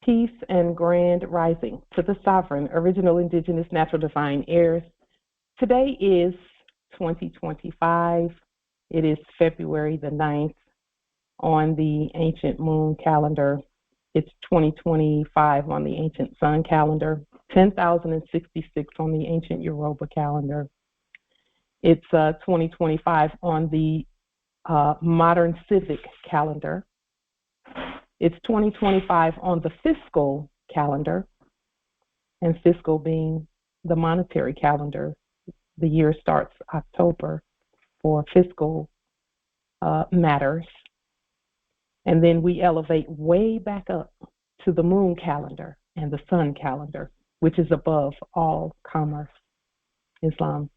Peace and grand rising to the sovereign, original, indigenous, natural, divine heirs. Today is 2025. It is February the 9th on the ancient moon calendar. It's 2025 on the ancient sun calendar, 10,066 on the ancient Yoruba calendar. It's 2025 on the modern civic calendar. It's 2025 on the fiscal calendar, and fiscal being the monetary calendar. The year starts October for fiscal matters. And then we elevate way back up to the moon calendar and the sun calendar, which is above all commerce, Islam.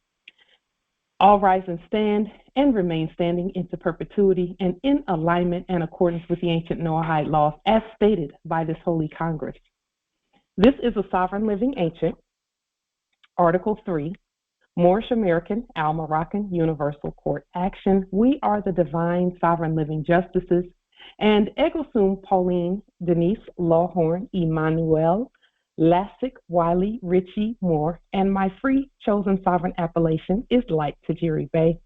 All rise and stand and remain standing into perpetuity and in alignment and accordance with the ancient Noahide laws as stated by this holy Congress. This is a sovereign living ancient, Article 3, Moorish American, Al-Moroccan, Universal Court Action. We are the divine sovereign living justices, and Egglesum, Pauline, Denise, Lawhorn, Emmanuel, Lassick, Wiley, Ritchie, Moore, and my free chosen sovereign appellation is Light Tajiri Bay.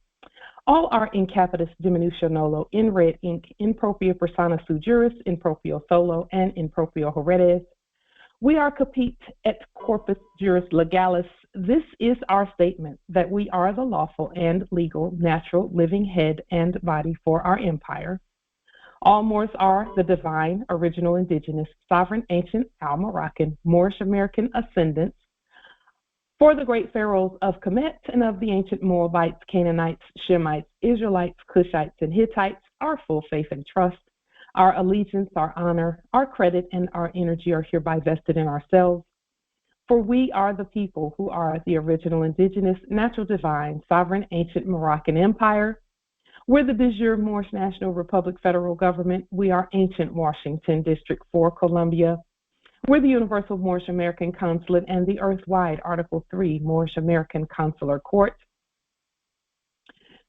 All are in capitis diminution nolo, in red ink, in propria persona sui juris, in proprio solo, and in proprio heredes. We are capite et corpus juris legalis. This is our statement that we are the lawful and legal, natural, living head and body for our empire. All Moors are the divine, original, indigenous, sovereign, ancient, Al-Moroccan, Moorish American ascendants for the great pharaohs of Kemet and of the ancient Moabites, Canaanites, Shemites, Israelites, Cushites, and Hittites. Our full faith and trust, our allegiance, our honor, our credit, and our energy are hereby vested in ourselves. For we are the people who are the original, indigenous, natural, divine, sovereign, ancient Moroccan empire. We're the de jure Moorish National Republic federal government. We are ancient Washington District 4, Columbia. We're the Universal Moorish American Consulate and the Earth-wide Article 3 Moorish American Consular Court.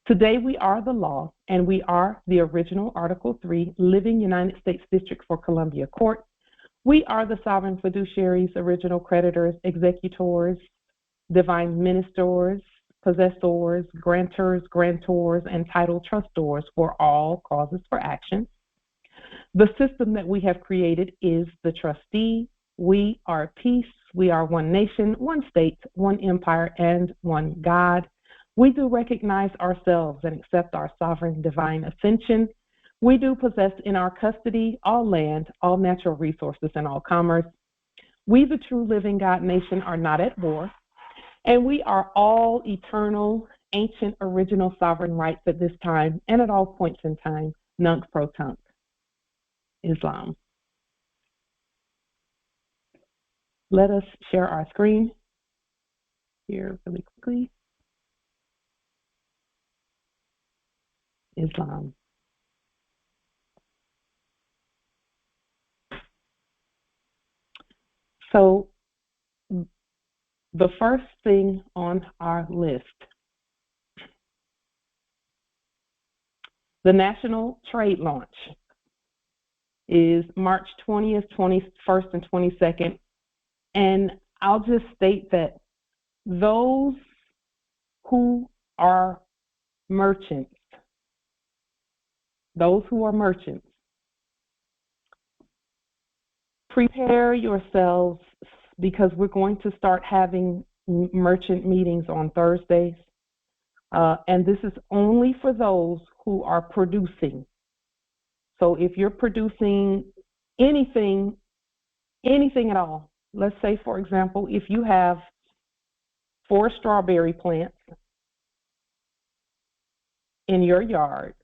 Today we are the law, and we are the original Article 3 Living United States District 4 Columbia Court. We are the sovereign fiduciaries, original creditors, executors, divine ministers, possessors, grantors, and title trustors for all causes for action. The system that we have created is the trustee. We are peace. We are one nation, one state, one empire, and one God. We do recognize ourselves and accept our sovereign divine ascension. We do possess in our custody all land, all natural resources, and all commerce. We, the true living God nation, are not at war. And we are all eternal, ancient, original sovereign rights at this time and at all points in time, nunc pro tunc, Islam. Let us share our screen here really quickly. Islam. So, the first thing on our list, the national trade launch is March 20th, 21st, and 22nd. And I'll just state that those who are merchants, prepare yourselves, because we're going to start having merchant meetings on Thursdays. And this is only for those who are producing. So if you're producing anything at all, let's say, for example, if you have 4 strawberry plants in your yard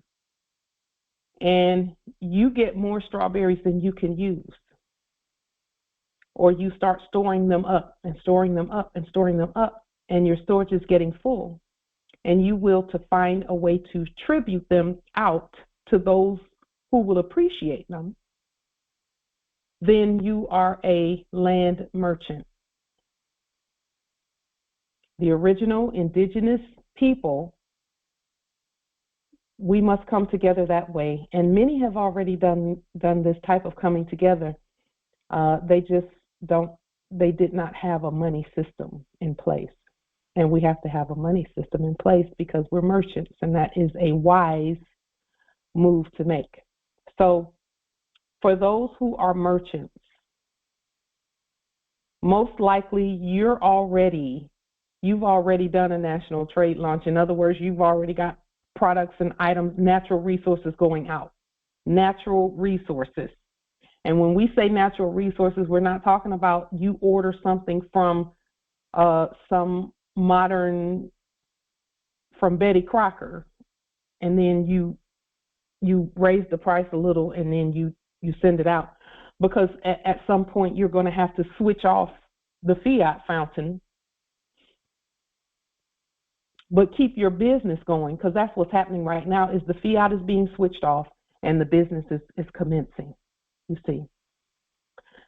and you get more strawberries than you can use, or you start storing them up and storing them up and storing them up, and your storage is getting full, and you will to find a way to tribute them out to those who will appreciate them, then you are a land merchant. The original indigenous people, we must come together that way, and many have already done this type of coming together. They just don't, they did not have a money system in place. And we have to have a money system in place because we're merchants, and that is a wise move to make. So for those who are merchants, most likely you've already done a national trade launch. In other words, you've already got products and items, natural resources going out. Natural resources. And when we say natural resources, we're not talking about you order something from some modern, from Betty Crocker, and then you raise the price a little and then you send it out. Because at some point you're going to have to switch off the fiat fountain, but keep your business going, because that's what's happening right now, is the fiat is being switched off and the business is commencing, you see.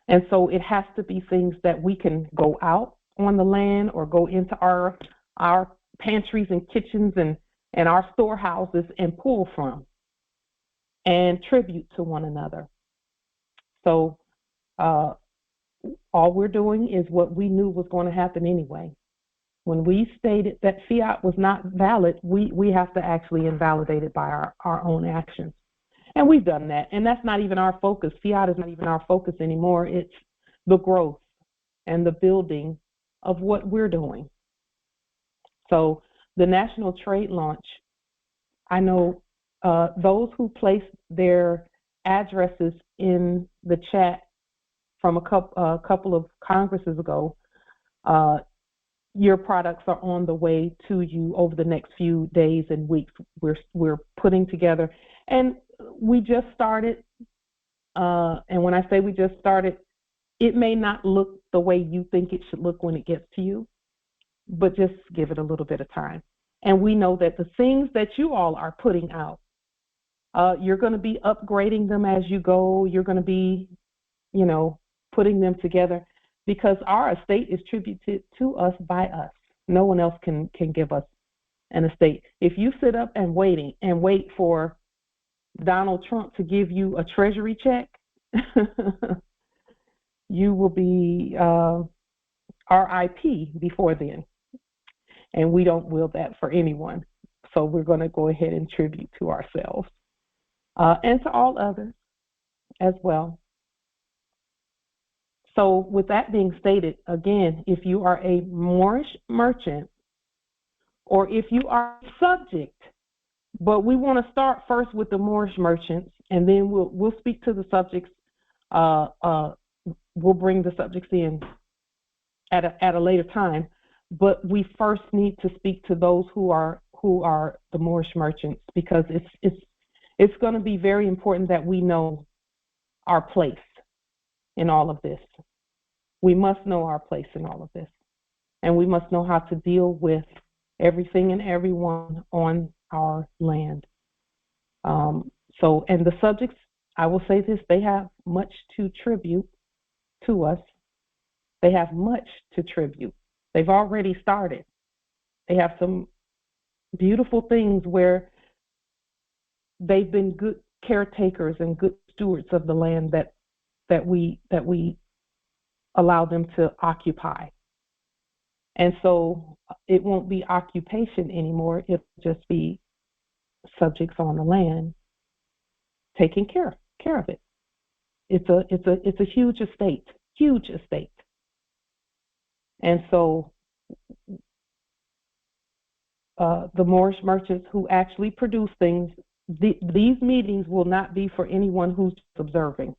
And so it has to be things that we can go out on the land or go into our pantries and kitchens and our storehouses and pull from and tribute to one another. So all we're doing is what we knew was going to happen anyway. When we stated that fiat was not valid, we have to actually invalidate it by our own actions. And we've done that. And that's not even our focus. Fiat is not even our focus anymore. It's the growth and the building of what we're doing. So the national trade launch, I know those who placed their addresses in the chat from a couple of Congresses ago, your products are on the way to you over the next few days and weeks. We're putting together, and we just started. And when I say we just started, it may not look the way you think it should look when it gets to you, but just give it a little bit of time. And we know that the things that you all are putting out, you're going to be upgrading them as you go. You're going to be, putting them together, because our estate is tributed to us by us. No one else can give us an estate. If you sit up and wait for Donald Trump to give you a treasury check, you will be RIP before then. And we don't will that for anyone. So we're going to go ahead and tribute to ourselves and to all others as well. So with that being stated, again, if you are a Moorish merchant or if you are a subject, but we want to start first with the Moorish merchants, and then we'll speak to the subjects. We'll bring the subjects in at a later time, but we first need to speak to those who are the Moorish merchants, because it's going to be very important that we know our place in all of this. We must know our place in all of this, and we must know how to deal with everything and everyone on our land. And the subjects, I will say this, they have much to tribute to us. They have much to tribute. They've already started. They have some beautiful things where they've been good caretakers and good stewards of the land that we allow them to occupy. And so it won't be occupation anymore. It'll just be subjects on the land taking care of it. It's a huge estate. And so the Moorish merchants who actually produce things, these meetings will not be for anyone who's observing.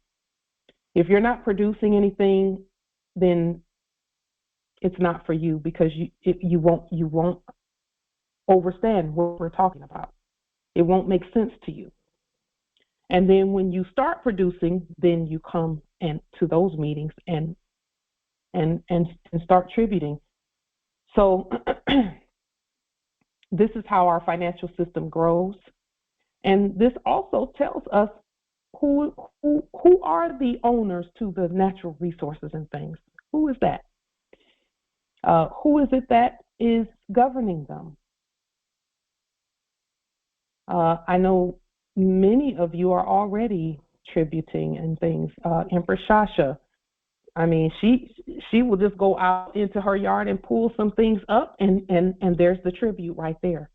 If you're not producing anything, then it's not for you, because you won't understand what we're talking about. It won't make sense to you. And then when you start producing, then you come to those meetings and start tributing. So this is how our financial system grows. And this also tells us who are the owners to the natural resources and things. Who is that? Who is it that is governing them? I know many of you are already tributing and things. Empress Shasha, I mean, she will just go out into her yard and pull some things up, and there's the tribute right there.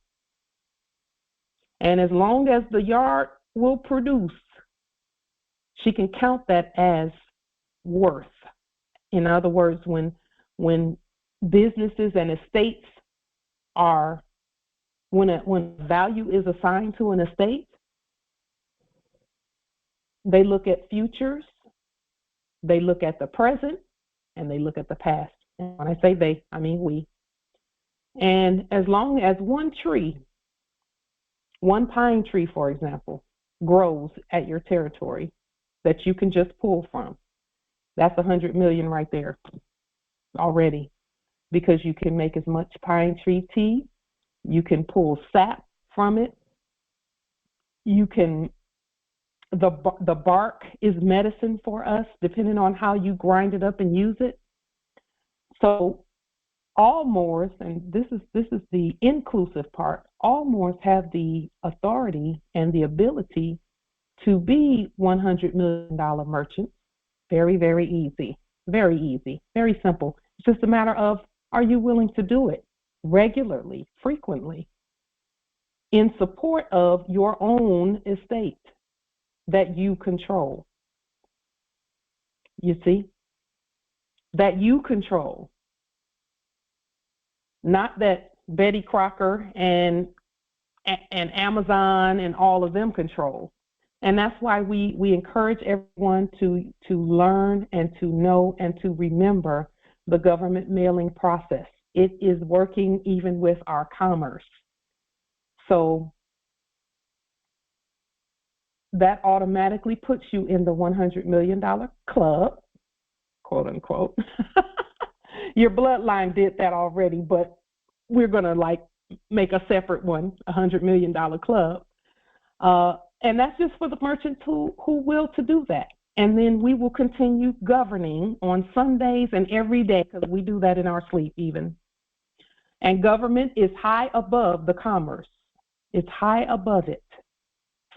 And as long as the yard will produce, she can count that as worth. In other words, when businesses and estates are, when value is assigned to an estate, they look at futures, they look at the present, and they look at the past. And when I say they, I mean we. And as long as one tree, one pine tree, for example, grows at your territory that you can just pull from, that's 100 million right there already, because you can make as much pine tree tea, you can pull sap from it, you can, the bark is medicine for us, depending on how you grind it up and use it. So all Moors, and this is the inclusive part, all Moors have the authority and the ability to be $100 million merchants. Very, very easy, very simple. It's just a matter of, are you willing to do it regularly, frequently, in support of your own estate that you control? You see? That you control. Not that Betty Crocker and Amazon and all of them control. And that's why we encourage everyone to learn and to know and to remember the government mailing process. It is working even with our commerce. So that automatically puts you in the $100 million club, quote unquote. Your bloodline did that already, but we're going to make a separate one, $100 million club. And that's just for the merchants who will to do that. And then we will continue governing on Sundays and every day, because we do that in our sleep even. And government is high above the commerce. It's high above it.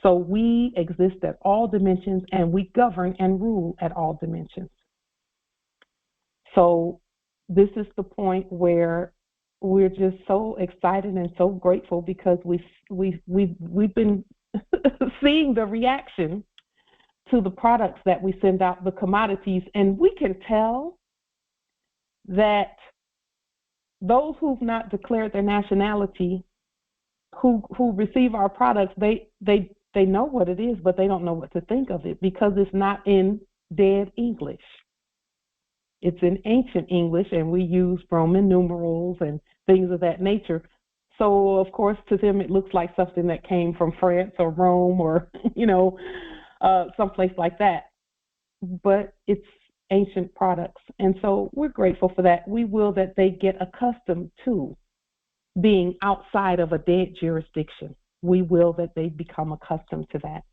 So we exist at all dimensions, and we govern and rule at all dimensions. So this is the point where we're just so excited and so grateful, because we've been seeing the reaction to the products that we send out, the commodities, and we can tell that those who've not declared their nationality, who receive our products, they know what it is, but they don't know what to think of it, because it's not in dead English. It's in ancient English, and we use Roman numerals and things of that nature. So, of course, to them it looks like something that came from France or Rome or, someplace like that. But it's ancient products. And so we're grateful for that. We will that they get accustomed to being outside of a dead jurisdiction. We will that they become accustomed to that.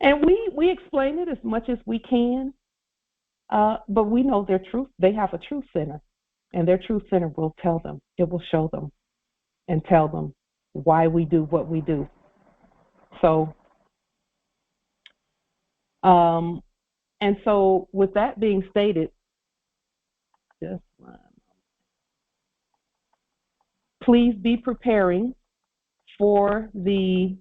And we explain it as much as we can, but we know their truth. They have a truth center, and their truth center will tell them. It will show them and tell them why we do what we do. So, and so with that being stated, just please be preparing for the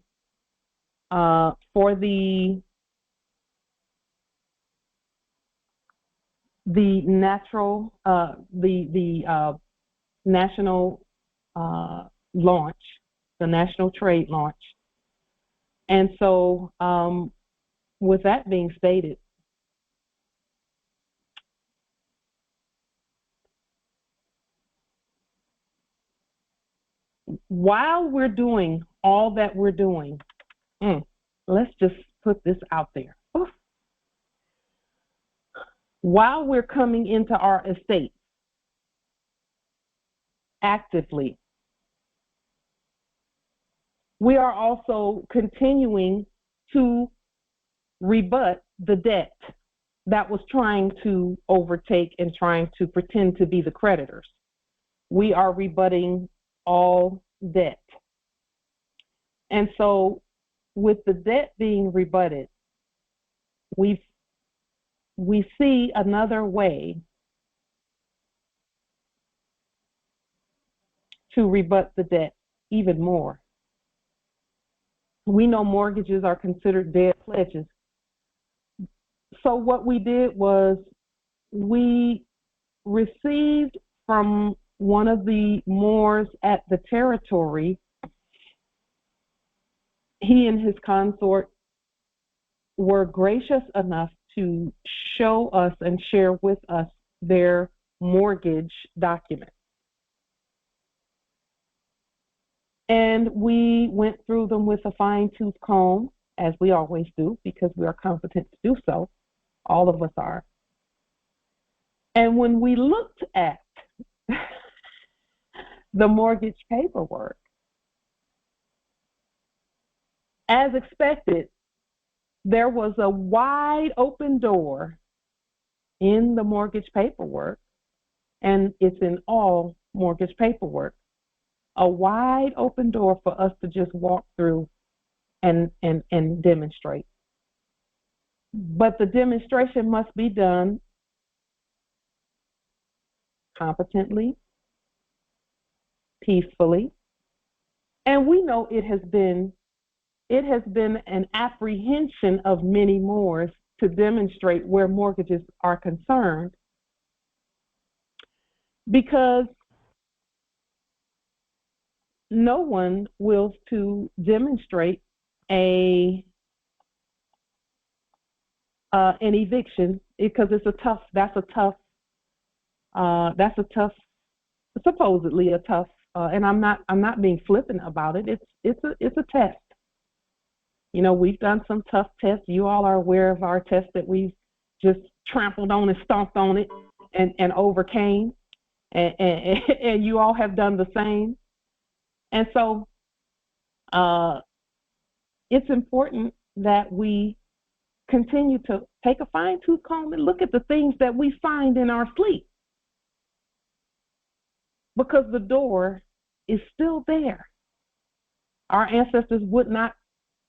national launch, the national trade launch. And so with that being stated, while we're doing all that we're doing, let's just put this out there. Oof. While we're coming into our estate actively, we are also continuing to rebut the debt that was trying to overtake and trying to pretend to be the creditors. We are rebutting all debt. And so with the debt being rebutted, we've we see another way to rebut the debt even more. We know mortgages are considered dead pledges. So what we did was we received from one of the Moors at the territory. He and his consort were gracious enough to show us and share with us their mortgage document. And we went through them with a fine-tooth comb, as we always do, because we are competent to do so. All of us are. And when we looked at the mortgage paperwork, as expected, there was a wide open door in the mortgage paperwork, and it's in all mortgage paperwork, a wide open door for us to just walk through and demonstrate. But the demonstration must be done competently, peacefully, and we know it has been an apprehension of many Moors to demonstrate where mortgages are concerned, because no one wills to demonstrate an eviction, because that's a tough, supposedly a tough, and I'm not being flippant about it. It's a test. You know, we've done some tough tests. You all are aware of our tests that we've just trampled on and stomped on it and overcame, and you all have done the same. And so it's important that we continue to take a fine-tooth comb and look at the things that we find in our sleep, because the door is still there. Our ancestors would not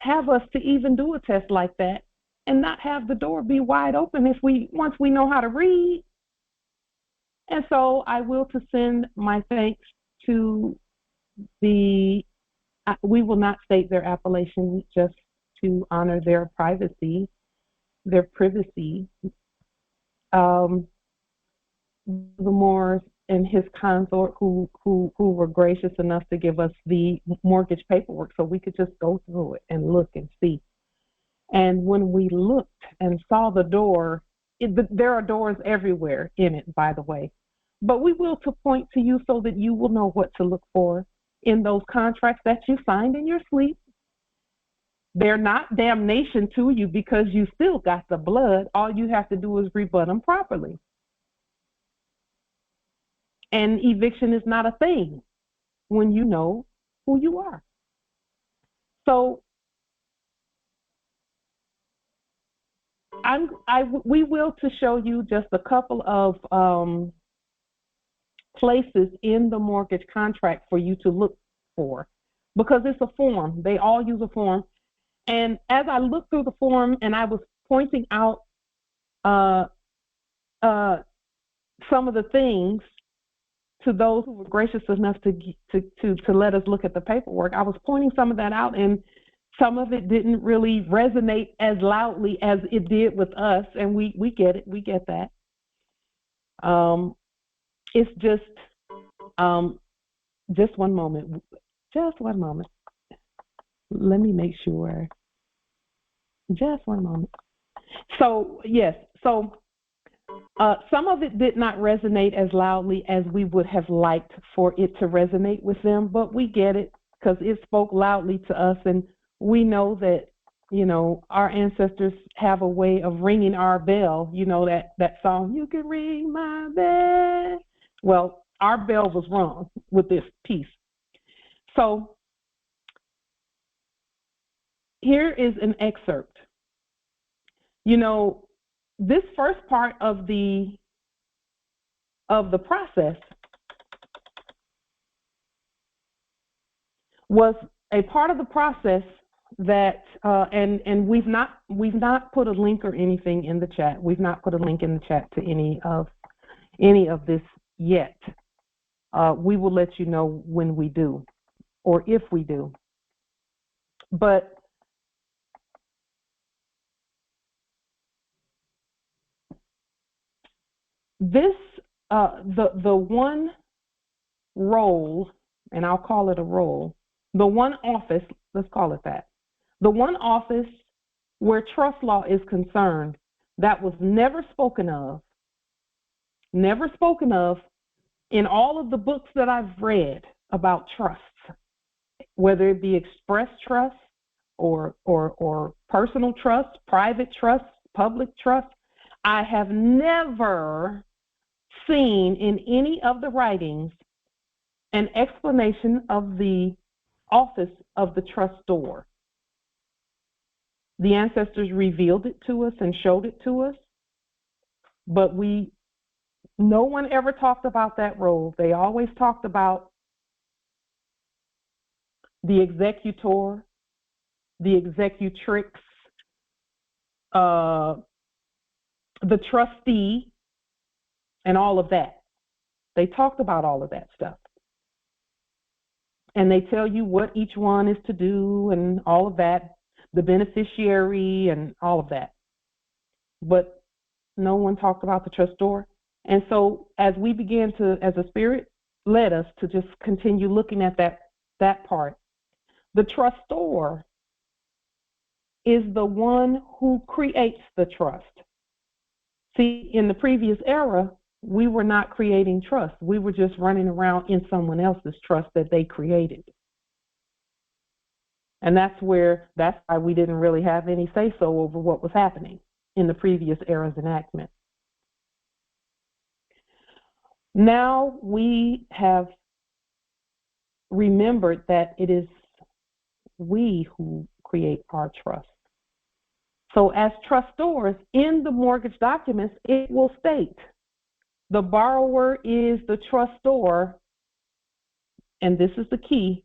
have us to even do a test like that and not have the door be wide open once we know how to read. And so I will to send my thanks to we will not state their appellation just to honor their privacy, their privacy. The Moors and his consort who were gracious enough to give us the mortgage paperwork so we could just go through it and look and see. And when we looked and saw the door, there are doors everywhere in it, by the way, but we will to point to you so that you will know what to look for in those contracts that you find in your sleep. They're not damnation to you because you still got the blood. All you have to do is rebut them properly. And eviction is not a thing when you know who you are. So we will to show you just a couple of places in the mortgage contract for you to look for, because it's a form. They all use a form. And as I looked through the form and I was pointing out some of the things to those who were gracious enough to let us look at the paperwork, I was pointing some of that out, and some of it didn't really resonate as loudly as it did with us, and we get it, we get that. It's just one moment, Let me make sure. Just one moment. So yes, some of it did not resonate as loudly as we would have liked for it to resonate with them, but we get it because it spoke loudly to us, and we know that, you know, our ancestors have a way of ringing our bell. You know that song, "You Can Ring My Bell." Well, our bell was rung with this piece. So here is an excerpt. You know, this first part of the process was a part of the process that, and we've not put a link or anything in the chat. We've not put a link in the chat to any of this yet. We will let you know when we do, or if we do. But this, the one role, and I'll call it a role, the one office, let's call it that, the one office where trust law is concerned that was never spoken of in all of the books that I've read about trusts, whether it be express trust or personal trust, private trust, public trust. I have never seen in any of the writings an explanation of the office of the trustor. The ancestors revealed it to us and showed it to us, but no one ever talked about that role. They always talked about the executor, the executrix, the trustee, and all of that. They talked about all of that stuff. And they tell you what each one is to do and all of that, the beneficiary and all of that. But no one talked about the trustor. And so as we began to, as the Spirit led us to just continue looking at that part, the trustor is the one who creates the trust. See, in the previous era, we were not creating trust. We were just running around in someone else's trust that they created. And that's why we didn't really have any say-so over what was happening in the previous era's enactment. Now we have remembered that it is we who create our trust. So as trustors in the mortgage documents, it will state the borrower is the trustor, and this is the key,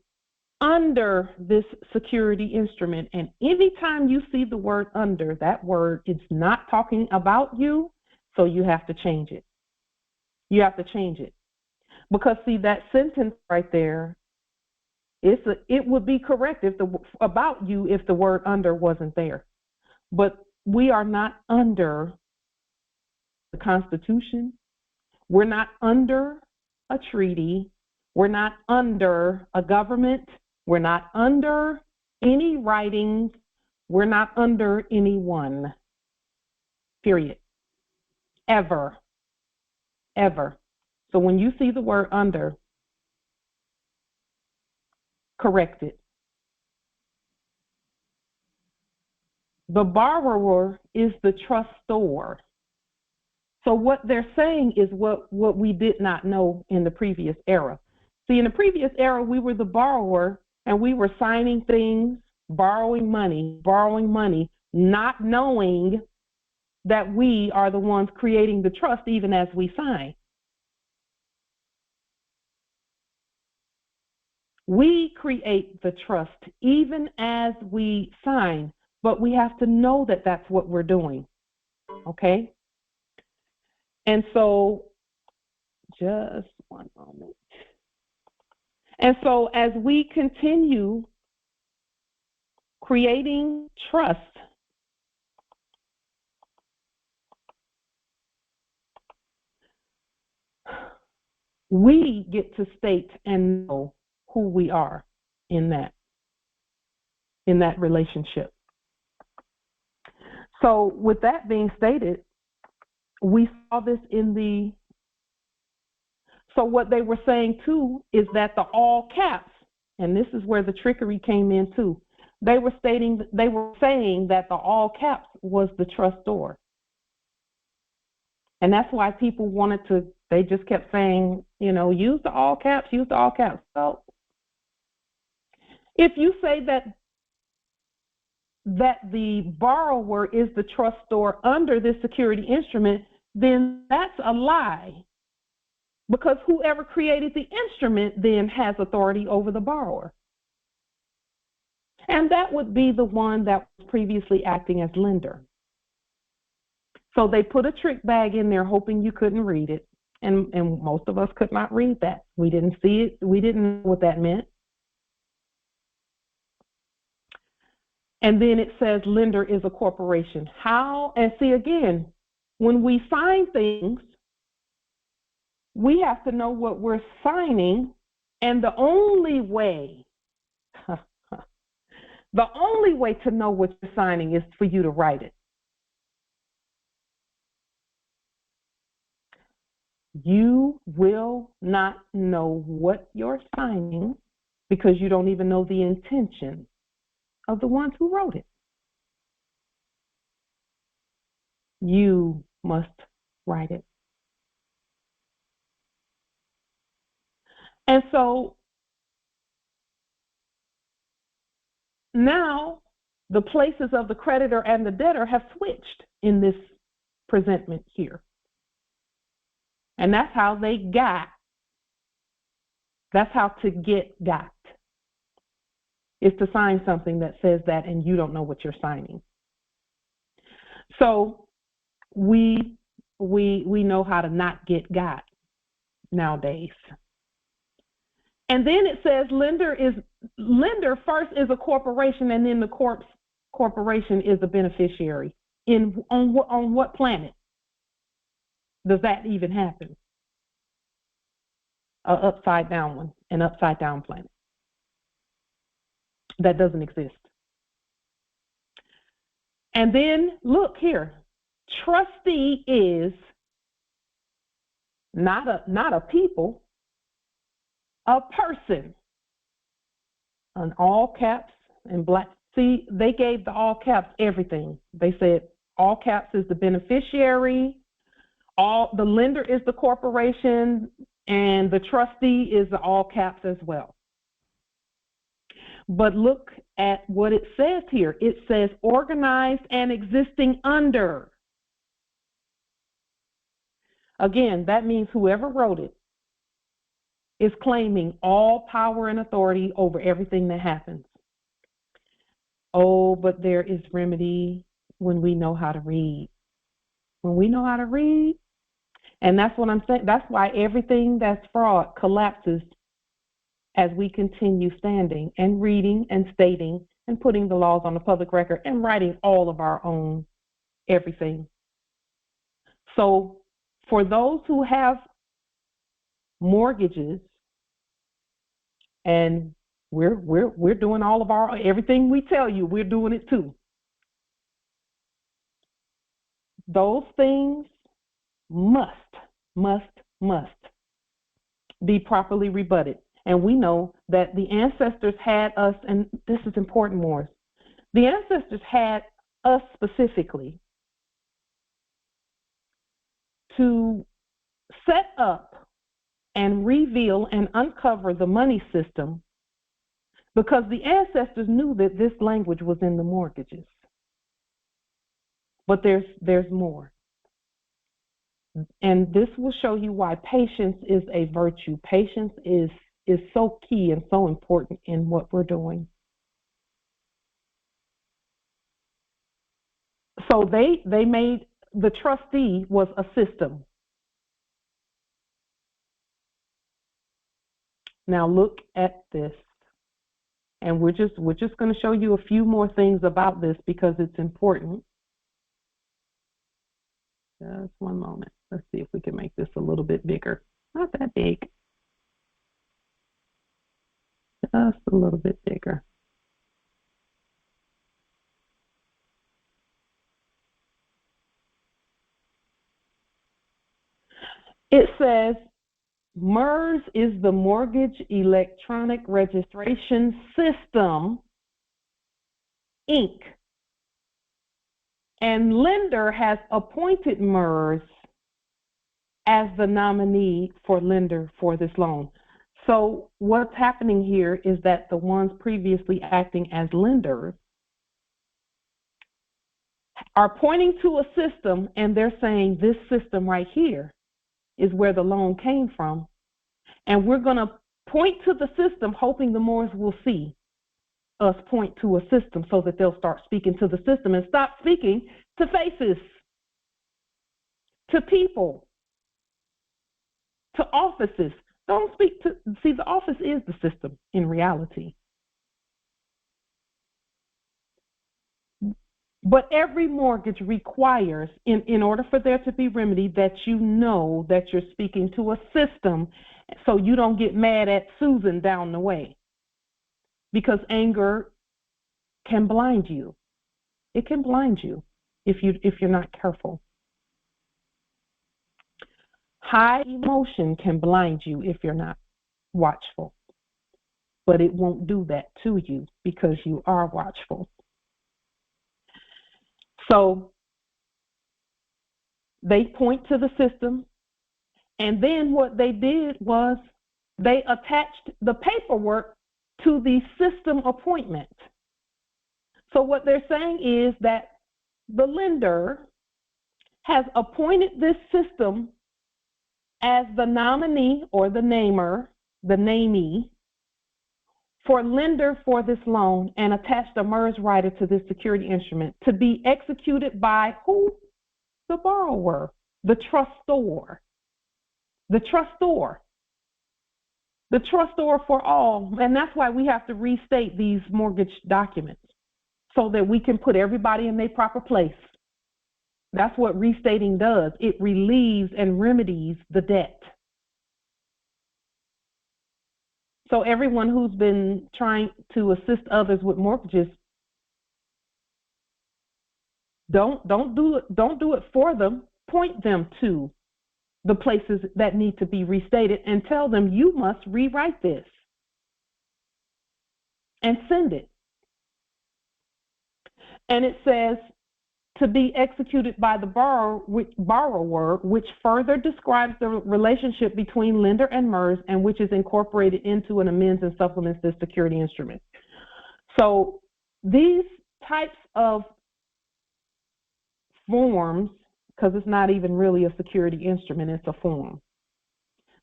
under this security instrument. And anytime you see the word under, that word is not talking about you, so you have to change it. You have to change it. Because see, that sentence right there, it would be correct about you if the word under wasn't there. But we are not under the Constitution. We're not under a treaty. We're not under a government. We're not under any writings. We're not under anyone. Period. Ever. Ever. So when you see the word under, correct it. The borrower is the trustor. So what they're saying is what we did not know in the previous era. See, in the previous era, we were the borrower and we were signing things, borrowing money, not knowing that we are the ones creating the trust even as we sign. We create the trust even as we sign, but we have to know that that's what we're doing, okay? And so, just one moment. And so as we continue creating trust, we get to state and know who we are in that relationship. So with that being stated, we saw this so what they were saying too is that the all caps, and this is where the trickery came in too. They were saying that the all caps was the trustor. And that's why people they just kept saying, use the all caps, use the all caps. So if you say that the borrower is the trustor under this security instrument, then that's a lie. Because whoever created the instrument then has authority over the borrower. And that would be the one that was previously acting as lender. So they put a trick bag in there hoping you couldn't read it. And most of us could not read that. We didn't see it. We didn't know what that meant. And then it says lender is a corporation. How? And see, again, when we sign things, we have to know what we're signing. And the only way to know what you're signing is for you to write it. You will not know what you're signing because you don't even know the intention of the ones who wrote it. You must write it. And so now the places of the creditor and the debtor have switched in this presentment here. And that's how they got. That's how to get got. Is to sign something that says that and you don't know what you're signing. So we know how to not get got nowadays. And then it says lender first is a corporation, and then the corporation is a beneficiary. On what planet does that even happen? An upside down one, an upside down planet. That doesn't exist. And then look here, trustee is not a people, a person. On all caps and black. See, they gave the all caps everything. They said all caps is the beneficiary, the lender is the corporation, and the trustee is the all caps as well. But look at what it says here. It says organized and existing under. Again, that means whoever wrote it is claiming all power and authority over everything that happens. Oh, but there is remedy when we know how to read. When we know how to read, and that's what I'm saying. That's why everything that's fraud collapses as we continue standing and reading and stating and putting the laws on the public record and writing all of our own everything. So for those who have mortgages, and we're doing all of our everything we tell you, we're doing it too. Those things must be properly rebutted. And we know that the ancestors had us, and this is important, Morris. The ancestors had us specifically to set up and reveal and uncover the money system because the ancestors knew that this language was in the mortgages. But there's more. And this will show you why patience is a virtue. Patience is so key and so important in what we're doing. So they made the trustee was a system. Now look at this. And we're just going to show you a few more things about this because it's important. Just one moment. Let's see if we can make this a little bit bigger. Not that big. Just a little bit bigger. It says, MERS is the Mortgage Electronic Registration System, Inc. And lender has appointed MERS as the nominee for lender for this loan. So what's happening here is that the ones previously acting as lenders are pointing to a system, and they're saying this system right here is where the loan came from. And we're going to point to the system hoping the Moors will see. us point to a system so that they'll start speaking to the system and stop speaking to faces, to people, to offices. Don't speak to, see, the office is the system in reality. But every mortgage requires, in order for there to be remedy, that you know that you're speaking to a system so you don't get mad at Susan down the way. Because anger can blind you. It can blind you if you're not careful. High emotion can blind you if you're not watchful. But it won't do that to you because you are watchful. So they point to the system, and then what they did was they attached the paperwork to the system appointment. So what they're saying is that the lender has appointed this system as the nominee or the namer, the namee, for lender for this loan and attached a MERS rider to this security instrument to be executed by who? The borrower, the trustor. The trustor. The trustor for all. And that's why we have to restate these mortgage documents so that we can put everybody in their proper place. That's what restating does. It relieves and remedies the debt. So everyone who's been trying to assist others with mortgages, don't do it for them. Point them to the places that need to be restated and tell them you must rewrite this and send it. And it says to be executed by the borrower, which further describes the relationship between lender and MERS and which is incorporated into and amends and supplements this security instrument. So these types of forms, because it's not even really a security instrument, it's a form.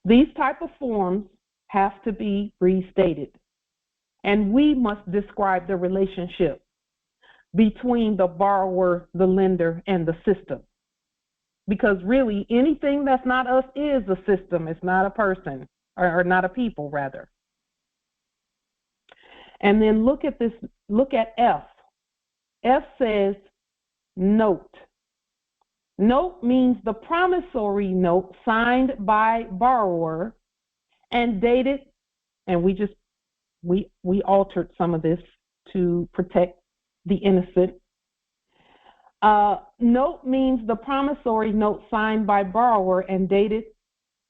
These type of forms have to be restated. And we must describe the relationship between the borrower, the lender, and the system. Because really, anything that's not us is a system. It's not a person, or not a people, rather. And then look at this, look at F. F says note. Note means the promissory note signed by borrower and dated, and we altered some of this to protect the innocent. Note means the promissory note signed by borrower and dated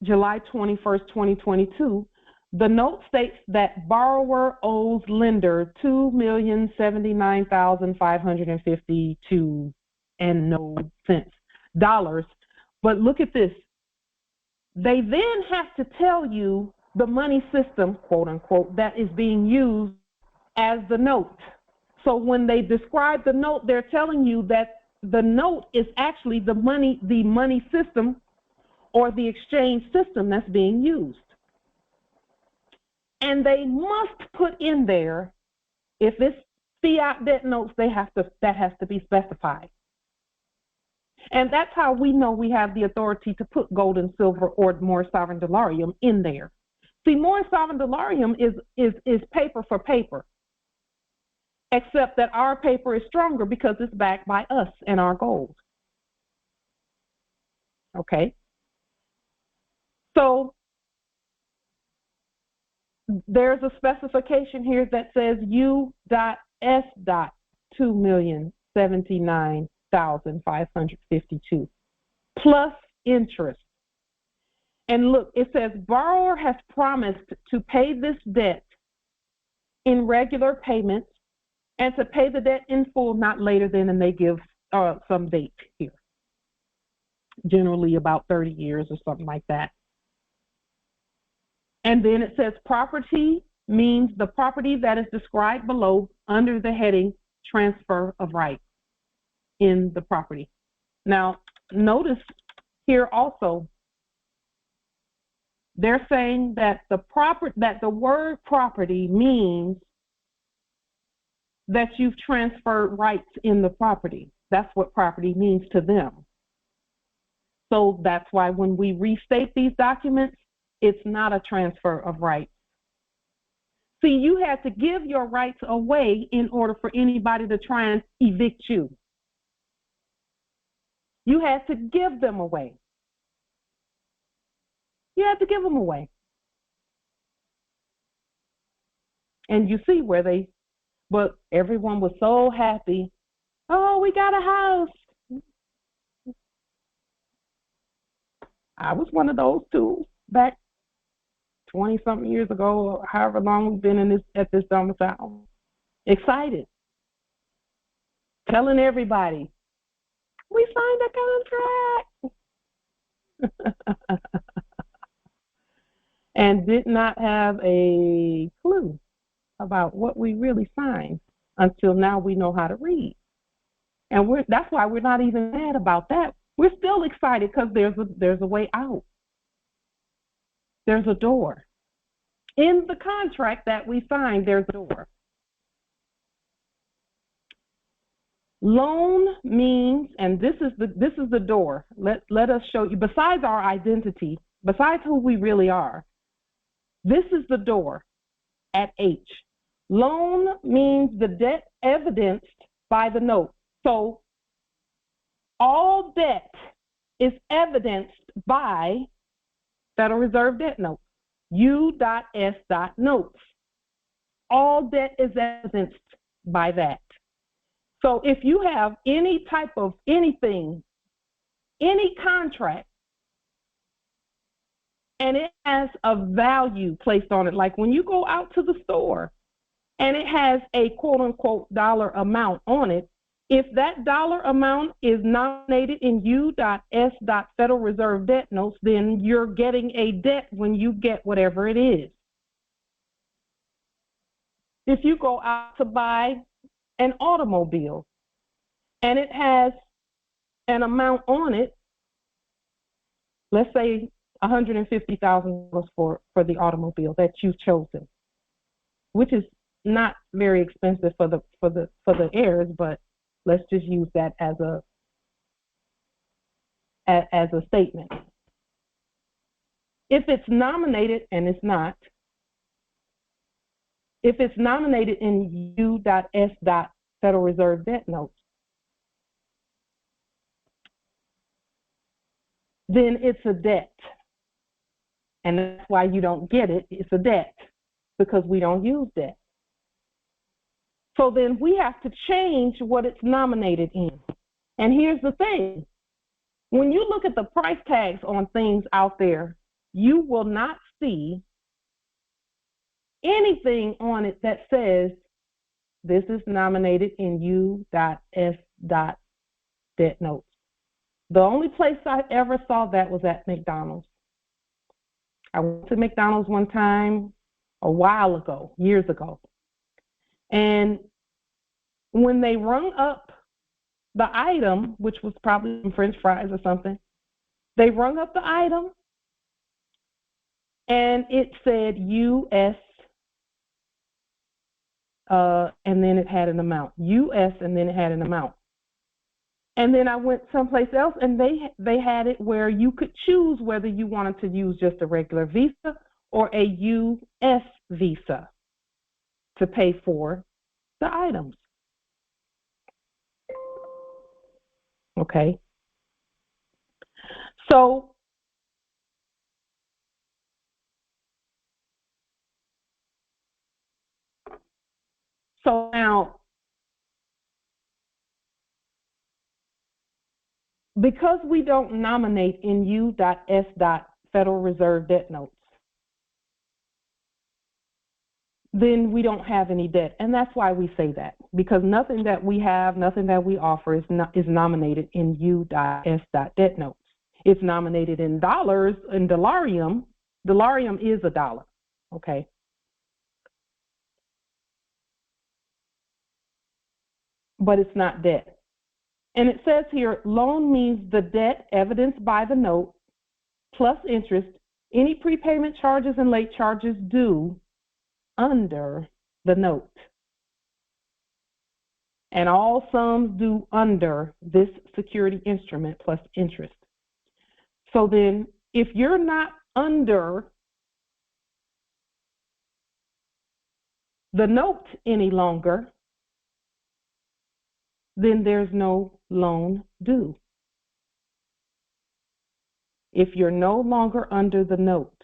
July 21st, 2022. The note states that borrower owes lender $2,079,552 and no cents dollars. But look at this. They then have to tell you the money system, quote unquote, that is being used as the note. So when they describe the note, they're telling you that the note is actually the money system or the exchange system that's being used. And they must put in there, if it's fiat debt notes, that has to be specified. And that's how we know we have the authority to put gold and silver or more sovereign dollarium in there. See, more sovereign dollarium is paper for paper, except that our paper is stronger because it's backed by us and our gold. Okay? So there's a specification here that says U.S.2,079,552 plus interest. And look, it says borrower has promised to pay this debt in regular payments and to pay the debt in full not later than, and they give some date here, generally about 30 years or something like that. And then it says property means the property that is described below under the heading transfer of right in the property. Now, notice here also, they're saying that the word property means that you've transferred rights in the property. That's what property means to them. So that's why when we restate these documents, it's not a transfer of rights. See, you had to give your rights away in order for anybody to try and evict you. You had to give them away. You had to give them away. And you see where but everyone was so happy. Oh, we got a house. I was one of those too, back 20-something years ago, or however long we've been at this domicile. Excited. Telling everybody, we signed a contract. And did not have a clue about what we really signed until now we know how to read. And that's why we're not even mad about that. We're still excited because there's a way out. There's a door. In the contract that we signed, there's a door. Loan means, and this is the door. Let us show you, besides our identity, besides who we really are, this is the door at H. Loan means the debt evidenced by the note. So all debt is evidenced by Federal Reserve debt notes, U.S. notes. All debt is evidenced by that. So if you have any type of anything, any contract, and it has a value placed on it, like when you go out to the store and it has a quote-unquote dollar amount on it, if that dollar amount is nominated in U.S. Federal Reserve debt notes, then you're getting a debt when you get whatever it is. If you go out to buy an automobile and it has an amount on it, let's say $150,000 for the automobile that you've chosen, which is not very expensive for the heirs, but let's just use that as a statement. If it's nominated, and it's not, if it's nominated in U.S. Federal Reserve debt notes, then it's a debt. And that's why you don't get it. It's a debt, because we don't use debt. So then we have to change what it's nominated in. And here's the thing. When you look at the price tags on things out there, you will not see anything on it that says this is nominated in U.S. debt notes. The only place I ever saw that was at McDonald's. I went to McDonald's one time a while ago, years ago. And when they rung up the item, which was probably some French fries or something, they rung up the item and it said U.S. And then it had an amount. U.S. and then it had an amount. And then I went someplace else and they had it where you could choose whether you wanted to use just a regular Visa or a U.S. Visa to pay for the items. Okay. So now, because we don't nominate in U.S. Federal Reserve debt notes, then we don't have any debt. And that's why we say that, because nothing that we have, nothing that we offer is nominated in U.S. debt notes. It's nominated in dollars, in dollarium. Dollarium is a dollar, okay? But it's not debt. And it says here, loan means the debt evidenced by the note plus interest, any prepayment charges and late charges due under the note. and all sums due under this security instrument plus interest. So then, if you're not under the note any longer, then there's no loan due. If you're no longer under the note,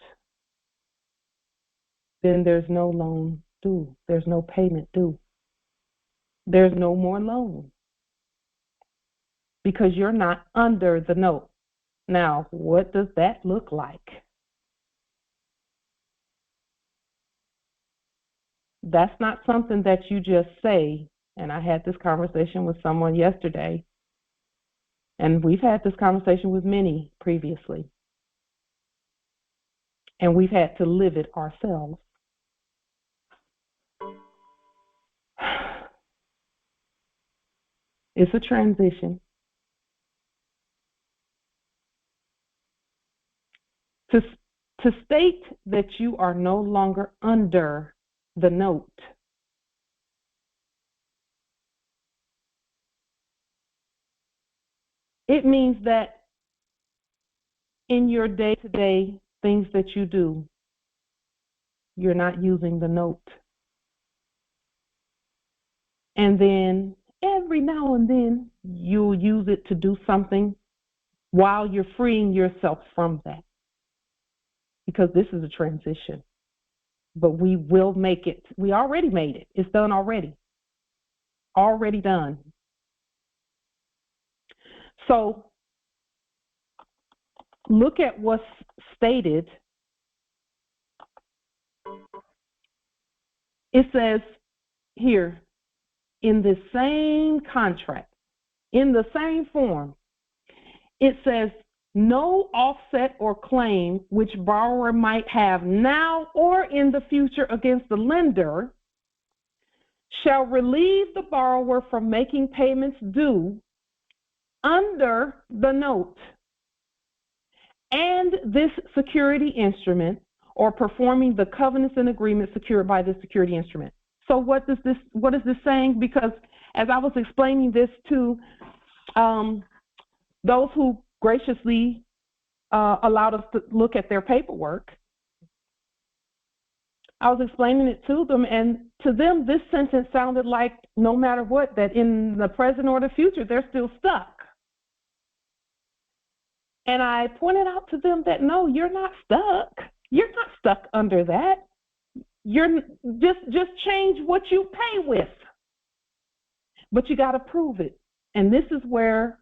then there's no loan due. There's no payment due. There's no more loan because you're not under the note. Now, what does that look like? That's not something that you just say. And I had this conversation with someone yesterday, and we've had this conversation with many previously, and we've had to live it ourselves. It's a transition. To state that you are no longer under the note, it means that in your day-to-day things that you do, you're not using the note. And then every now and then you'll use it to do something while you're freeing yourself from that. Because this is a transition. But we will make it. We already made it. It's done already. Already done. So look at what's stated. It says here, in the same contract, in the same form, it says, no offset or claim which borrower might have now or in the future against the lender shall relieve the borrower from making payments due under the note and this security instrument or performing the covenants and agreements secured by this security instrument. So what is this saying? Because as I was explaining this to those who graciously allowed us to look at their paperwork, I was explaining it to them, and to them this sentence sounded like no matter what, that in the present or the future, they're still stuck. And I pointed out to them that no, you're not stuck. You're not stuck under that. You're just change what you pay with. But you got to prove it. And this is where,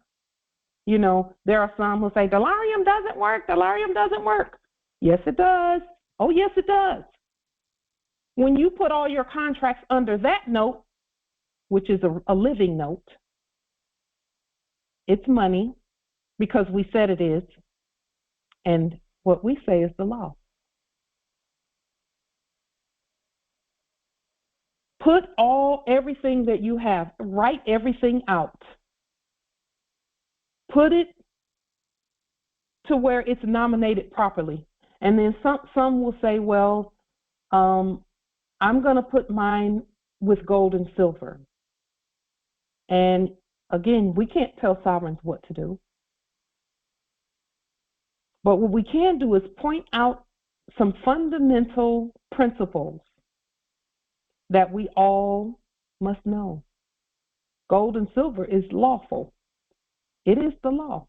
you know, there are some who say, delirium doesn't work, delirium doesn't work. Yes, it does. Oh, yes, it does. When you put all your contracts under that note, which is a living note, it's money because we said it is, and what we say is the law. Put everything that you have, write everything out. Put it to where it's nominated properly. And then some will say, well, I'm going to put mine with gold and silver. And again, we can't tell sovereigns what to do. But what we can do is point out some fundamental principles that we all must know. Gold and silver is lawful. It is the law.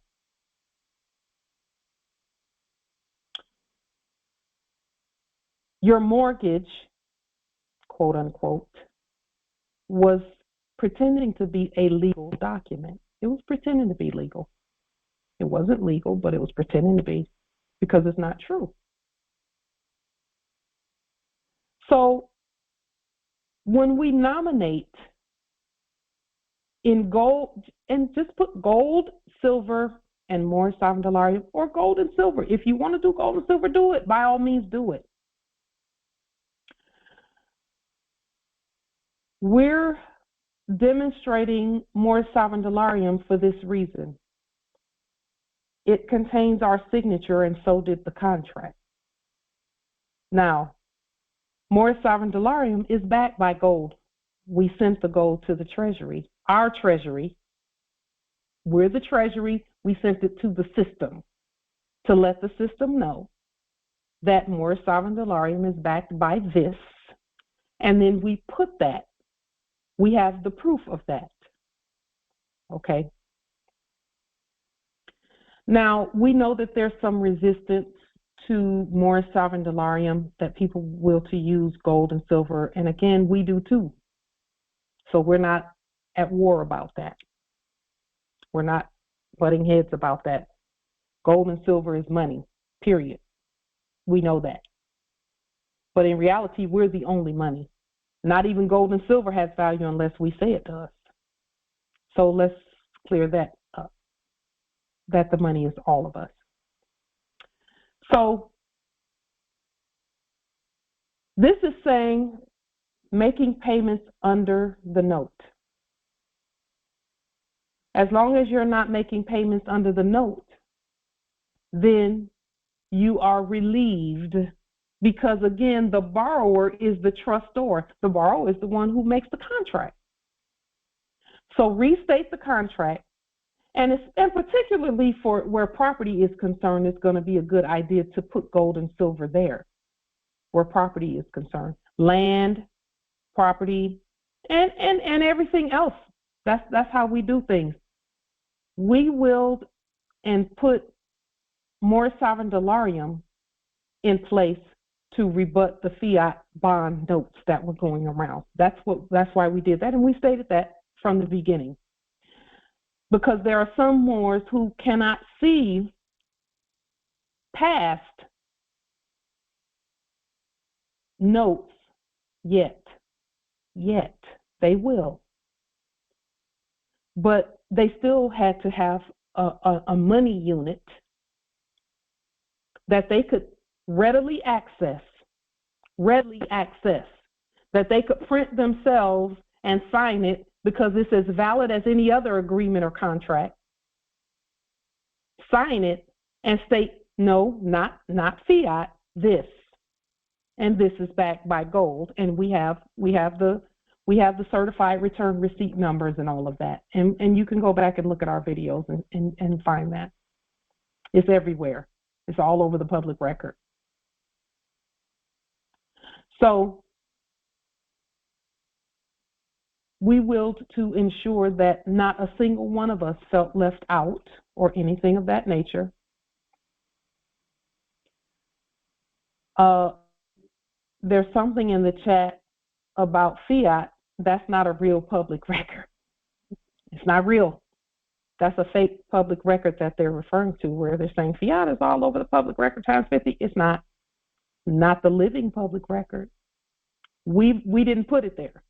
Your mortgage, quote unquote, was pretending to be a legal document. It was pretending to be legal. It wasn't legal, but it was pretending to be, because it's not true. So when we nominate in gold, and just put gold, silver, and moorishe sovereign delirium, or gold and silver. If you want to do gold and silver, do it. By all means, do it. We're demonstrating moorishe sovereign delirium for this reason. It contains our signature, and so did the contract. Now, moorishe sovereign delirium is backed by gold. We sent the gold to the Treasury our treasury. We're the treasury. We sent it to the system to let the system know that Moorishe sovereign dollarium is backed by this. And then we put that. We have the proof of that. Okay. Now, we know that there's some resistance to Moorishe sovereign dollarium, that people will to use gold and silver. And again, we do too. So we're not at war about that. We're not butting heads about that. Gold and silver is money, period. We know that. But in reality, we're the only money. Not even gold and silver has value unless we say it does. So let's clear that up, that the money is all of us. So this is saying making payments under the note. As long as you're not making payments under the note, then you are relieved, because again, the borrower is the trustor. The borrower is the one who makes the contract. So restate the contract, and particularly for where property is concerned, it's going to be a good idea to put gold and silver there where property is concerned. Land, property, and everything else. That's how we do things. We willed and put Moorishe sovereign dollarium in place to rebut the fiat bond notes that were going around. That's why we did that, and we stated that from the beginning. Because there are some Moors who cannot see past notes yet. They will. But they still had to have a money unit that they could readily access, that they could print themselves and sign it, because it's as valid as any other agreement or contract. Sign it and state, no, not fiat, this. And this is backed by gold, and we have the certified return receipt numbers and all of that. And you can go back and look at our videos and find that. It's everywhere. It's all over the public record. So we willed to ensure that not a single one of us felt left out or anything of that nature. There's something in the chat about fiat. That's not a real public record. It's not real. That's a fake public record that they're referring to, where they're saying fiat is all over the public record times 50. It's not the living public record. We didn't put it there.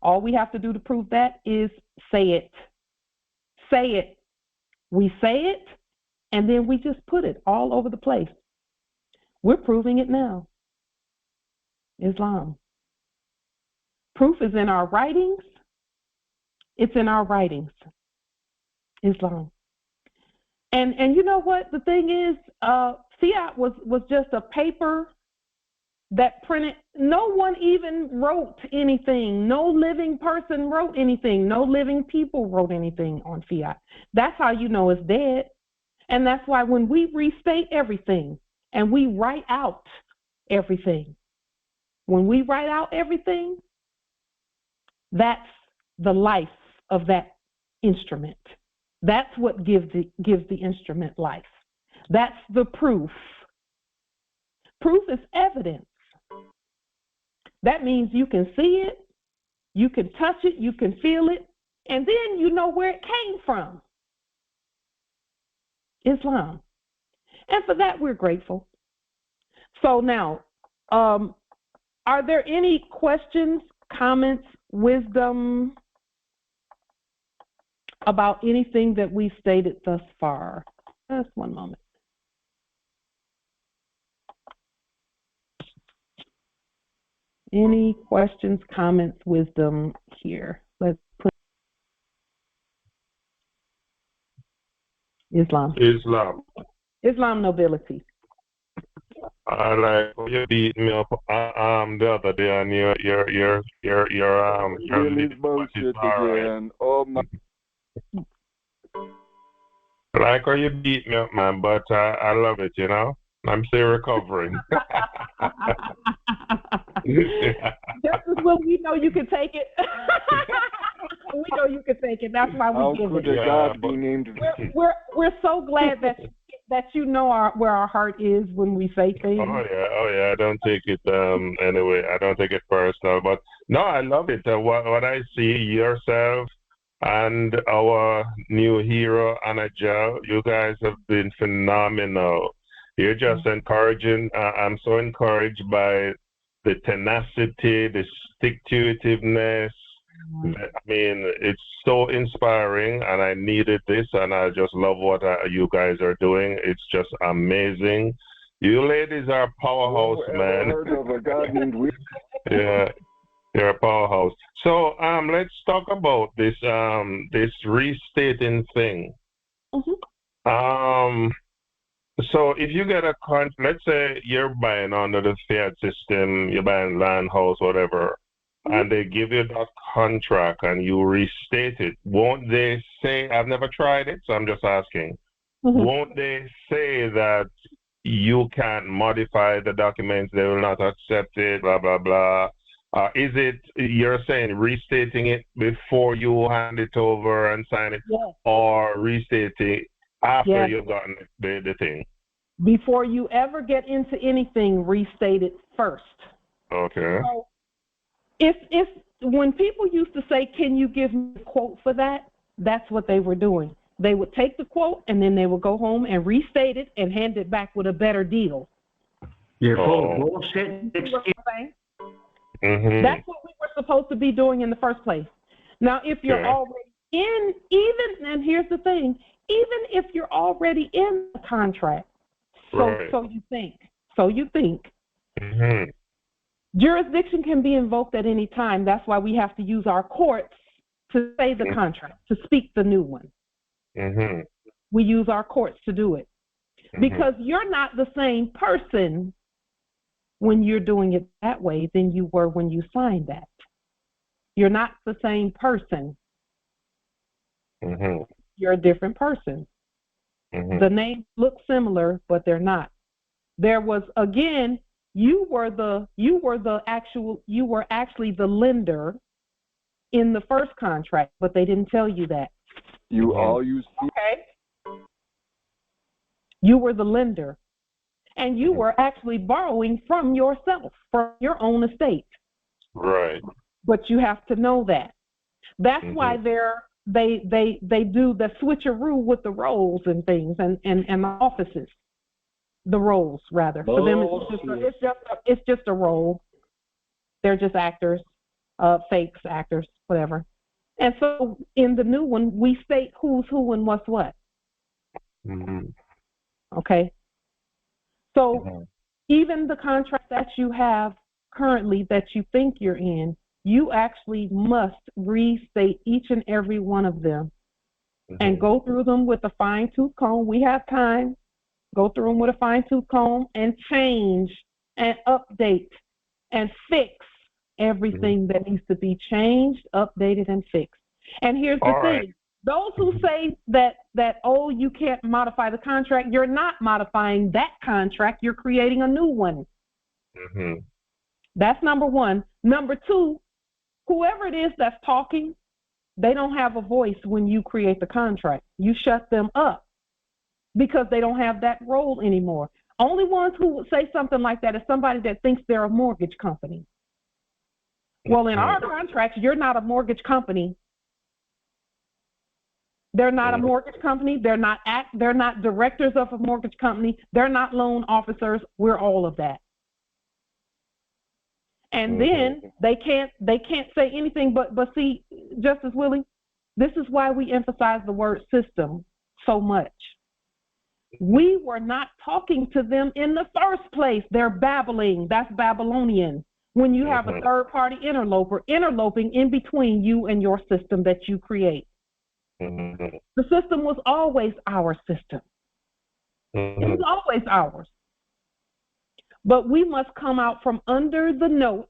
All we have to do to prove that is say it. Say it. We say it, and then we just put it all over the place. We're proving it now. Islam. Proof is in our writings. It's in our writings. Islam. And you know what? The thing is, fiat was just a paper that printed. No one even wrote anything. No living person wrote anything. No living people wrote anything on fiat. That's how you know it's dead. And that's why when we restate everything and we write out everything, when we write out everything, that's the life of that instrument. That's what gives the instrument life. That's the proof. Proof is evidence. That means you can see it, you can touch it, you can feel it, and then you know where it came from. Islam. And for that, we're grateful. So now, are there any questions, comments, wisdom about anything that we've stated thus far? Just one moment. Any questions, comments, wisdom here? Let's put Islam. Islam. Islam nobility. I like how you beat me up the other day on your Really list what is bullshit alright. again. Oh my. I like how you beat me up, man, but I love it, you know? I'm still recovering. Just as well, we know you can take it. We know you can take it. That's why we How give could it. a Yeah, god but be named? We're so glad that you know where our heart is when we say things. oh yeah, I don't take it anyway. I don't take it personal, but no, I love it. What I see yourself and our new hero Anna, you guys have been phenomenal. You're just encouraging. I'm so encouraged by the tenacity, the stick to itiveness. I mean, it's so inspiring, and I needed this, and I just love what you guys are doing. It's just amazing. You ladies are powerhouse, Who ever man. heard of a god named Will? Yeah, you're a powerhouse. So, let's talk about this restating thing. Mhm. Um, so if you get let's say you're buying under the fiat system, you're buying land, house, whatever, Mhm. and they give you that contract and you restate it, won't they say, I've never tried it, so I'm just asking, Mhm. won't they say that you can't modify the documents, they will not accept it, blah, blah, blah? Is it, you're saying restating it before you hand it over and sign it, Yes. or restating after Yes. you've gotten the thing? Before you ever get into anything, restate it first. Okay. So if when people used to say, "Can you give me a quote for that?" That's what they were doing. They would take the quote and then they would go home and restate it and hand it back with a better deal. You're full of Oh. bullshit. You see what I'm saying? Mm-hmm. That's what we were supposed to be doing in the first place. Now, if you're Okay. already in, and here's the thing, even if you're already in the contract, Right. so you think, Mm-hmm. jurisdiction can be invoked at any time. That's why we have to use our courts to say the contract, to speak the new one. Mm-hmm. We use our courts to do it Mm-hmm. because you're not the same person when you're doing it that way than you were when you signed that. You're not the same person. Mm-hmm. You're a different person. Mm-hmm. The names look similar, but they're not. There was, again, you were actually the lender in the first contract, but they didn't tell you that. You all use. Okay. You were the lender, and you were actually borrowing from yourself, from your own estate. Right. But you have to know that. That's why they do the switcheroo with the roles and things and the offices. The roles, rather. For them, it's just a role. They're just actors, fakes, actors, whatever. And so in the new one, we state who's who and what's what. Mm-hmm. Okay. So even the contract that you have currently that you think you're in, you actually must restate each and every one of them and go through them with a fine-tooth comb. We have time. Go through them with a fine-tooth comb and change and update and fix everything that needs to be changed, updated, and fixed. And here's the thing. Those who say that, oh, you can't modify the contract, you're not modifying that contract. You're creating a new one. Mm-hmm. That's number one. Number two, whoever it is that's talking, they don't have a voice when you create the contract. You shut them up because they don't have that role anymore. Only ones who would say something like that is somebody that thinks they're a mortgage company. Well, in our contracts, you're not a mortgage company. They're not a mortgage company. They're not directors of a mortgage company. They're not loan officers. We're all of that. And then they can't say anything but see, Justice Willie, this is why we emphasize the word system so much. We were not talking to them in the first place. They're babbling. That's Babylonian. When you have a third-party interloper interloping in between you and your system that you create. The system was always our system. It was always ours. But we must come out from under the note,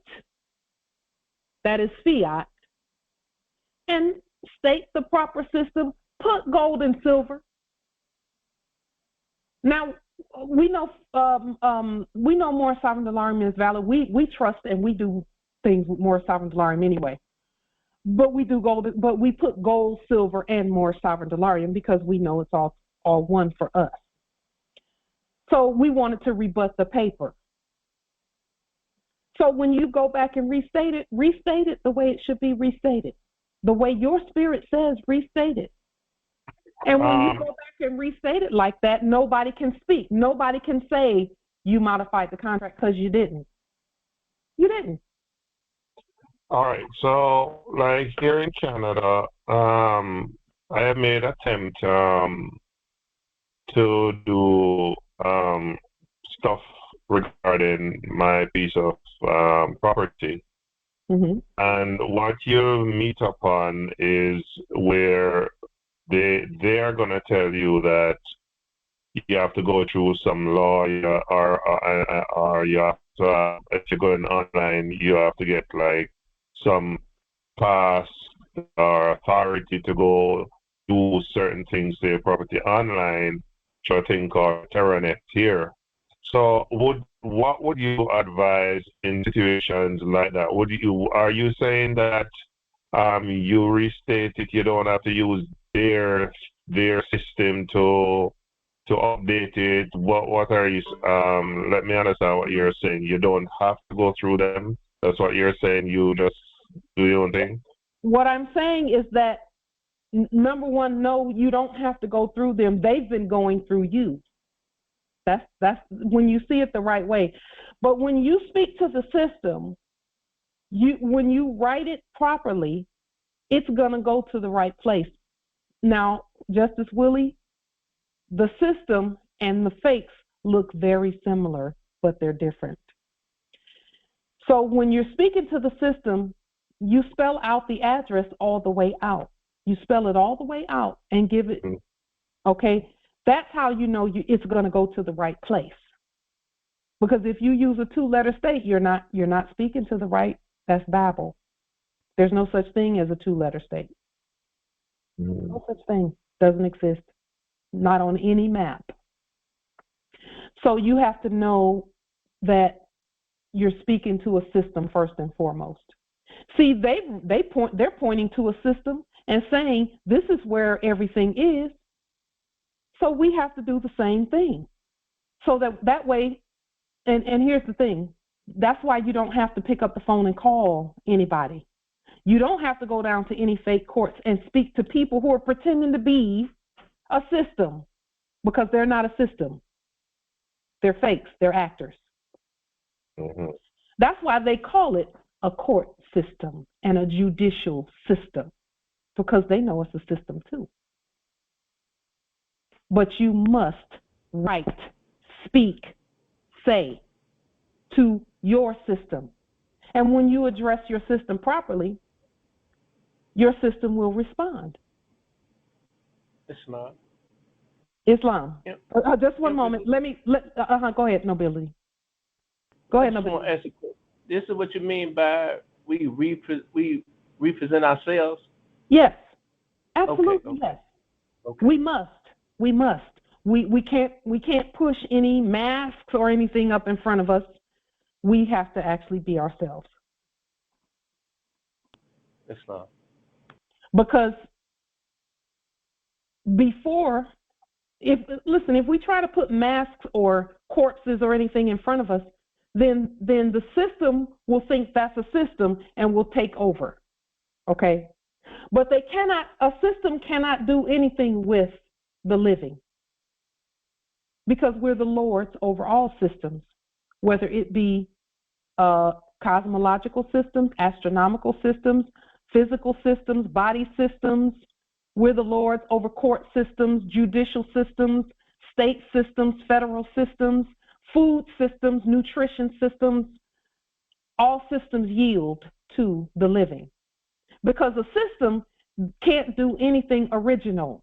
that is fiat, and state the proper system, put gold and silver. Now, we know more sovereign delarium is valid. We trust and we do things with more sovereign delarium anyway. But we do gold, but we put gold, silver, and more sovereign delarium because we know it's all one for us. So we wanted to rebut the paper. So when you go back and restate it the way it should be restated. The way your spirit says, restate it. And when you go back and restate it like that, nobody can speak. Nobody can say you modified the contract because you didn't. You didn't. All right. So, like here in Canada, I have made an attempt to do stuff regarding my piece of property. Mm-hmm. And what you meet upon is where they are going to tell you that you have to go through some law, or you have to, if you're going online, you have to get like some pass or authority to go do certain things to your property online through a thing called Terranet here. So what would you advise in situations like that? Are you saying that you restate it, you don't have to use their system to update it? What are you let me understand what you're saying. You don't have to go through them. That's what you're saying, you just do your own thing? What I'm saying is that number one, no, you don't have to go through them. They've been going through you. That's when you see it the right way. But when you speak to the system, when you write it properly, it's going to go to the right place. Now, Justice Willie, the system and the fakes look very similar, but they're different. So when you're speaking to the system, you spell out the address all the way out. You spell it all the way out and give it, okay? That's how you know it's going to go to the right place. Because if you use a two-letter state, you're not speaking to the right. That's Bible. There's no such thing as a two-letter state. No such thing. Doesn't exist. Not on any map. So you have to know that you're speaking to a system first and foremost. See, they're pointing to a system and saying this is where everything is. So we have to do the same thing. So that way, and here's the thing, that's why you don't have to pick up the phone and call anybody. You don't have to go down to any fake courts and speak to people who are pretending to be a system, because they're not a system. They're fakes, they're actors. Mm-hmm. That's why they call it a court system and a judicial system, because they know it's a system too. But you must write, speak, say to your system. And when you address your system properly, your system will respond. Islam. Yep. Just one moment. Go ahead, Nobility. Go ahead, Nobility. This is what you mean by we represent ourselves? Yes, absolutely. Okay. Yes. Okay. We must. We can't push any masks or anything up in front of us. We have to actually be ourselves. Islam. Because before, if we try to put masks or corpses or anything in front of us, then the system will think that's a system and will take over. Okay? But a system cannot do anything with the living, because we're the lords over all systems, whether it be cosmological systems, astronomical systems, physical systems, body systems. We're the lords over court systems, judicial systems, state systems, federal systems, food systems, nutrition systems. All systems yield to the living, because a system can't do anything original.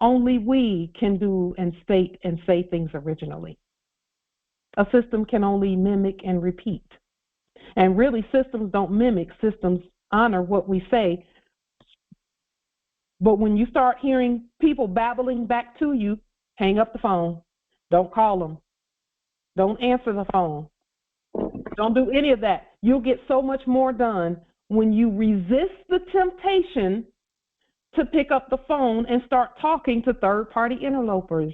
Only we can do and state and say things originally. A system can only mimic and repeat. And really, systems don't mimic, systems honor what we say. But when you start hearing people babbling back to you, hang up the phone. Don't call them. Don't answer the phone. Don't do any of that. You'll get so much more done when you resist the temptation to pick up the phone and start talking to third-party interlopers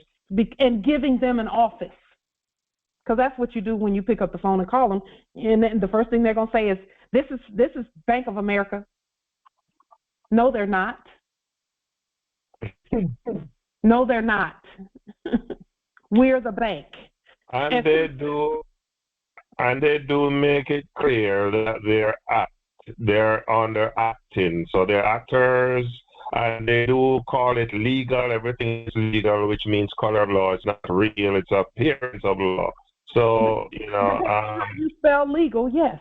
and giving them an office. Because that's what you do when you pick up the phone and call them. And then the first thing they're going to say is, this is Bank of America. No, they're not. No, they're not. We're the bank. And they do make it clear that they're under acting. So they're actors, and they do call it legal. Everything is legal, which means color of law. It's not real. It's appearance of law. So, you know. How you spell legal, yes.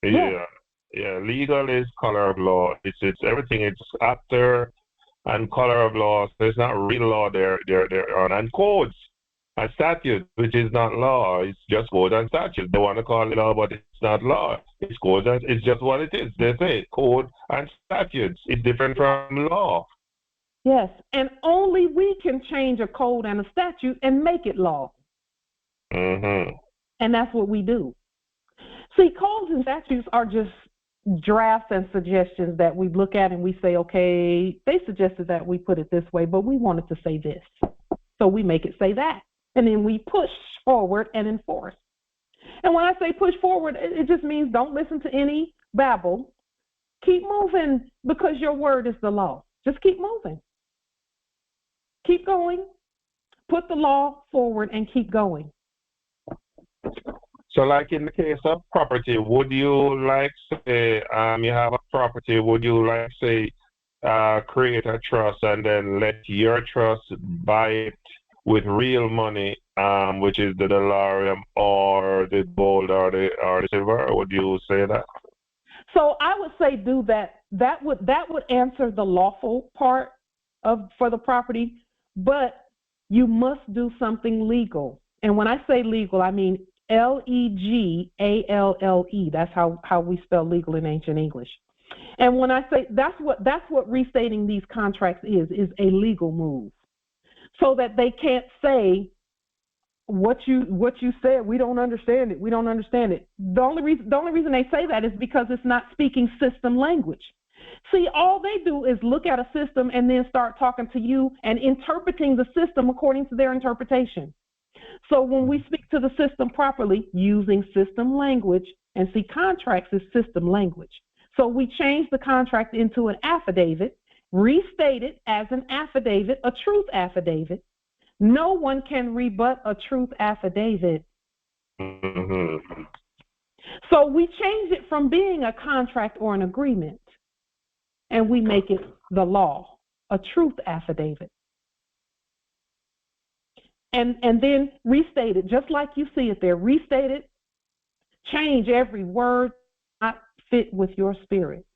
Yeah. Yeah. Legal is color of law. It's everything. It's actor and color of law. So it's not real law they're on. And codes and statutes, which is not law. It's just codes and statutes. They want to call it law, but it's not law. It's codes and it's just what it is. They say code and statutes. It's different from law. Yes, and only we can change a code and a statute and make it law. Mm-hmm. And that's what we do. See, codes and statutes are just drafts and suggestions that we look at and we say, okay, they suggested that we put it this way, but we wanted to say this. So we make it say that. And then we push forward and enforce. And when I say push forward, it just means don't listen to any babble. Keep moving because your word is the law. Just keep moving. Keep going. Put the law forward and keep going. So like in the case of property, would you like say you have a property, would you like say create a trust and then let your trust buy it with real money, which is the dollar or the gold or the silver? Would you say that? So I would say do that. That would answer the lawful part for the property, but you must do something legal. And when I say legal, I mean legale. That's how we spell legal in ancient English. And when I say that's what restating these contracts is a legal move, so that they can't say what you said. We don't understand it. We don't understand it. The only reason they say that is because it's not speaking system language. See, all they do is look at a system and then start talking to you and interpreting the system according to their interpretation. So when we speak to the system properly using system language, and see, contracts is system language. So we change the contract into an affidavit, restate it as an affidavit, a truth affidavit. No one can rebut a truth affidavit. Mm-hmm. So we change it from being a contract or an agreement, and we make it the law, a truth affidavit. And then restate it, just like you see it there. Restate it, change every word not fit with your spirit.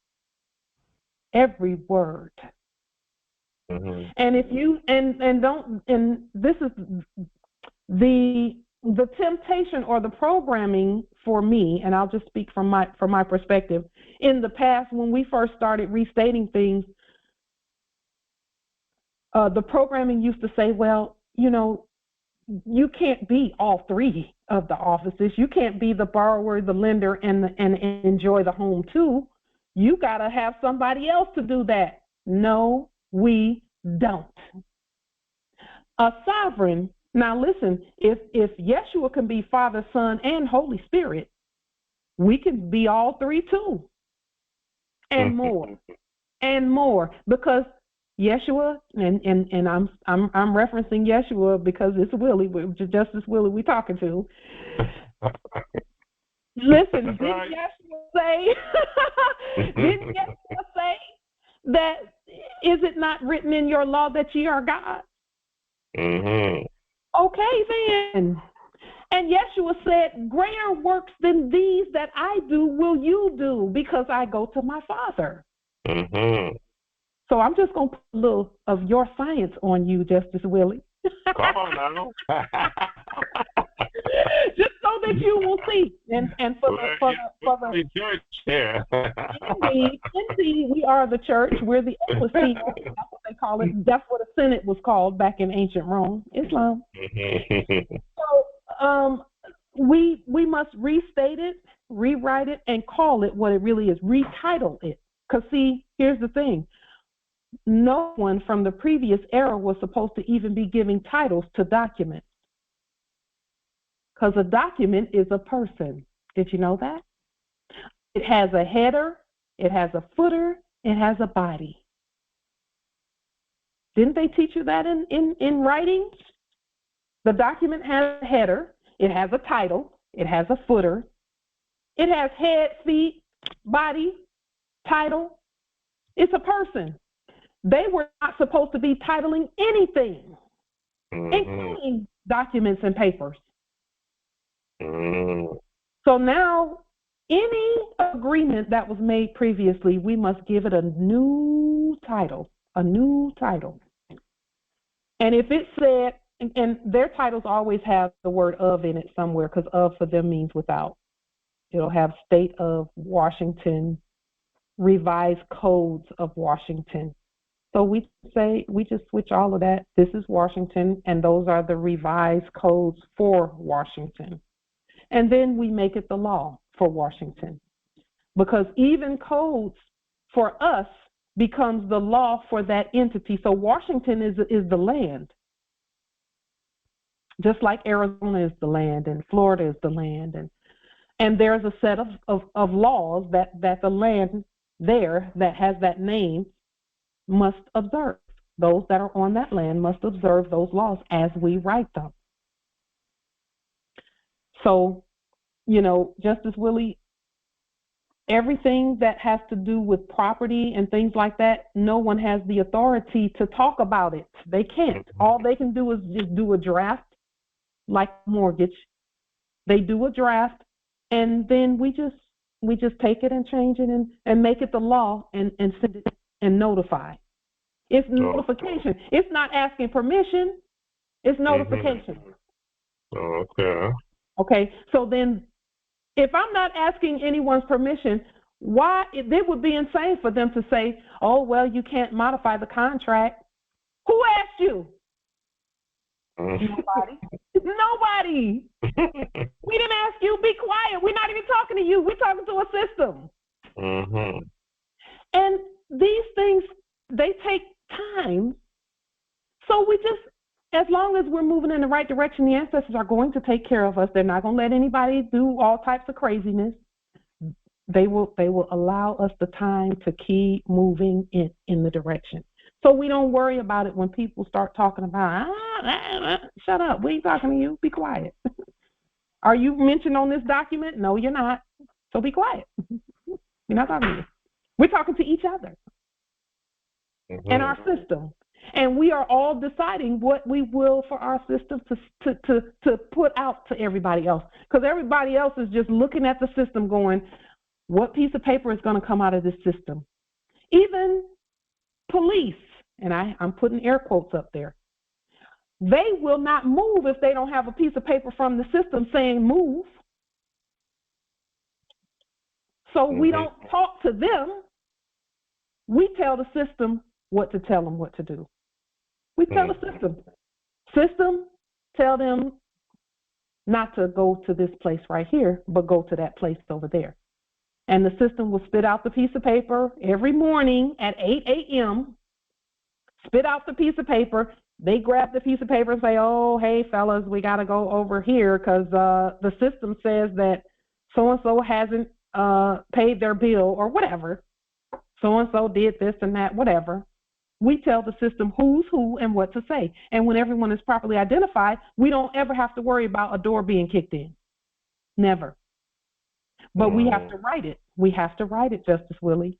Every word. Mm-hmm. And if you and this is the temptation or the programming for me, and I'll just speak from my perspective. In the past, when we first started restating things, the programming used to say, well, you know, you can't be all three of the offices. You can't be the borrower, the lender, and enjoy the home too. You got to have somebody else to do that. No, we don't. A sovereign, now listen, if Yeshua can be Father, Son, and Holy Spirit, we can be all three too. And more. And more. Because Yeshua, and I'm referencing Yeshua because it's Willie, Justice Willie we're talking to. Listen, didn't Yeshua say that, is it not written in your law that ye are God? Mm-hmm. Okay then. And Yeshua said, greater works than these that I do will you do, because I go to my Father. Mm-hmm. So I'm just going to put a little of your science on you, Justice Willie. Come on now. Just so that you will see. And for the church here. indeed, we are the church. We're the ecclesia. That's what they call it. That's what a Senate was called back in ancient Rome, Islam. So we must restate it, rewrite it, and call it what it really is. Retitle it. Because see, here's the thing. No one from the previous era was supposed to even be giving titles to documents. Because a document is a person. Did you know that? It has a header, it has a footer, it has a body. Didn't they teach you that in writing? The document has a header, it has a title, it has a footer, it has head, feet, body, title. It's a person. They were not supposed to be titling anything, including documents and papers. So now, any agreement that was made previously, we must give it a new title, And if it said, and their titles always have the word of in it somewhere, because of for them means without. It'll have State of Washington, Revised Codes of Washington. So we just switch all of that. This is Washington, and those are the revised codes for Washington. And then we make it the law for Washington. Because even codes for us becomes the law for that entity. So Washington is the land. Just like Arizona is the land and Florida is the land. And there's a set of laws that the land there that has that name must observe. Those that are on that land must observe those laws as we write them. So, Justice Willie, everything that has to do with property and things like that, no one has the authority to talk about it. They can't. All they can do is just do a draft, like mortgage. They do a draft, and then we just take it and change it and make it the law and send it and notify. It's notification. It's not asking permission. It's notification. Okay. Okay. So then, if I'm not asking anyone's permission, why it would be insane for them to say, "Oh, well, you can't modify the contract." Who asked you? Nobody. Nobody. We didn't ask you. Be quiet. We're not even talking to you. We're talking to a system. And these things, they take time. So we just, as long as we're moving in the right direction, the ancestors are going to take care of us. They're not going to let anybody do all types of craziness. They will allow us the time to keep moving in the direction. So we don't worry about it when people start talking about, shut up, we ain't talking to you, be quiet. Are you mentioned on this document? No, you're not. So be quiet. We're not talking to you. We're talking to each other and our system. And we are all deciding what we will for our system to put out to everybody else. Because everybody else is just looking at the system going, what piece of paper is going to come out of this system? Even police, and I'm putting air quotes up there, they will not move if they don't have a piece of paper from the system saying move. So we don't talk to them. We tell the system what to tell them what to do. We tell the system. System, tell them not to go to this place right here, but go to that place over there. And the system will spit out the piece of paper every morning at 8 a.m., spit out the piece of paper. They grab the piece of paper and say, oh, hey, fellas, we got to go over here because the system says that so-and-so hasn't paid their bill or whatever. So-and-so did this and that, whatever. We tell the system who's who and what to say. And when everyone is properly identified, we don't ever have to worry about a door being kicked in. Never. But we have to write it. We have to write it, Justice Willie.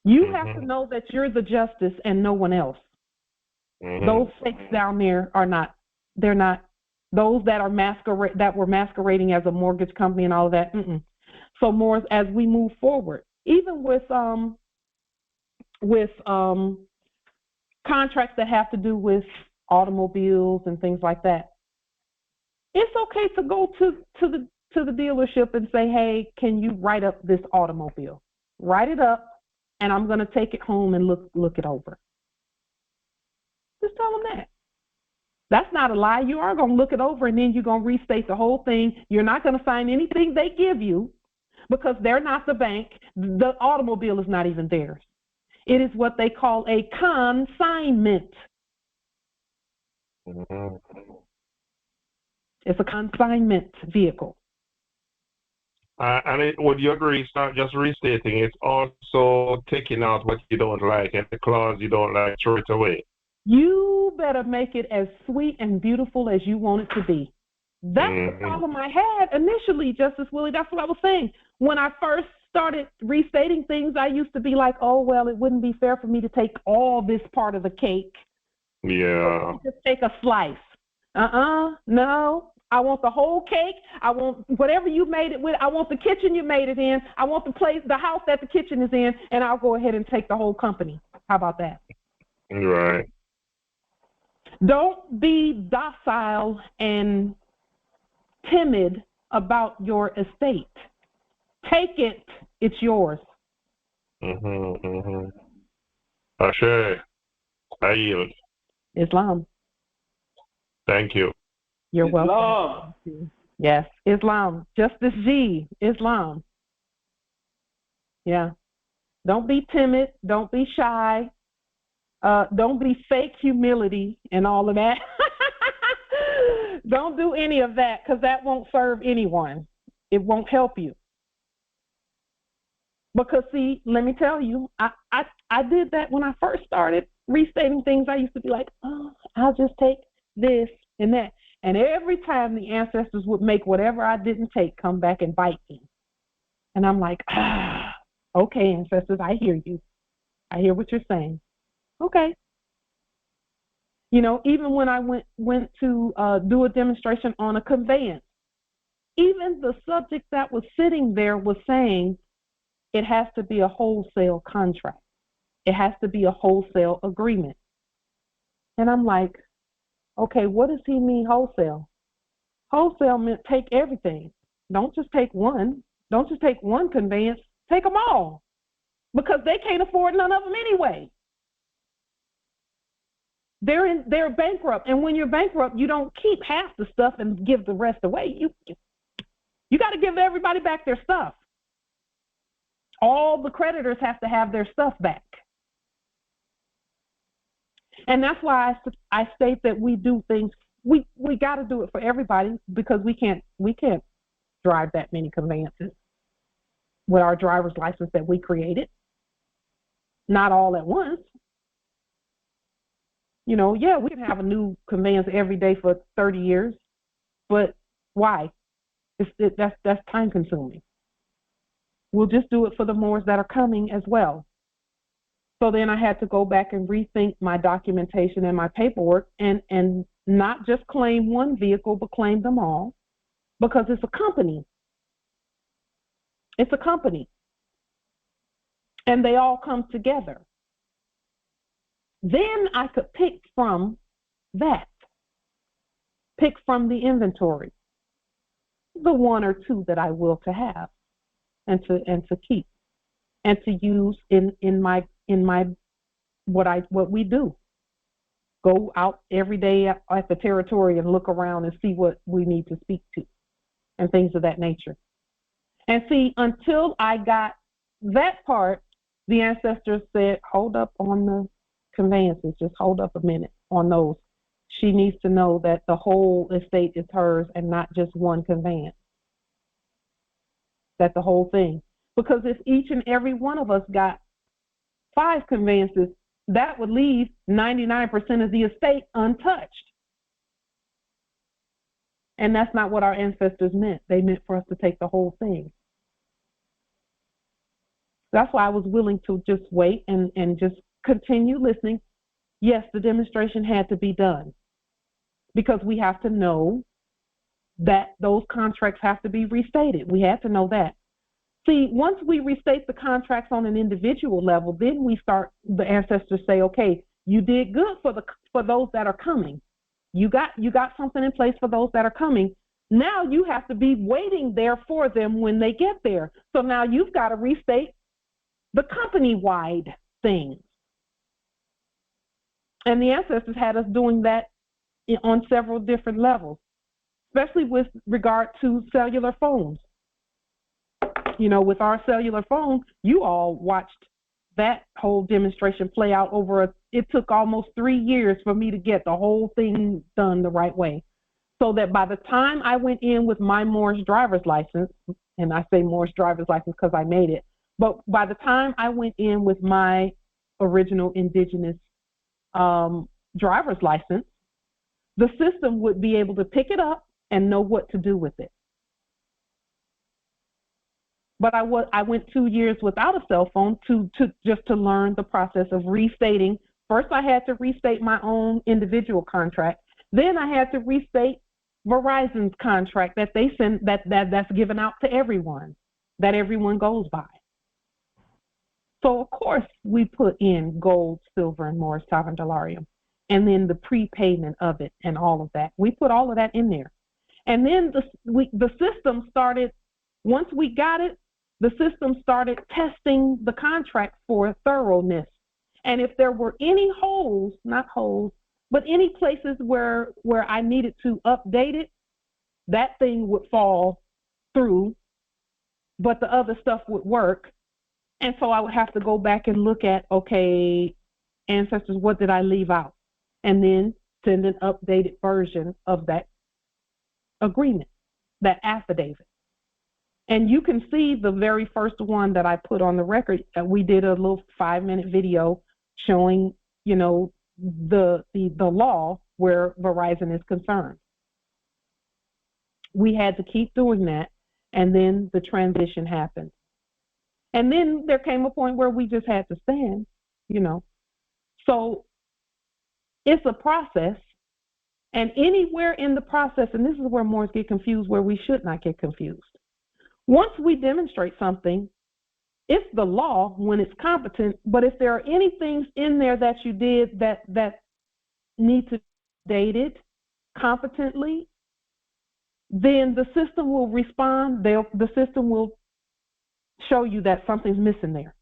You have to know that you're the justice and no one else. Those fakes down there are not, they're not, those that are that were masquerading as a mortgage company and all of that. So more as we move forward, even with contracts that have to do with automobiles and things like that, It's okay to go to the dealership and say, hey, can you write up this automobile? Write it up, and I'm going to take it home and look it over. Just tell them that. That's not a lie. You are going to look it over, and then you're going to restate the whole thing. You're not going to sign anything they give you because they're not the bank. The automobile is not even theirs. It is what they call a consignment. Mm-hmm. It's a consignment vehicle. And would you agree it's not just restating, it's also taking out what you don't like and the clause you don't like, throw it away? You better make it as sweet and beautiful as you want it to be. That's the problem I had initially, Justice Willie. That's what I was saying. When I first started restating things, I used to be like, oh, well, it wouldn't be fair for me to take all this part of the cake. Yeah. Just take a slice. No. I want the whole cake. I want whatever you made it with. I want the kitchen you made it in. I want the house that the kitchen is in, and I'll go ahead and take the whole company. How about that? Right. Don't be docile and timid about your estate. Take it. It's yours. Ashe. I yield. Islam. Thank you. You're Islam. welcome. Yes, Islam. Justice G. Islam. Yeah. Don't be timid. Don't be shy. Don't be fake humility and all of that. Don't do any of that because that won't serve anyone. It won't help you. Because, see, let me tell you, I did that when I first started restating things. I used to be like, oh, I'll just take this and that. And every time the ancestors would make whatever I didn't take come back and bite me. And I'm like, okay, ancestors, I hear you. I hear what you're saying. Okay. You know, even when I went to do a demonstration on a conveyance, even the subject that was sitting there was saying it has to be a wholesale contract. It has to be a wholesale agreement. And I'm like, okay, what does he mean wholesale? Wholesale meant take everything. Don't just take one. Don't just take one conveyance. Take them all. Because they can't afford none of them anyway. They're bankrupt. And when you're bankrupt, you don't keep half the stuff and give the rest away. You got to give everybody back their stuff. All the creditors have to have their stuff back. And that's why I state that we do things. We got to do it for everybody because we can't drive that many conveyances with our driver's license that we created. Not all at once. You know, yeah, we can have a new conveyance every day for 30 years, but why? That's time consuming. We'll just do it for the more that are coming as well. So then I had to go back and rethink my documentation and my paperwork and not just claim one vehicle, but claim them all because it's a company. It's a company. And they all come together. Then I could pick from that. Pick from the inventory. The one or two that I will to have and to keep and to use in my what we do. Go out every day at the territory and look around and see what we need to speak to and things of that nature. And see, until I got that part, the ancestors said, hold up on the conveyances, just hold up a minute on those. She needs to know that the whole estate is hers and not just one conveyance. That the whole thing. Because if each and every one of us got 5 conveyances, that would leave 99% of the estate untouched. And that's not what our ancestors meant. They meant for us to take the whole thing. That's why I was willing to just wait and just continue listening. Yes, the demonstration had to be done because we have to know that those contracts have to be restated. We had to know that. See, once we restate the contracts on an individual level, then the ancestors say, okay, you did good for those that are coming. You got something in place for those that are coming. Now you have to be waiting there for them when they get there. So now you've got to restate the company-wide things. And the ancestors had us doing that on several different levels, especially with regard to cellular phones. You know, with our cellular phone, you all watched that whole demonstration play out over it took almost 3 years for me to get the whole thing done the right way. So that by the time I went in with my Moorishe driver's license, and I say Moorishe driver's license because I made it, but by the time I went in with my original indigenous driver's license, the system would be able to pick it up and know what to do with it. But I went 2 years without a cell phone just to learn the process of restating. First, I had to restate my own individual contract. Then I had to restate Verizon's contract that they send that's given out to everyone, that everyone goes by. So of course we put in gold, silver, and Moorishe sovereign dollarium, and then the prepayment of it and all of that. We put all of that in there, and then the system started. Once we got it, the system started testing the contract for thoroughness. And if there were any holes, not holes, but any places where I needed to update it, that thing would fall through, but the other stuff would work. And so I would have to go back and look at, okay, ancestors, what did I leave out? And then send an updated version of that agreement, that affidavit. And you can see the very first one that I put on the record. We did a little 5-minute video showing, you know, the law where Verizon is concerned. We had to keep doing that, and then the transition happened. And then there came a point where we just had to stand, you know. So it's a process, and anywhere in the process, and this is where Moors get confused, where we should not get confused. Once we demonstrate something, it's the law when it's competent, but if there are any things in there that you did that need to be updated competently, then the system will respond. The system will show you that something's missing there.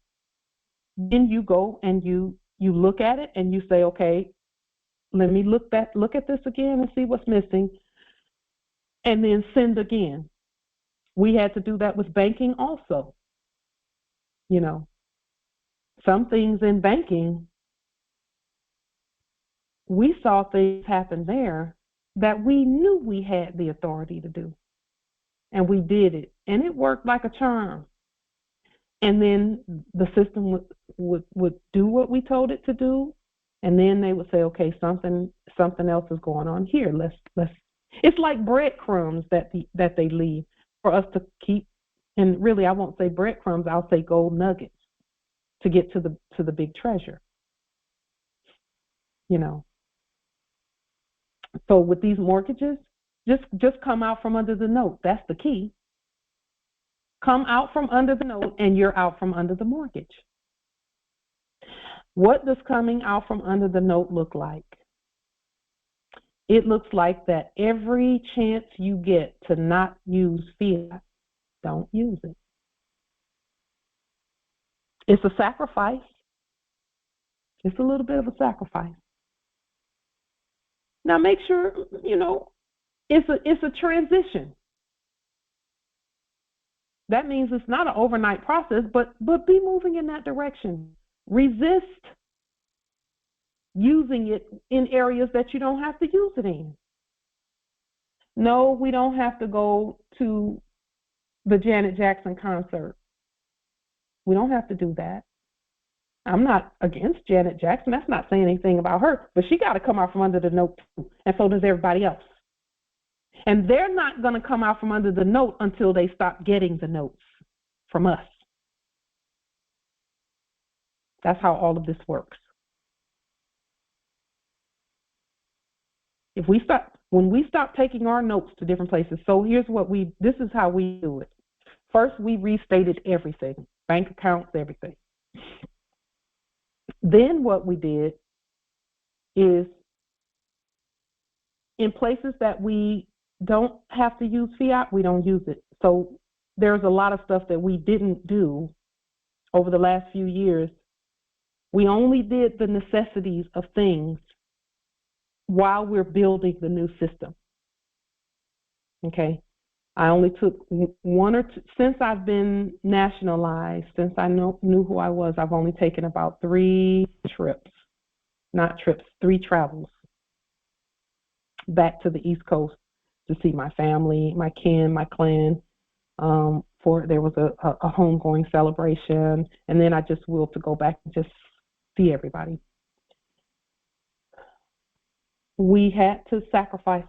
Then you go and you look at it and you say, okay, let me look at this again and see what's missing, and then send again. We had to do that with banking also. You know, some things in banking, we saw things happen there that we knew we had the authority to do. And we did it. And it worked like a charm. And then the system would do what we told it to do. And then they would say, okay, something else is going on here. Let's. It's like breadcrumbs that they leave for us to keep. And really, I won't say breadcrumbs. I'll say gold nuggets to get to the big treasure. You know. So with these mortgages, just come out from under the note. That's the key. Come out from under the note, and you're out from under the mortgage. What does coming out from under the note look like? It looks like that every chance you get to not use fiat, don't use it. It's a sacrifice. It's a little bit of a sacrifice. Now make sure, you know, it's a transition. That means it's not an overnight process, but be moving in that direction. Resist using it in areas that you don't have to use it in. No, we don't have to go to the Janet Jackson concert. We don't have to do that. I'm not against Janet Jackson. That's not saying anything about her, but she got to come out from under the note too, and so does everybody else. And they're not going to come out from under the note until they stop getting the notes from us. That's how all of this works. When we stop taking our notes to different places, so this is how we do it. First, we restated everything, bank accounts, everything. Then what we did is, in places that we don't have to use fiat, we don't use it. So there's a lot of stuff that we didn't do over the last few years. We only did the necessities of things while we're building the new system. Okay? I only took one or two, since I've been nationalized, since I knew who I was, I've only taken about 3 trips, not trips, 3 travels back to the East Coast to see my family, my kin, my clan. There was a homegoing celebration, and then I just willed to go back and just see everybody. We had to sacrifice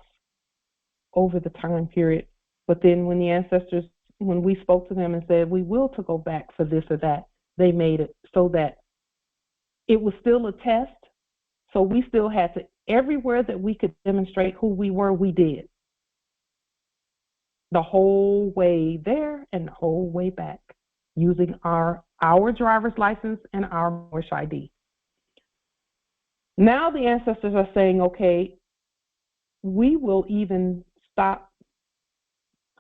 over the time period, but then when the ancestors, when we spoke to them and said we will to go back for this or that, they made it so that it was still a test. So we still had to, everywhere that we could demonstrate who we were, we did. The whole way there and the whole way back, using our driver's license and our moorishe ID. Now the ancestors are saying, okay, we will even stop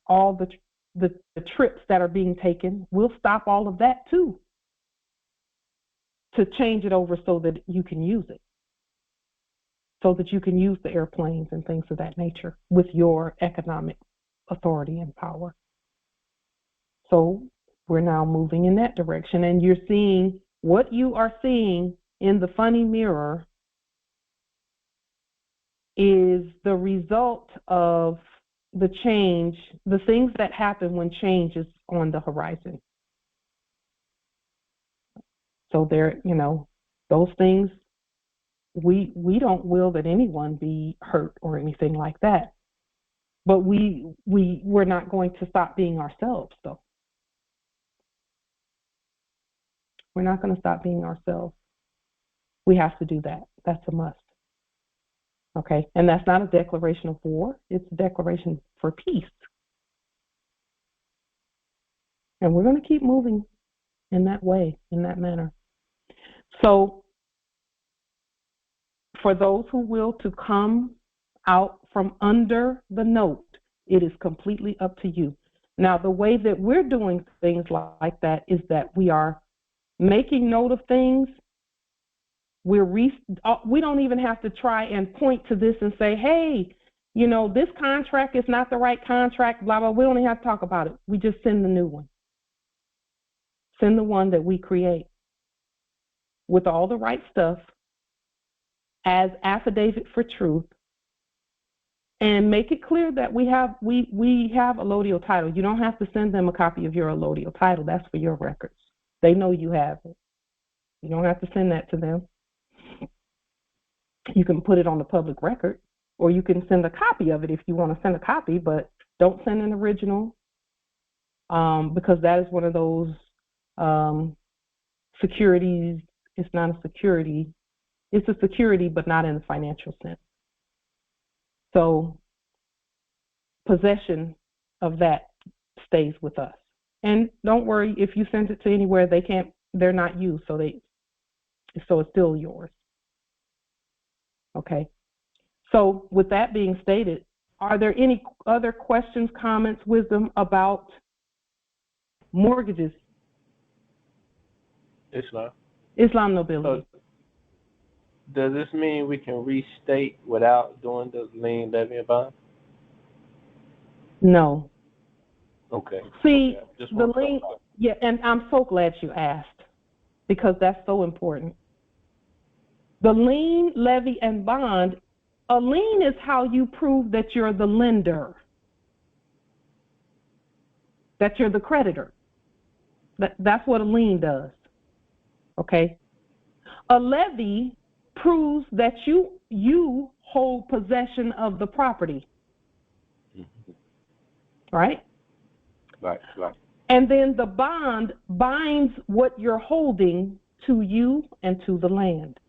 all the trips that are being taken. We'll stop all of that too, to change it over so that you can use it, so that you can use the airplanes and things of that nature with your economic authority and power. So we're now moving in that direction, and you're seeing what you are seeing in the funny mirror is the result of the change, the things that happen when change is on the horizon. So there, you know, those things, we don't will that anyone be hurt or anything like that. But we're not going to stop being ourselves, though. We're not going to stop being ourselves. We have to do that. That's a must. Okay, and that's not a declaration of war. It's a declaration for peace. And we're going to keep moving in that way, in that manner. So for those who will to come out from under the note, it is completely up to you. Now, the way that we're doing things like that is that we are making note of things. We don't even have to try and point to this and say, hey, you know, this contract is not the right contract, blah, blah. We don't even have to talk about it. We just send the new one. Send the one that we create with all the right stuff as affidavit for truth, and make it clear that we have allodial title. You don't have to send them a copy of your allodial title. That's for your records. They know you have it. You don't have to send that to them. You can put it on the public record, or you can send a copy of it if you want to send a copy, but don't send an original, because that is one of those securities. It's not a security. It's a security, but not in the financial sense. So possession of that stays with us. And don't worry, if you send it to anywhere, they're not used, so it's still yours. Okay. So with that being stated, are there any other questions, comments, wisdom about mortgages? Islam nobility. So does this mean we can restate without doing the lien, levy, and bond? No. Okay. See, okay. the lien, yeah, and I'm so glad you asked, because that's so important. The lien, levy, and bond, a lien is how you prove that you're the lender, that you're the creditor. That's what a lien does, okay? A levy proves that you hold possession of the property, right? Right. And then the bond binds what you're holding to you and to the land.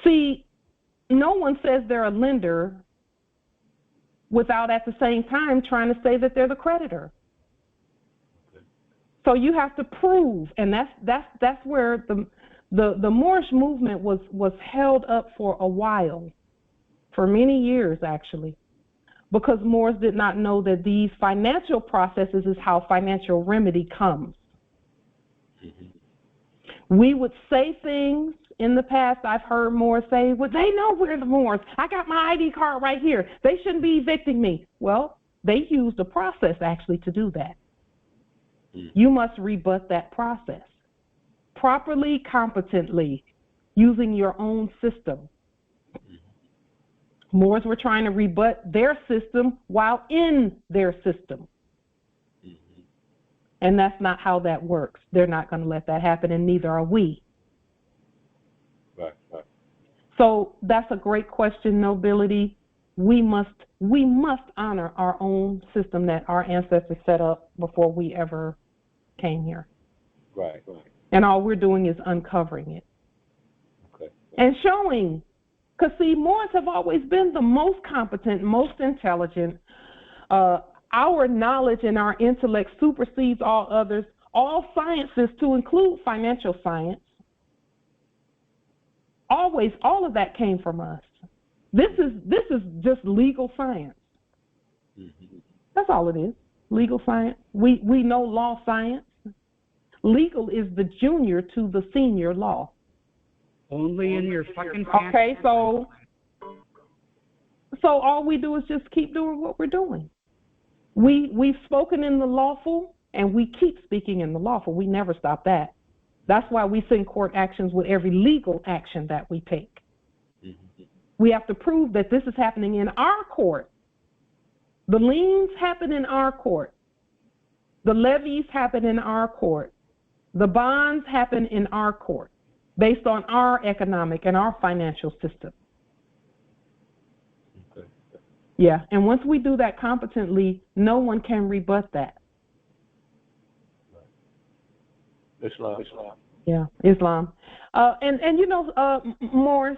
See, no one says they're a lender without at the same time trying to say that they're the creditor. So you have to prove, and that's where the moorishe movement was held up for a while, for many years actually. because Moors did not know that these financial processes is how financial remedy comes. We would say things in the past. I've heard Moors say, well, they know we're the Moors. I got my ID card right here. They shouldn't be evicting me. Well, they used a process actually to do that. You must rebut that process properly, competently, using your own system. Moors were trying to rebut their system while in their system. And that's not how that works. They're not going to let that happen, and neither are we. Right. So that's a great question, Nobility. We must honor our own system that our ancestors set up before we ever came here. Right. And all we're doing is uncovering it. Okay. And showing. Because, see, Moors have always been the most competent, most intelligent. Our knowledge and our intellect supersedes all others, all sciences to include financial science. Always, all of that came from us. This is just legal science. That's all it is, legal science. We know law science. Legal is the junior to the senior law. Only in your fucking Okay, so all we do is just keep doing what we're doing. We've spoken in the lawful, and we keep speaking in the lawful. We never stop that. That's why we send court actions with every legal action that we take. We have to prove that this is happening in our court. The liens happen in our court. The levies happen in our court. The bonds happen in our court, based on our economic and our financial system. Okay. Yeah, and once we do that competently, no one can rebut that. Islam. Yeah, Islam. And you know, Morris,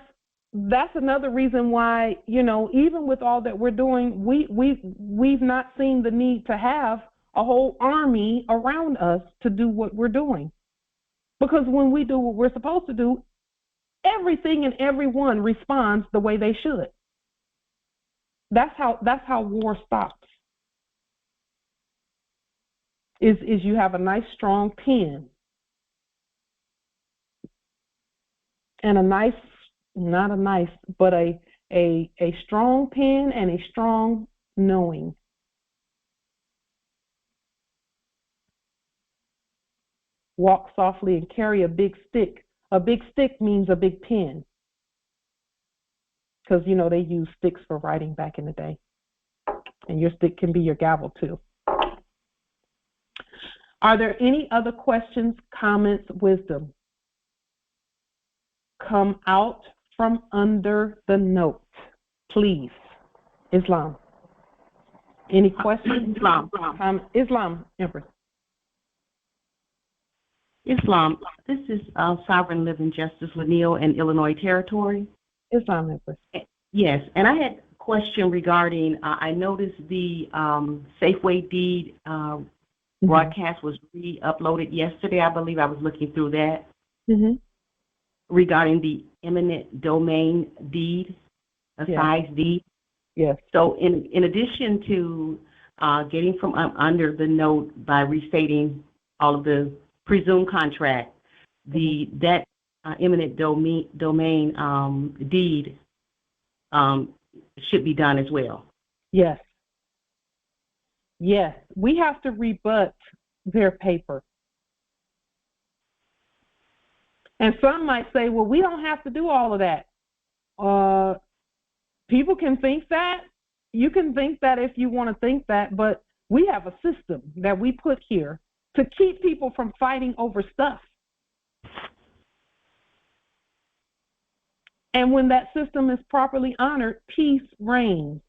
that's another reason why, you know, even with all that we're doing, we've not seen the need to have a whole army around us to do what we're doing. Because when we do what we're supposed to do, everything and everyone responds the way they should. That's how war stops. Is you have a nice strong pen and a strong pen and a strong knowing. Walk softly and carry a big stick. A big stick means a big pen. Because, you know, they used sticks for writing back in the day. And your stick can be your gavel, too. Are there any other questions, comments, wisdom? Come out from under the note, please. Islam. Any questions? Islam, Empress. Islam. This is Sovereign Living Justice Laniel in Illinois Territory. Islam, Empress. Yes, and I had a question regarding, I noticed the Safeway deed broadcast was re-uploaded yesterday. I believe I was looking through that. Regarding the eminent domain deed, size deed. Yes. So in addition to getting from under the note by restating all of the presumed contract, that eminent domain deed should be done as well. Yes. Yes. We have to rebut their paper. And some might say, well, we don't have to do all of that. People can think that. You can think that if you want to think that, but we have a system that we put here to keep people from fighting over stuff. And when that system is properly honored, peace reigns.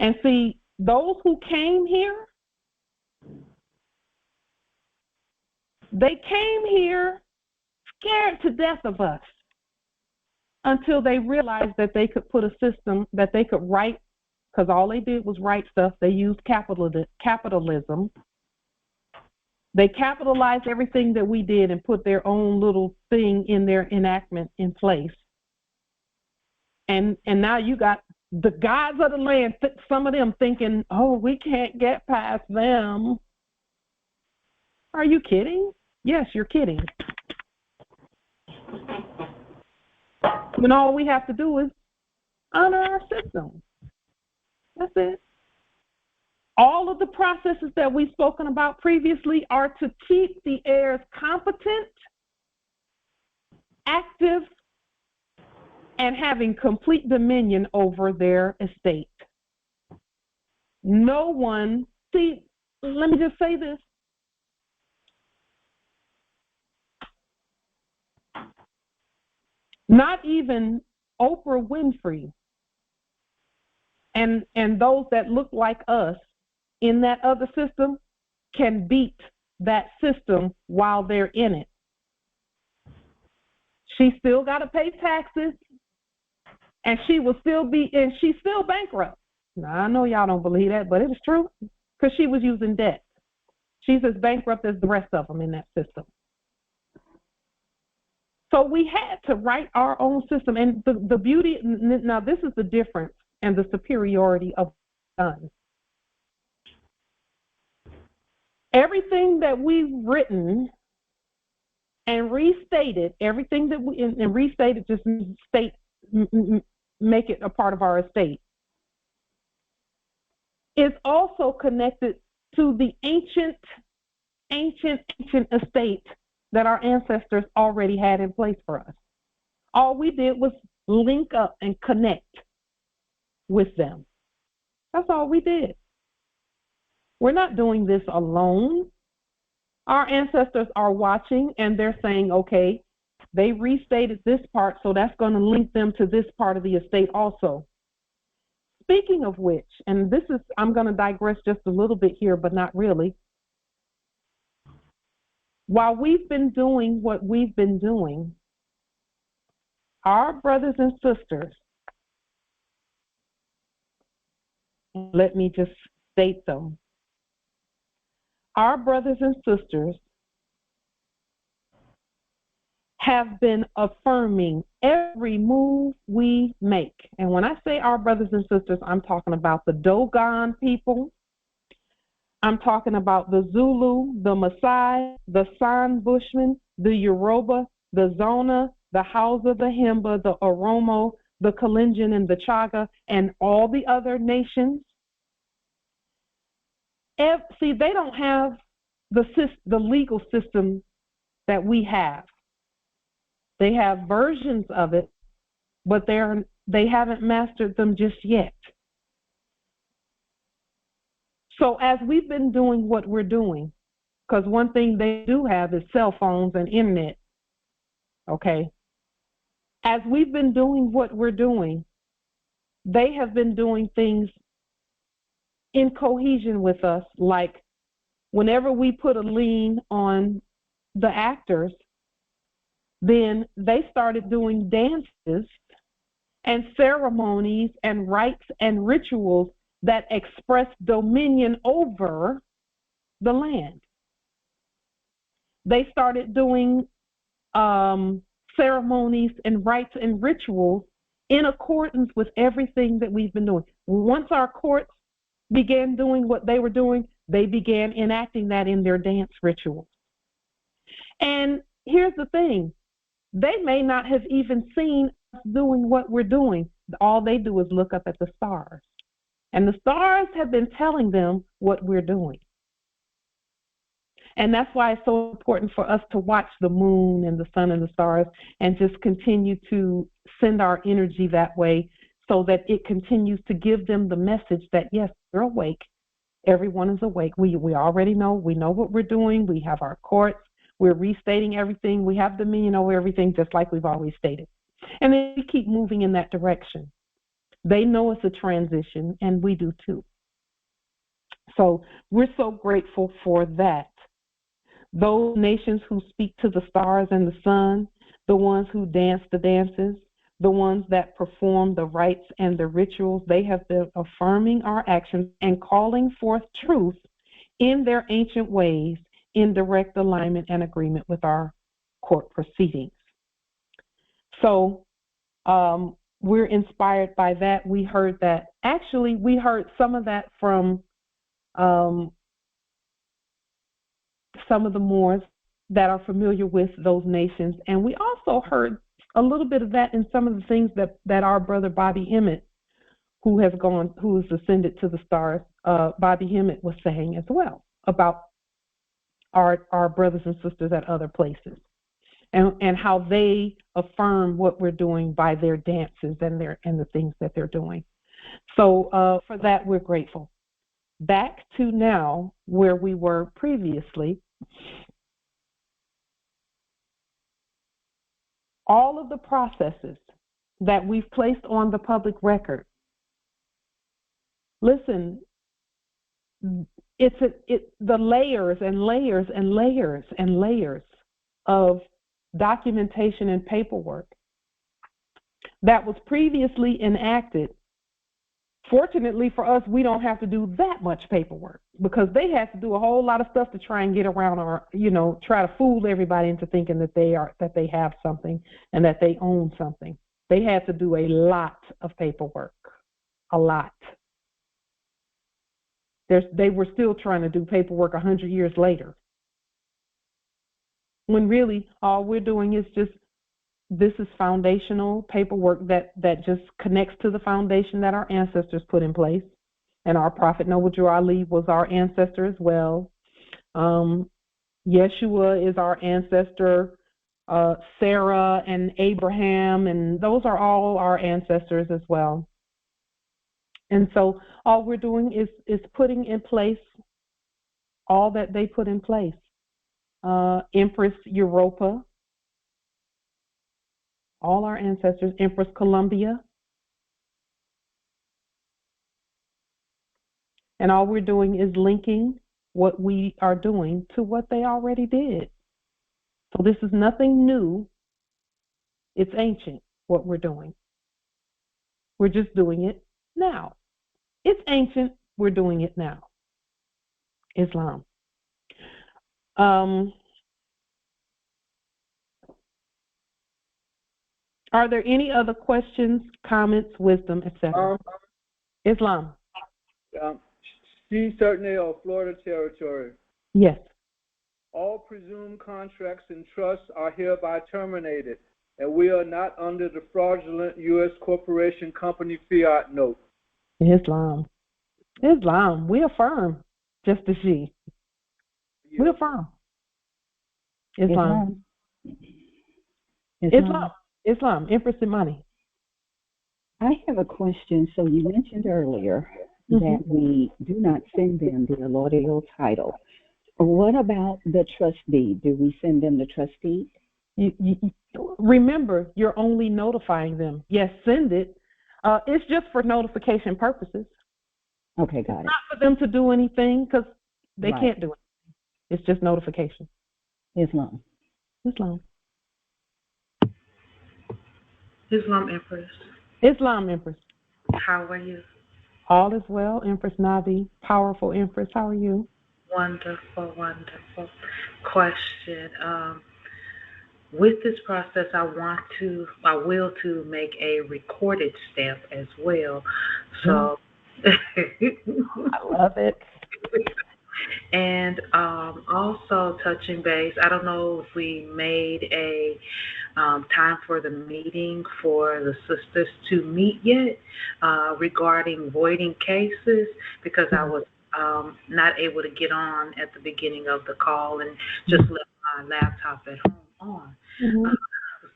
And see, those who came here, they came here scared to death of us until they realized that they could put a system that they could write, because all they did was write stuff. They used capitalism. They capitalized everything that we did and put their own little thing in their enactment in place. And now you got the gods of the land, some of them thinking, oh, we can't get past them. Are you kidding? Yes, you're kidding. When all we have to do is honor our system. That's it. All of the processes that we've spoken about previously are to keep the heirs competent, active, and having complete dominion over their estate. No one, see, let me just say this. Not even Oprah Winfrey and those that look like us in that other system can beat that system while they're in it. She still got to pay taxes, and she will still be, and she's still bankrupt. Now, I know y'all don't believe that, but it's true, because she was using debt. She's as bankrupt as the rest of them in that system. So we had to write our own system, and the beauty, now this is the difference and the superiority of done. Everything that we've written and restated, everything that we, and restated just state, make it a part of our estate, is also connected to the ancient estate that our ancestors already had in place for us. All we did was link up and connect with them. That's all we did. We're not doing this alone. Our ancestors are watching, and they're saying, okay, they restated this part, so that's going to link them to this part of the estate also. Speaking of which, and this is, I'm going to digress just a little bit here, but not really. While we've been doing what we've been doing, our brothers and sisters, let me just state them, our brothers and sisters have been affirming every move we make. And when I say our brothers and sisters, I'm talking about the Dogon people, I'm talking about the Zulu, the Maasai, the San Bushmen, the Yoruba, the Zona, the Hausa, the Himba, the Oromo, the Kalenjin, and the Chaga, and all the other nations. See, they don't have the legal system that we have. They have versions of it, but they haven't mastered them just yet. So as we've been doing what we're doing, because one thing they do have is cell phones and internet, okay? As we've been doing what we're doing, they have been doing things in cohesion with us, like whenever we put a lien on the actors, then they started doing dances and ceremonies and rites and rituals that express dominion over the land. They started doing ceremonies and rites and rituals in accordance with everything that we've been doing. Once our courts began doing what they were doing, they began enacting that in their dance rituals. And here's the thing, they may not have even seen us doing what we're doing. All they do is look up at the stars. And the stars have been telling them what we're doing. And that's why it's so important for us to watch the moon and the sun and the stars and just continue to send our energy that way so that it continues to give them the message that, yes, we're awake. Everyone is awake. We already know. We know what we're doing. We have our courts. We're restating everything. We have dominion over everything, just like we've always stated. And then we keep moving in that direction. They know it's a transition, and we do too. So we're so grateful for that. Those nations who speak to the stars and the sun, the ones who dance the dances, the ones that perform the rites and the rituals, they have been affirming our actions and calling forth truth in their ancient ways in direct alignment and agreement with our court proceedings. So we're inspired by that. We heard that. Actually, we heard some of that from some of the Moors that are familiar with those nations. And we also heard a little bit of that in some of the things that our brother Bobby Emmett, who has ascended to the stars, Bobby Emmett was saying as well about our brothers and sisters at other places, and how they affirm what we're doing by their dances and the things that they're doing. So for that, we're grateful. Back to now where we were previously. All of the processes that we've placed on the public record. Listen, the layers and layers and layers and layers of documentation and paperwork that was previously enacted. Fortunately for us, we don't have to do that much paperwork, because they had to do a whole lot of stuff to try and get around, or try to fool everybody into thinking that they have something and that they own something. They had to do a lot of paperwork, a lot. They were still trying to do paperwork 100 years later, when really all we're doing is this is foundational paperwork that just connects to the foundation that our ancestors put in place. And our Prophet Noble Drew Ali was our ancestor as well. Yeshua is our ancestor. Sarah and Abraham, and those are all our ancestors as well. And so all we're doing is putting in place all that they put in place. Empress Europa, all our ancestors, Empress Columbia. And all we're doing is linking what we are doing to what they already did. So this is nothing new. It's ancient, what we're doing. We're just doing it now. It's ancient, we're doing it now. Islam. Are there any other questions, comments, wisdom, etc.? Islam. She certainly of Florida territory. Yes. All presumed contracts and trusts are hereby terminated, and we are not under the fraudulent U.S. corporation company fiat note. Islam. Islam. We affirm, just as she. Yeah. We affirm. Islam. Islam. Empress Imani. I have a question. So you mentioned earlier that we do not send them the allodial title. What about the trust deed? Do we send them the trust deed? Remember, you're only notifying them. Yes, send it. It's just for notification purposes. Okay, got it. Not for them to do anything, because they can't do it. It's just notification. Islam. Islam. Islam Empress. Islam Empress. How are you? All is well, Empress Navi. Powerful Empress. How are you? Wonderful, wonderful. Question. With this process, I will to make a recorded stamp as well. So I love it. And also touching base, I don't know if we made a time for the meeting for the sisters to meet yet regarding voiding cases, because I was not able to get on at the beginning of the call and just left my laptop at home on.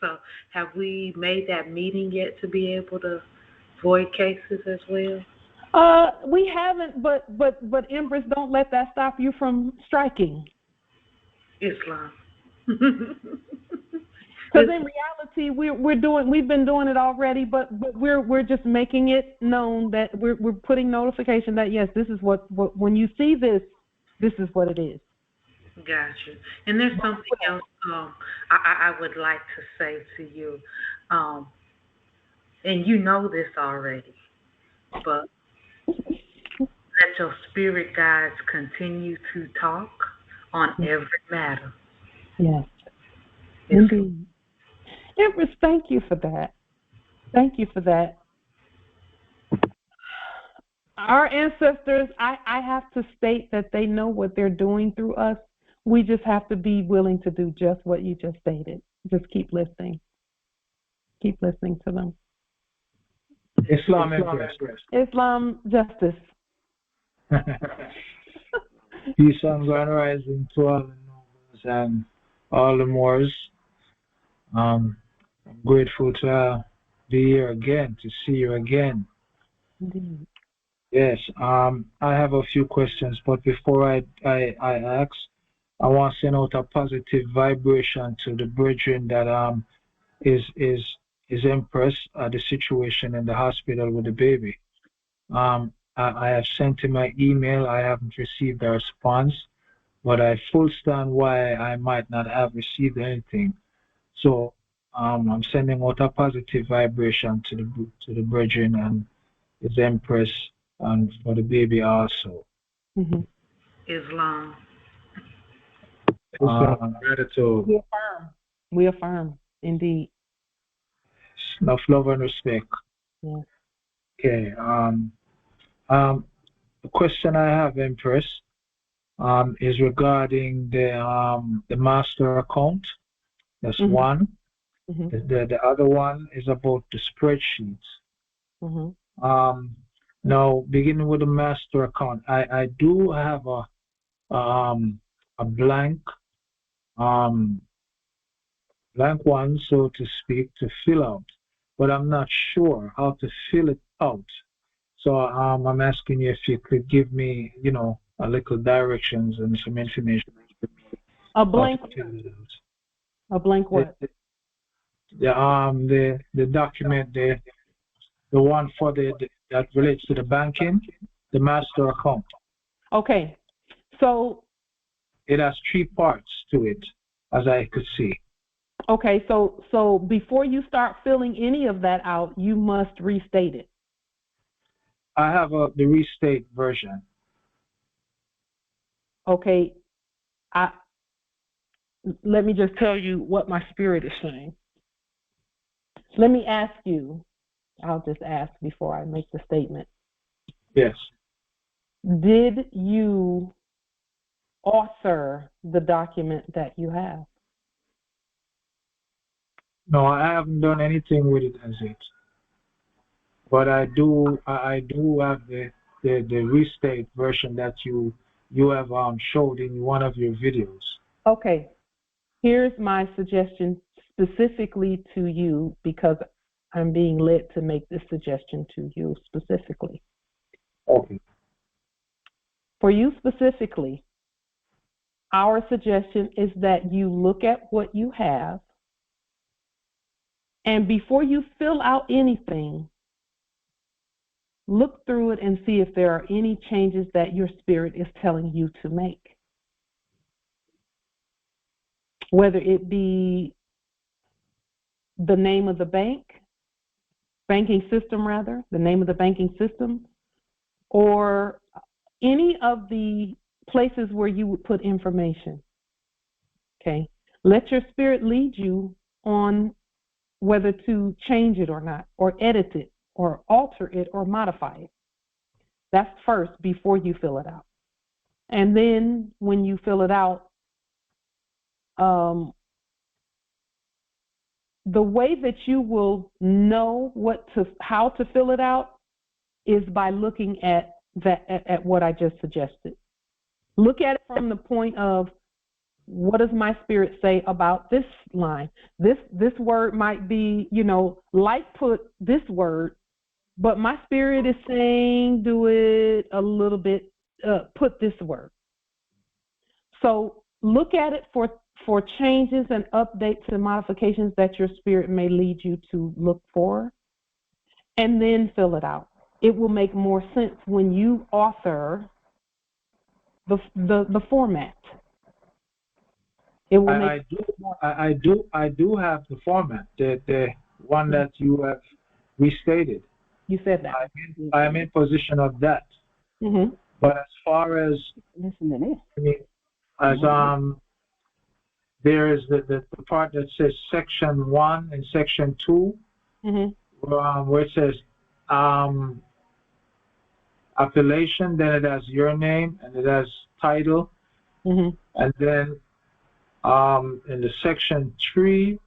So have we made that meeting yet to be able to void cases as well? We haven't, but Empress, don't let that stop you from striking. Islam. Because in reality, we've been doing it already, but we're just making it known that we're putting notification that yes, this is what when you see this is what it is. Gotcha. And there's something else I would like to say to you, and you know this already, but let your spirit guides continue to talk on every matter. Yes, indeed. Empress, thank you for that. Thank you for that. Our ancestors, I have to state that they know what they're doing through us. We just have to be willing to do just what you just stated. Just keep listening. Keep listening to them. Islam Empress. Islam justice. Peace and grand rising to all the nobles and all the Moors. I'm grateful to be here again, to see you again. Indeed. Yes, I have a few questions, but before I ask, I want to send out a positive vibration to the brethren that is impressed at the situation in the hospital with the baby. I have sent him my email. I haven't received a response, but I full stand why I might not have received anything. So I'm sending out a positive vibration to the brethren and his empress and for the baby also. Mm-hmm. Islam. Gratitude. We affirm, indeed. Enough love and respect. Yeah. Okay. The question I have, Empress, is regarding the master account. That's Mm-hmm. one. Mm-hmm. The other one is about the spreadsheets. Mm-hmm. Now, beginning with the master account, I do have a blank one, so to speak, to fill out, but I'm not sure how to fill it out. So I'm asking you if you could give me, a little directions and some information. A blank. A blank what? The document, the one for that relates to the banking, the master account. Okay, so it has 3 parts to it, as I could see. Okay, so before you start filling any of that out, you must restate it. I have the restate version. Okay, let me just tell you what my spirit is saying. Let me ask you, I'll just ask before I make the statement. Yes. Did you author the document that you have? No, I haven't done anything with it as yet. But I do have the restate version that you have showed in one of your videos. Okay. Here's my suggestion specifically to you, because I'm being led to make this suggestion to you specifically. Okay. For you specifically, our suggestion is that you look at what you have, and before you fill out anything, look through it and see if there are any changes that your spirit is telling you to make. Whether it be the name of the banking system rather, the name of the banking system, or any of the places where you would put information. Okay? Let your spirit lead you on whether to change it or not, or edit it, or alter it, or modify it. That's first before you fill it out. And then when you fill it out, the way that you will know how to fill it out is by looking at what I just suggested. Look at it from the point of, what does my spirit say about this line? This word might be, like put this word, but my spirit is saying do it a little bit, put this word. So look at it for changes and updates and modifications that your spirit may lead you to look for, and then fill it out. It will make more sense when you author the format. It will I do have the format, the one that you have restated. You said that. I am in position of that. Mm-hmm. But as far as there is the part that says section 1 and section 2, mm-hmm. where it says appellation, then it has your name and it has title, and then in the section 3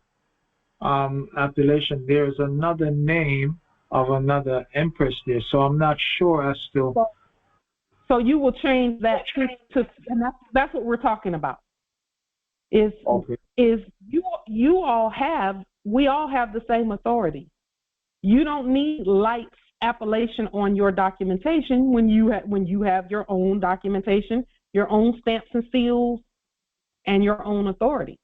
appellation, there's another name of another empress there. So I'm not sure as to. So you will change that to and that's what we're talking about. Is we all have the same authority. You don't need light appellation on your documentation when you have your own documentation, your own stamps and seals, and your own authority.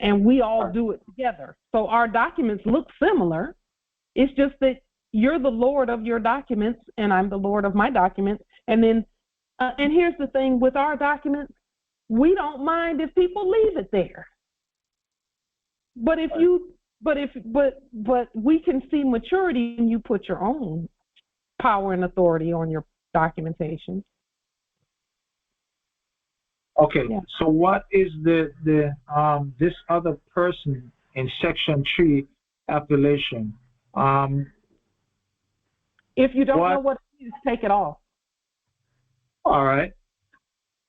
And we all do it together. So our documents look similar. It's just that you're the Lord of your documents and I'm the Lord of my documents. And then, and here's the thing with our documents, we don't mind if people leave it there. But if but we can see maturity when you put your own power and authority on your documentation. Okay, yeah. So what is the this other person in section 3 appellation? If you don't know what it is, take it off. All right.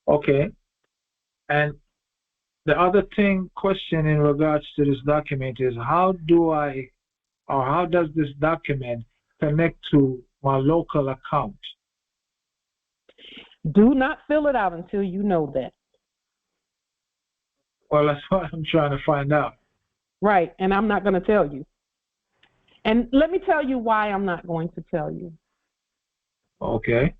Okay. And the other question in regards to this document is how does this document connect to my local account? Do not fill it out until you know that. Well, that's what I'm trying to find out. Right, and I'm not going to tell you. And let me tell you why I'm not going to tell you. Okay.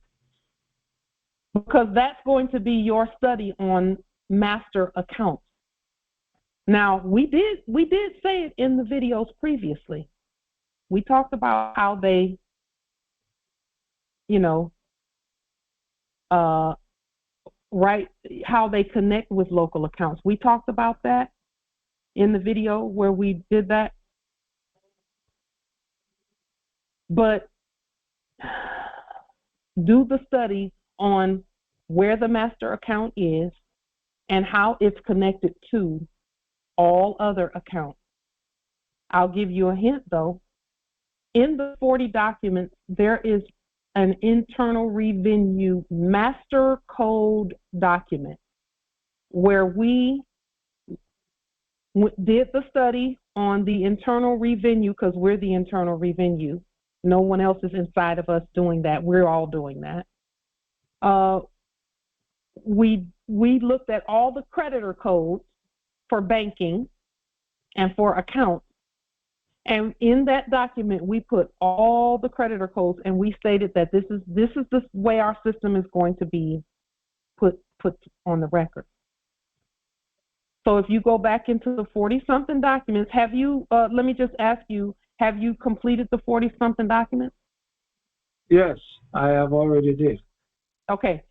Because that's going to be your study on master accounts. Now, we did say it in the videos previously. We talked about how they, how they connect with local accounts. We talked about that in the video where we did that. But do the study on where the master account is and how it's connected to all other accounts. I'll give you a hint though. In the 40 documents, there is an internal revenue master code document where we did the study on the internal revenue because we're the internal revenue. No one else is inside of us doing that. We're all doing that. We looked at all the creditor codes for banking and for accounts. And in that document, we put all the creditor codes and we stated that this is the way our system is going to be put on the record. So if you go back into the 40-something documents, have you, let me just ask you, have you completed the 40-something documents? Yes, I have already did. Okay.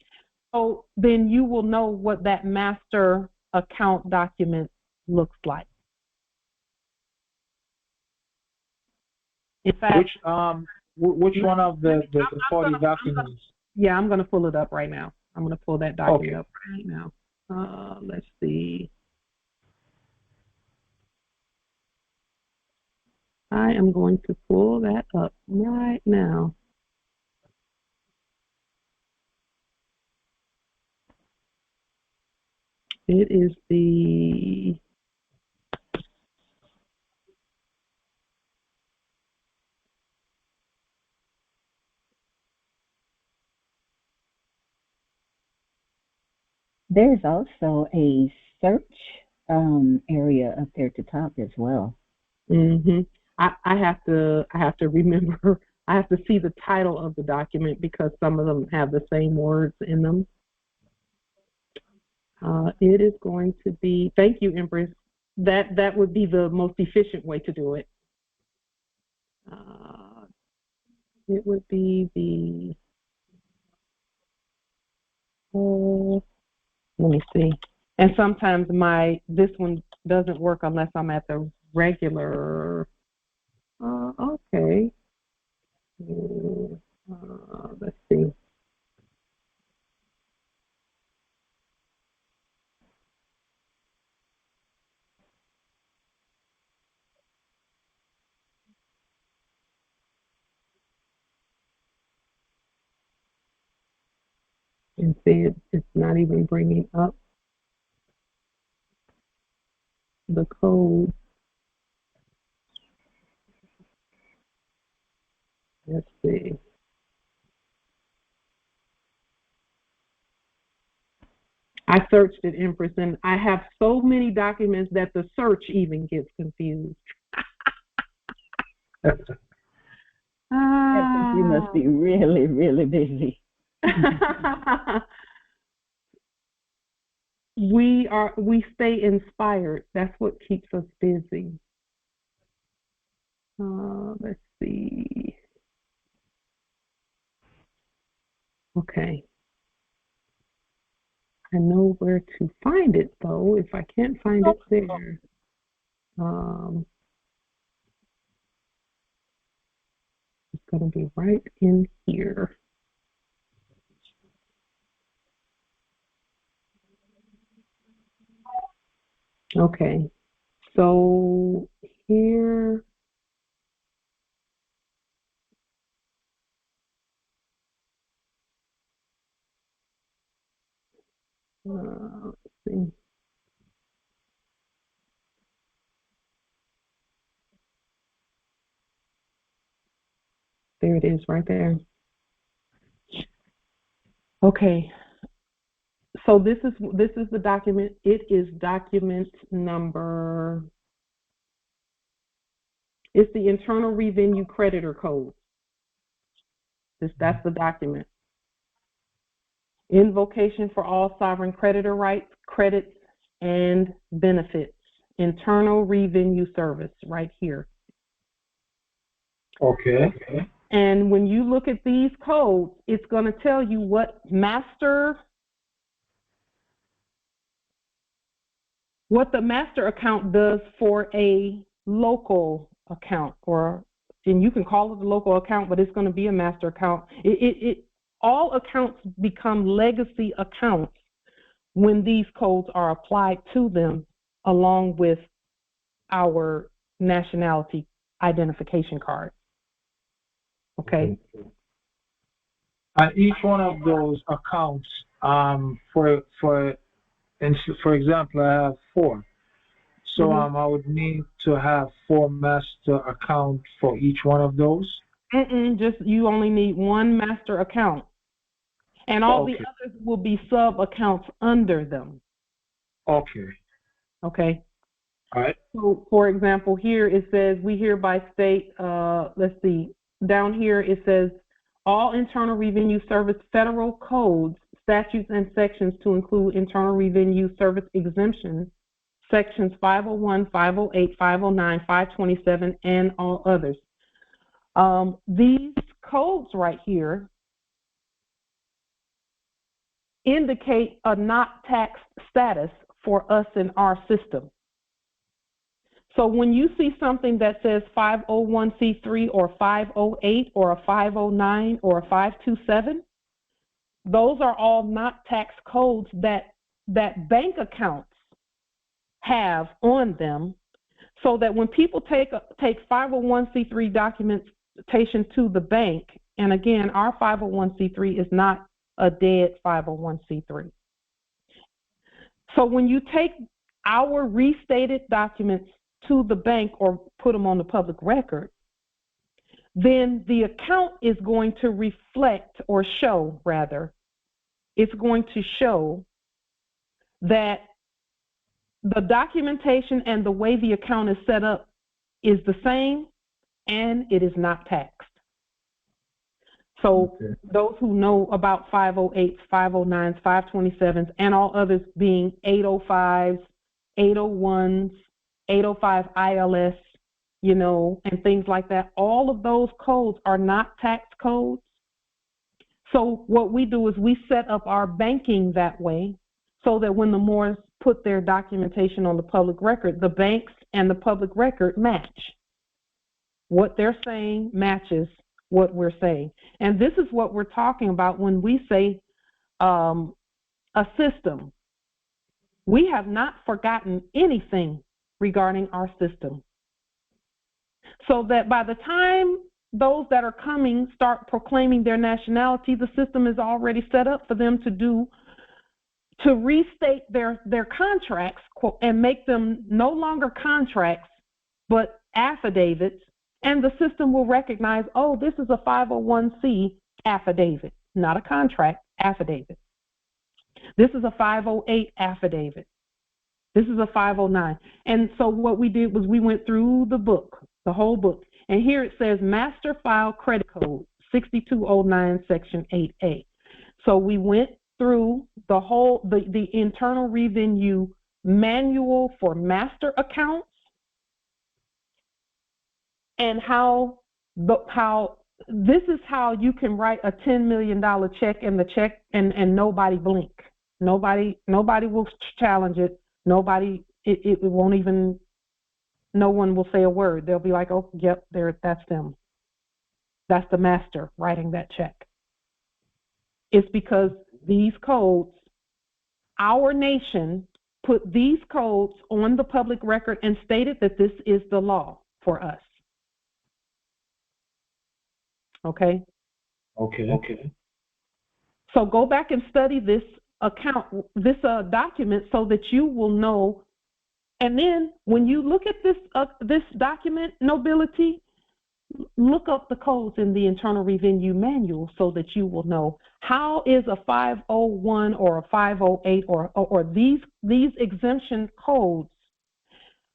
So then you will know what that master account document looks like. In fact, which one of the 40 documents? I'm going to pull it up right now. I'm going to pull that document up right now. Let's see. I am going to pull that up right now. It is the There's also a search area up there at the top as well. I have to remember. I have to see the title of the document because some of them have the same words in them. It is going to be. Thank you, Empress. That would be the most efficient way to do it. It would be the. Let me see. And sometimes this one doesn't work unless I'm at the regular. Okay. Let's see. and said it's not even bringing up the code. Let's see. I searched it, Empress, and I have so many documents that the search even gets confused. You must be really, really busy. We stay inspired. That's what keeps us busy. Let's see. Okay. I know where to find it though. If I can't find it there, it's going to be right in here. Okay, so here, let's see. There it is, right there. Okay, so this is the document. It is document number. It's the internal revenue creditor code. That's the document. Invocation for all sovereign creditor rights, credits, and benefits. Internal revenue service, right here. Okay. And when you look at these codes, it's going to tell you what the master account does for a local account, and you can call it a local account, but it's going to be a master account. All accounts become legacy accounts when these codes are applied to them, along with our nationality identification card. Okay. And each one of those accounts, for example, I have 4. So I would need to have 4 master accounts for each one of those. Just you only need 1 master account, and all the others will be sub accounts under them. Okay. All right. So, for example, here it says we hereby state. Let's see. Down here it says all Internal Revenue Service federal codes, statutes, and sections to include Internal Revenue Service exemptions, sections 501, 508, 509, 527, and all others. These codes right here indicate a not taxed status for us in our system. So when you see something that says 501c3 or 508 or a 509 or a 527, those are all not tax codes that bank accounts have on them, so that when people take 501c3 documentation to the bank, and again, our 501c3 is not a dead 501c3. So when you take our restated documents to the bank or put them on the public record, then the account is going to reflect, or show rather, it's going to show that the documentation and the way the account is set up is the same, and it is not taxed. So those who know about 508s, 509s, 527s, and all others being 805s, 801s, 805 ILS, and things like that, all of those codes are not tax codes. So what we do is we set up our banking that way, so that when the Moors put their documentation on the public record, the banks and the public record match. What they're saying matches what we're saying. And this is what we're talking about when we say a system. We have not forgotten anything regarding our system. So that by the time those that are coming start proclaiming their nationality, the system is already set up for them to restate their contracts and make them no longer contracts, but affidavits, and the system will recognize, oh, this is a 501c affidavit, not a contract, affidavit. This is a 508 affidavit. This is a 509. And so what we did was we went through the book, the whole book, and here it says Master File Credit Code 6209 Section 8A. So we went through the whole, the Internal Revenue Manual for master accounts, and how this is how you can write a $10 million check and the check and nobody blink. Nobody will challenge it. It won't even, no one will say a word. They'll be like, oh, yep, that's them. That's the master writing that check. It's because these codes, our nation put these codes on the public record and stated that this is the law for us. Okay? Okay. So go back and study this document so that you will know. And then when you look at this document, nobility, look up the codes in the Internal Revenue Manual so that you will know how is a 501 or a 508 or these exemption codes,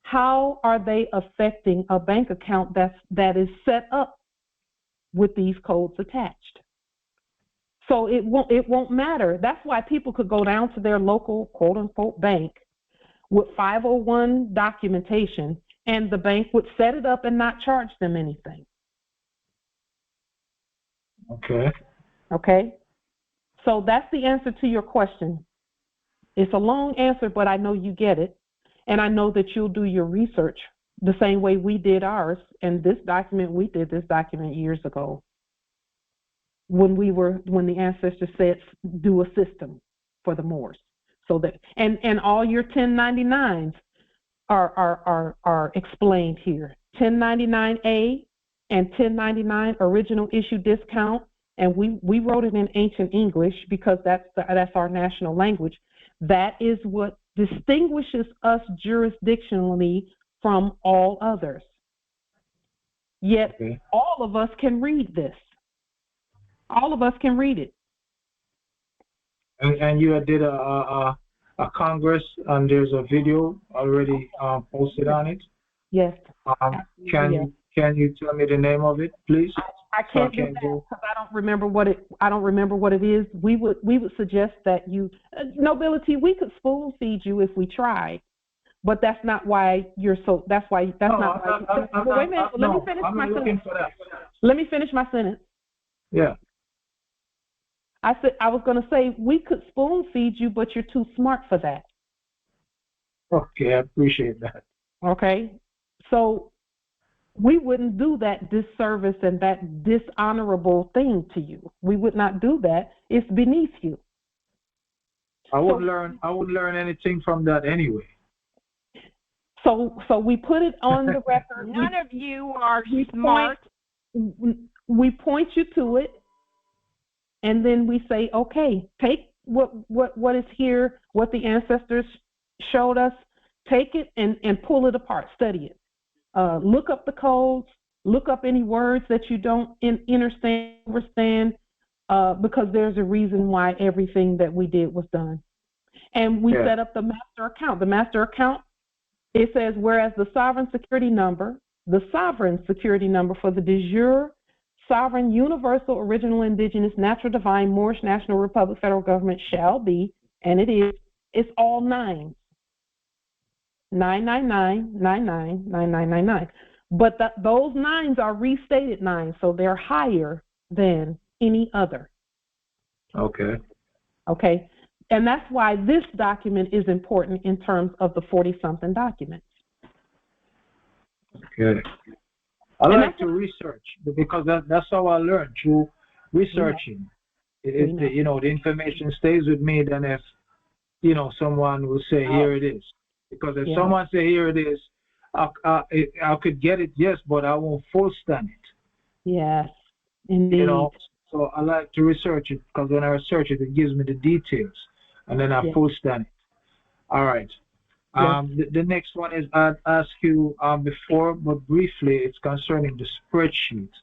how are they affecting a bank account that is set up with these codes attached. So it won't matter. That's why people could go down to their local quote unquote bank with 501 documentation and the bank would set it up and not charge them anything. Okay. So that's the answer to your question. It's a long answer, but I know you get it. And I know that you'll do your research the same way we did ours. And we did this document years ago when the ancestors said do a system for the Moors. So that and all your 1099s are explained here. 1099A and 1099 original issue discount, and we wrote it in ancient English because that's our national language. That is what distinguishes us jurisdictionally from all others. Yet all of us can read this. All of us can read it. And you did a Congress, and there's a video already posted on it. Yes. Can you tell me the name of it, please? I can't do that because I don't remember what it is. We would suggest that you nobility. We could spoon feed you if we tried, but that's not why you're so. That's why. Wait a minute. Let me finish my sentence. Let me finish my sentence. Yeah. I was going to say we could spoon feed you, but you're too smart for that. Okay, I appreciate that. Okay, so we wouldn't do that disservice and that dishonorable thing to you. We would not do that. It's beneath you. I wouldn't learn anything from that anyway. So we put it on the record. None of you are smart. We point you to it. And then we say, okay, take what is here, what the ancestors showed us, take it and pull it apart, study it. Look up the codes, look up any words that you don't understand, because there's a reason why everything that we did was done. And we set up the master account. The master account, it says, whereas the sovereign security number for the de jure sovereign, universal, original, indigenous, natural, divine, Moorish, national, republic, federal government shall be, and it's all nines. 999, 99, 9999. But those nines are restated nines, so they're higher than any other. Okay. And that's why this document is important in terms of the 40-something documents. Okay. I like to research because that's how I learn, through researching. The information stays with me than if, someone will say, here it is. Because if someone say, here it is, I could get it, yes, but I won't full stand it. Yes, indeed. You know, so I like to research it because when I research it, it gives me the details, and then I Yes. post on it. All right. Yes. The next one is I'd ask you before, but briefly, it's concerning the spreadsheet.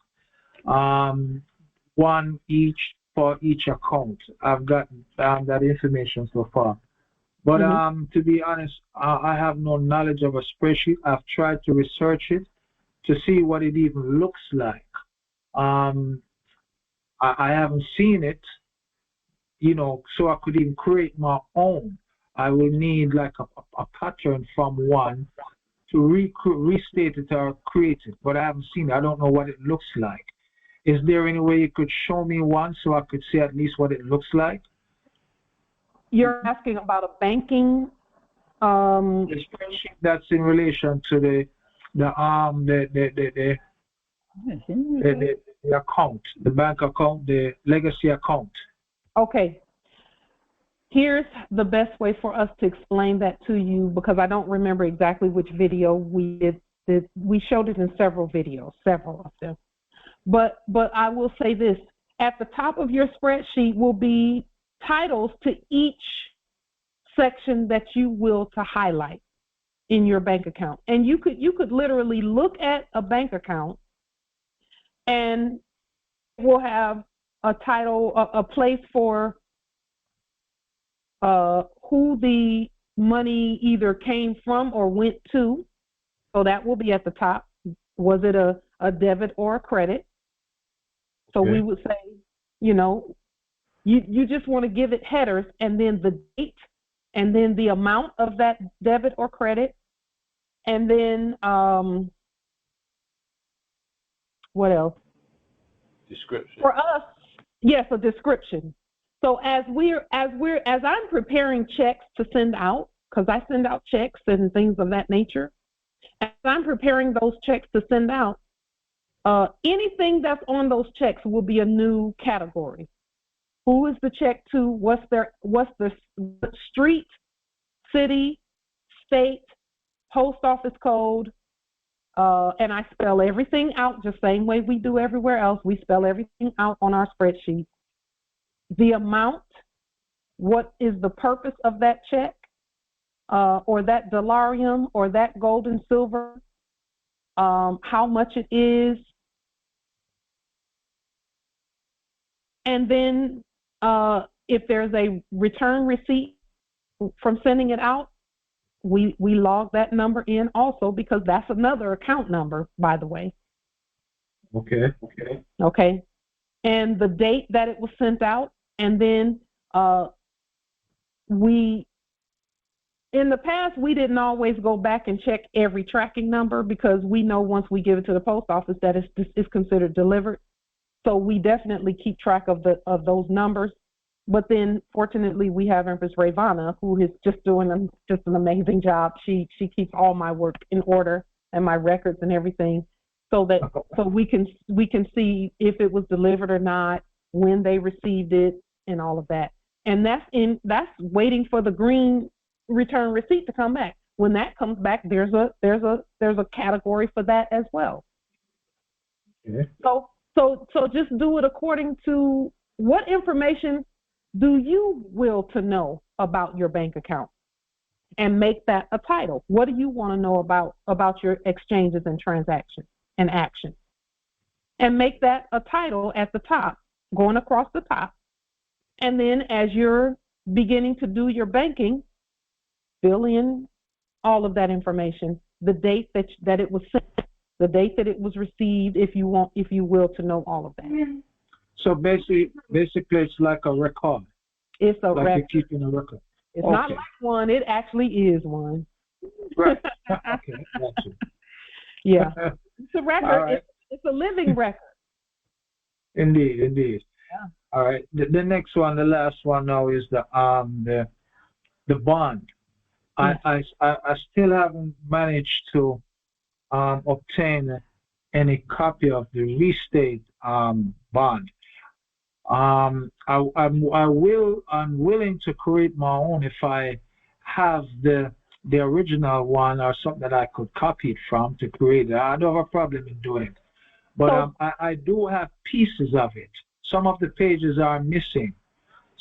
One each for each account. I've got that information so far. But to be honest, I have no knowledge of a spreadsheet. I've tried to research it to see what it even looks like. I haven't seen it, you know, so I could even create my own. I will need like a pattern from one to restate it or create it, but I haven't seen it. I don't know what it looks like. Is there any way you could show me one so I could see at least what it looks like? You're asking about a banking The spreadsheet that's in relation to the account, the bank account, the legacy account. Okay. Here's the best way for us to explain that to you, because I don't remember exactly which video we did. We showed it in several videos, several of them. But I will say this, at the top of your spreadsheet will be titles to each section that you will to highlight in your bank account. And you could literally look at a bank account and we'll have a title, a place for who the money either came from or went to. So that will be at the top. Was it a debit or a credit? So we would say, you know, you just want to give it headers and then the date and then the amount of that debit or credit. And then what else? Description. For us, yes, a description. So as I'm preparing checks to send out, because I send out checks and things of that nature, as I'm preparing those checks to send out, anything that's on those checks will be a new category. Who is the check to? What's the street, city, state, post office code, and I spell everything out the same way we do everywhere else. We spell everything out on our spreadsheet. The amount, what is the purpose of that check, or that dollarium, or that gold and silver, how much it is, and then if there's a return receipt from sending it out, we log that number in also, because that's another account number, by the way. Okay. And the date that it was sent out, and then in the past, we didn't always go back and check every tracking number, because we know once we give it to the post office that it's considered delivered. So we definitely keep track of those numbers. But then, fortunately, we have Empress Ravana, who is just doing an amazing job. She keeps all my work in order and my records and everything, so we can see if it was delivered or not, when they received it, and all of that. And that's waiting for the green return receipt to come back. When that comes back, there's a category for that as well. Okay. So just do it according to what information do you will to know about your bank account, and make that a title. What do you want to know about your exchanges and transactions and actions? And make that a title at the top, going across the top. And then as you're beginning to do your banking, fill in all of that information, the date that it was sent, the date that it was received, if you will to know all of that. So basically it's like a record. It's a like record. You're keeping a record. It's not like one, it actually is one. Right. Okay, gotcha. Yeah. It's a record. Right. It's a living record. Indeed. Yeah. All right. The next one, the last one now, is the bond. I still haven't managed to obtain any copy of the restate bond. I'm willing to create my own if I have the original one or something that I could copy it from to create it. I don't have a problem in doing it. But I do have pieces of it. Some of the pages are missing.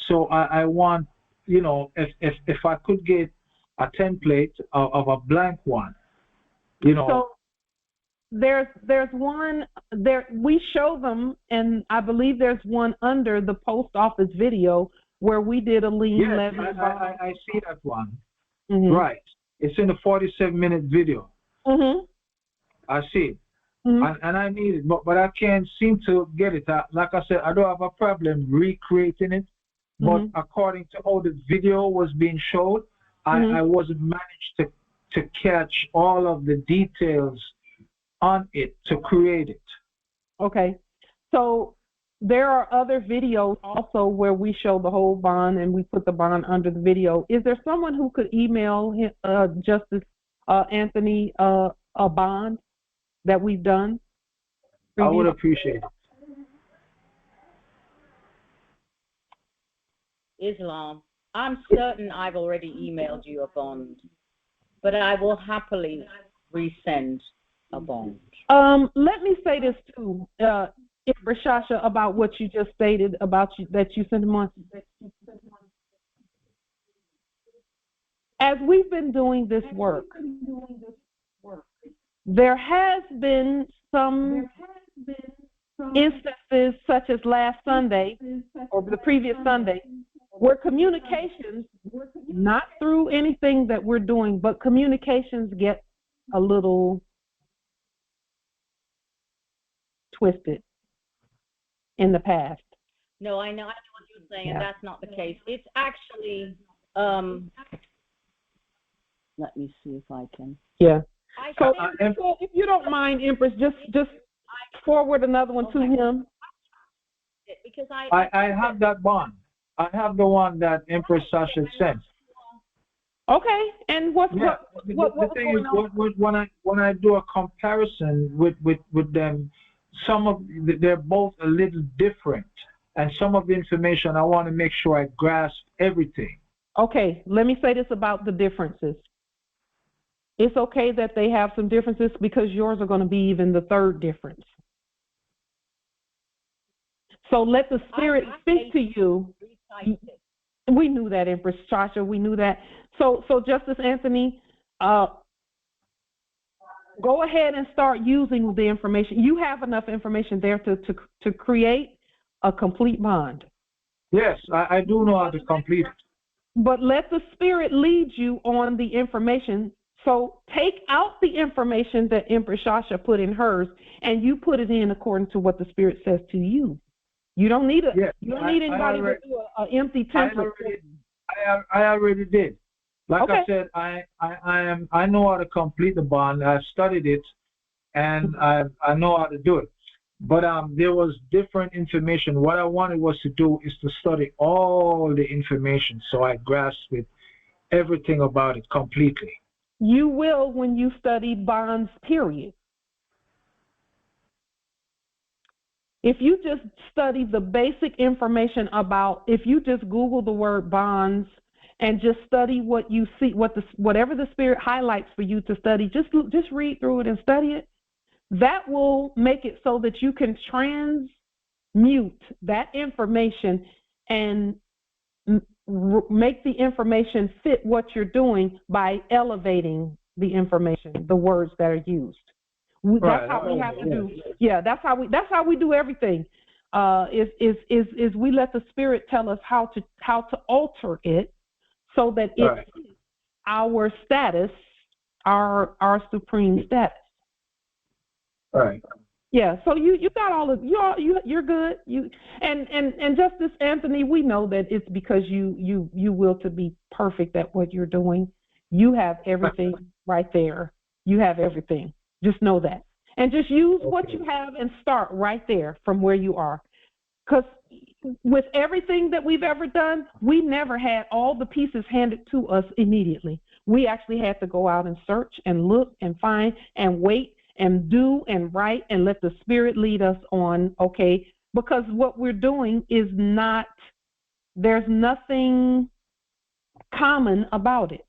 So I want, you know, if I could get a template of a blank one, you know. So there's one there, we show them, and I believe there's one under the post office video where we did a lien levy. I see that one. Right. It's in the 47-minute video. I see it. And I need it, but I can't seem to get it. Like I said, I don't have a problem recreating it, but according to how the video was being showed, I wasn't managed to catch all of the details on it to create it. Okay. So there are other videos also where we show the whole bond and we put the bond under the video. Is there someone who could email Justice Anthony a bond that we've done? I would appreciate it. Islam, I'm certain I've already emailed you a bond, but I will happily resend a bond. Let me say this too, Rashasha, about what you just stated about that you sent him on. As we've been doing this work, there has been some instances, such as last Sunday or the previous Sunday, where communications, not through anything that we're doing, but communications get a little twisted in the past. No, I know what you're saying, and that's not the case. It's actually, let me see if I can. Yeah. So if you don't mind, Empress, just forward another one to him. Because I have that bond. I have the one that Empress Sasha sent. Okay, and what's the thing is, when I do a comparison with them, they're both a little different, and some of the information I want to make sure I grasp everything. Okay, let me say this about the differences. It's okay that they have some differences because yours are going to be even the third difference. So let the Spirit speak to you. We knew that, Empress Sasha. We knew that. So Justice Anthony, go ahead and start using the information. You have enough information there to create a complete bond. Yes, I do know how to complete it. But let the Spirit lead you on the information. So take out the information that Empress Sasha put in hers, and you put it in according to what the Spirit says to you. You don't need anybody to do an empty template. I already did. Like I said, I know how to complete the bond. I've studied it, and I know how to do it. But there was different information. What I wanted was to do is to study all the information, so I grasped it, everything about it completely. You will when you study bonds, period. If you just study the basic information about, if you just Google the word bonds and just study what you see, whatever the Spirit highlights for you to study, just read through it and study it. That will make it so that you can transmute that information and make the information fit what you're doing by elevating the information, the words that are used. That's how we have to do. Yeah, that's how we do everything. Is we let the Spirit tell us how to alter it so that it fits our status, our supreme status. Right. Yeah. So you got all of you're good. And Justice Anthony, we know that it's because you will to be perfect at what you're doing. You have everything right there. You have everything. Just know that. And just use what you have and start right there from where you are. Because with everything that we've ever done, we never had all the pieces handed to us immediately. We actually had to go out and search and look and find and wait and do and write and let the Spirit lead us on, okay? Because what we're doing is not, there's nothing common about it.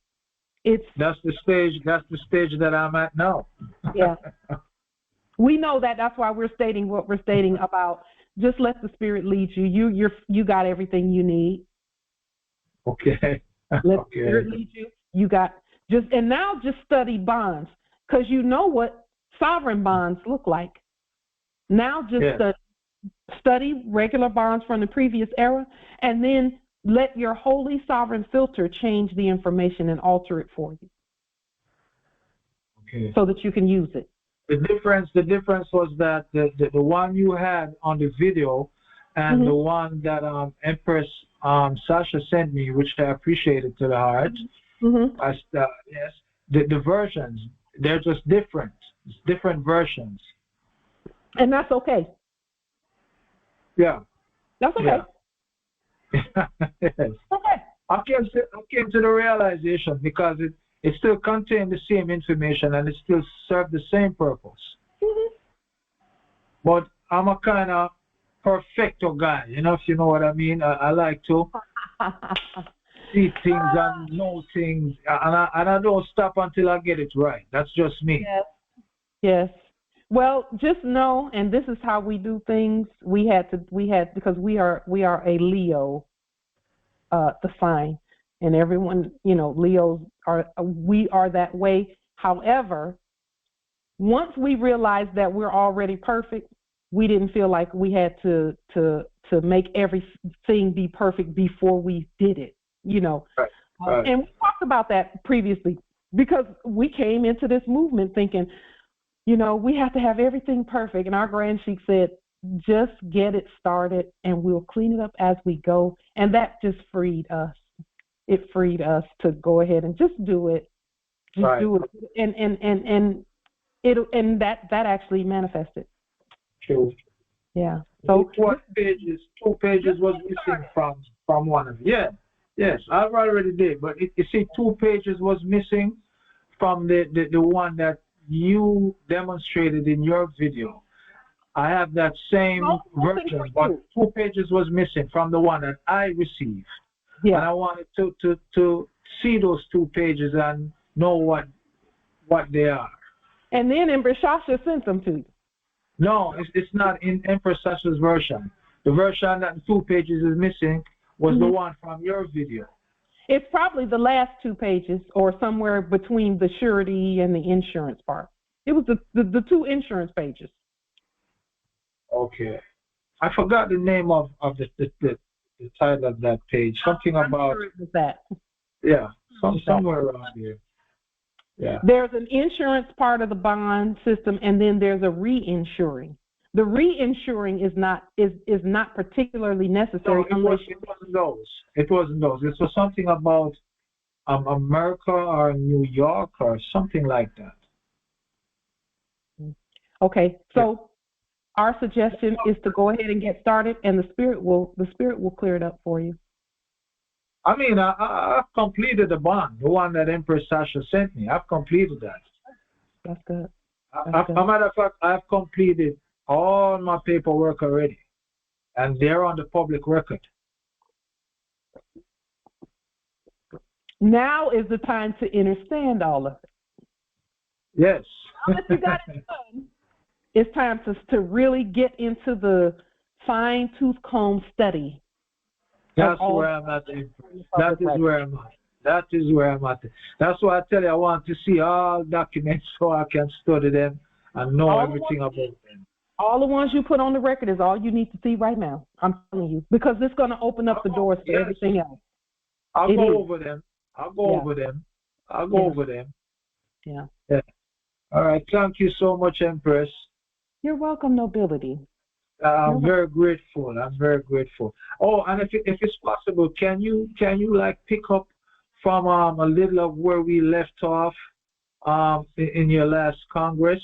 That's the stage that I'm at now. Yeah. We know that. That's why we're stating what we're stating about. Just let the Spirit lead you. You got everything you need. Okay. Let the Spirit lead you. You got and now just study bonds, because you know what sovereign bonds look like. Now just study regular bonds from the previous era, and then let your holy sovereign filter change the information and alter it for you. Okay. So that you can use it. The difference was that the one you had on the video and the one that Empress Sasha sent me, which I appreciated to the heart. Yes, the versions, they're just different. It's different versions. And that's okay. Yeah. That's okay. Yeah. Yes. Okay. I came to the realization because it still contained the same information and it still served the same purpose. But I'm a kind of perfecto guy, if you know what I mean. I like to see things and know things, and I don't stop until I get it right. That's just me. Yes. Yes. Well, just know, and this is how we do things. We had because we are a Leo sign, and everyone, Leos we are that way. However, once we realized that we're already perfect, we didn't feel like we had to make everything be perfect before we did it, Right. And we talked about that previously, because we came into this movement thinking, we have to have everything perfect. And our Grand Sheik said, just get it started and we'll clean it up as we go. And that just freed us. It freed us to go ahead and just do it. Just do it. And that actually manifested. True. Yeah. So two pages was missing from one of them. Yeah. Yes, I've already did, but you see 2 pages was missing from the one that you demonstrated in your video. I have that same version, but 2 pages was missing from the one that I received. Yeah. And I wanted to see those 2 pages and know what they are. And then Empress Sasha sent them to you. No, it's not in Empress Sasha's version. The version that 2 pages is missing was the one from your video. It's probably the last 2 pages, or somewhere between the surety and the insurance part. It was the 2 insurance pages. Okay. I forgot the name of the title of that page. Something about. Sure it was that. Yeah, somewhere around here. Yeah. There's an insurance part of the bond system, and then there's a reinsuring. The reinsuring is not particularly necessary. No, it wasn't those. It wasn't those. It was something about America or New York or something like that. Okay, so our suggestion is to go ahead and get started, and the spirit will clear it up for you. I mean, I've completed the bond, the one that Empress Sasha sent me. I've completed that. That's good. As a matter of fact, I've completed all my paperwork already, and they're on the public record. Now is the time to understand all of it. Yes. Now that you got it done, it's time to really get into the fine-tooth comb study. That's where I'm at. That is where I'm at. That is where I'm at. That's why I tell you, I want to see all documents so I can study them and know everything about them. All the ones you put on the record is all you need to see right now. I'm telling you, because it's going to open up the doors for everything else. I'll go over them. I'll go over them. Yeah. All right. Thank you so much, Empress. You're welcome, nobility. I'm very grateful. I'm very grateful. Oh, and if it's possible, can you like pick up from a little of where we left off in your last Congress,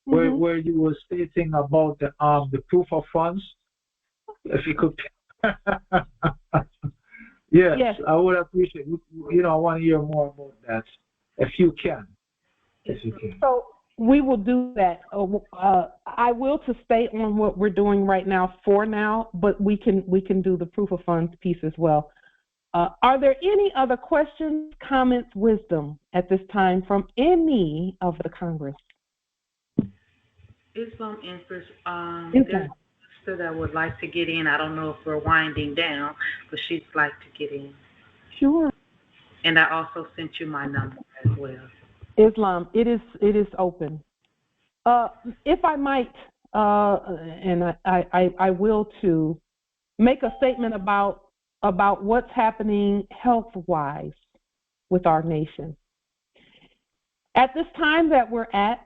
where you were stating about the proof of funds? If you could. Yes, I would appreciate it. I want to hear more about that, if you can. So we will do that. I will to stay on what we're doing right now for now, but we can do the proof of funds piece as well. Are there any other questions, comments, wisdom at this time from any of the Congress? Islam interest. Islam. There's a sister that would like to get in. I don't know if we're winding down, but she'd like to get in. Sure. And I also sent you my number as well. Islam, it is open. If I might, and I will too, make a statement about what's happening health-wise with our nation. At this time that we're at,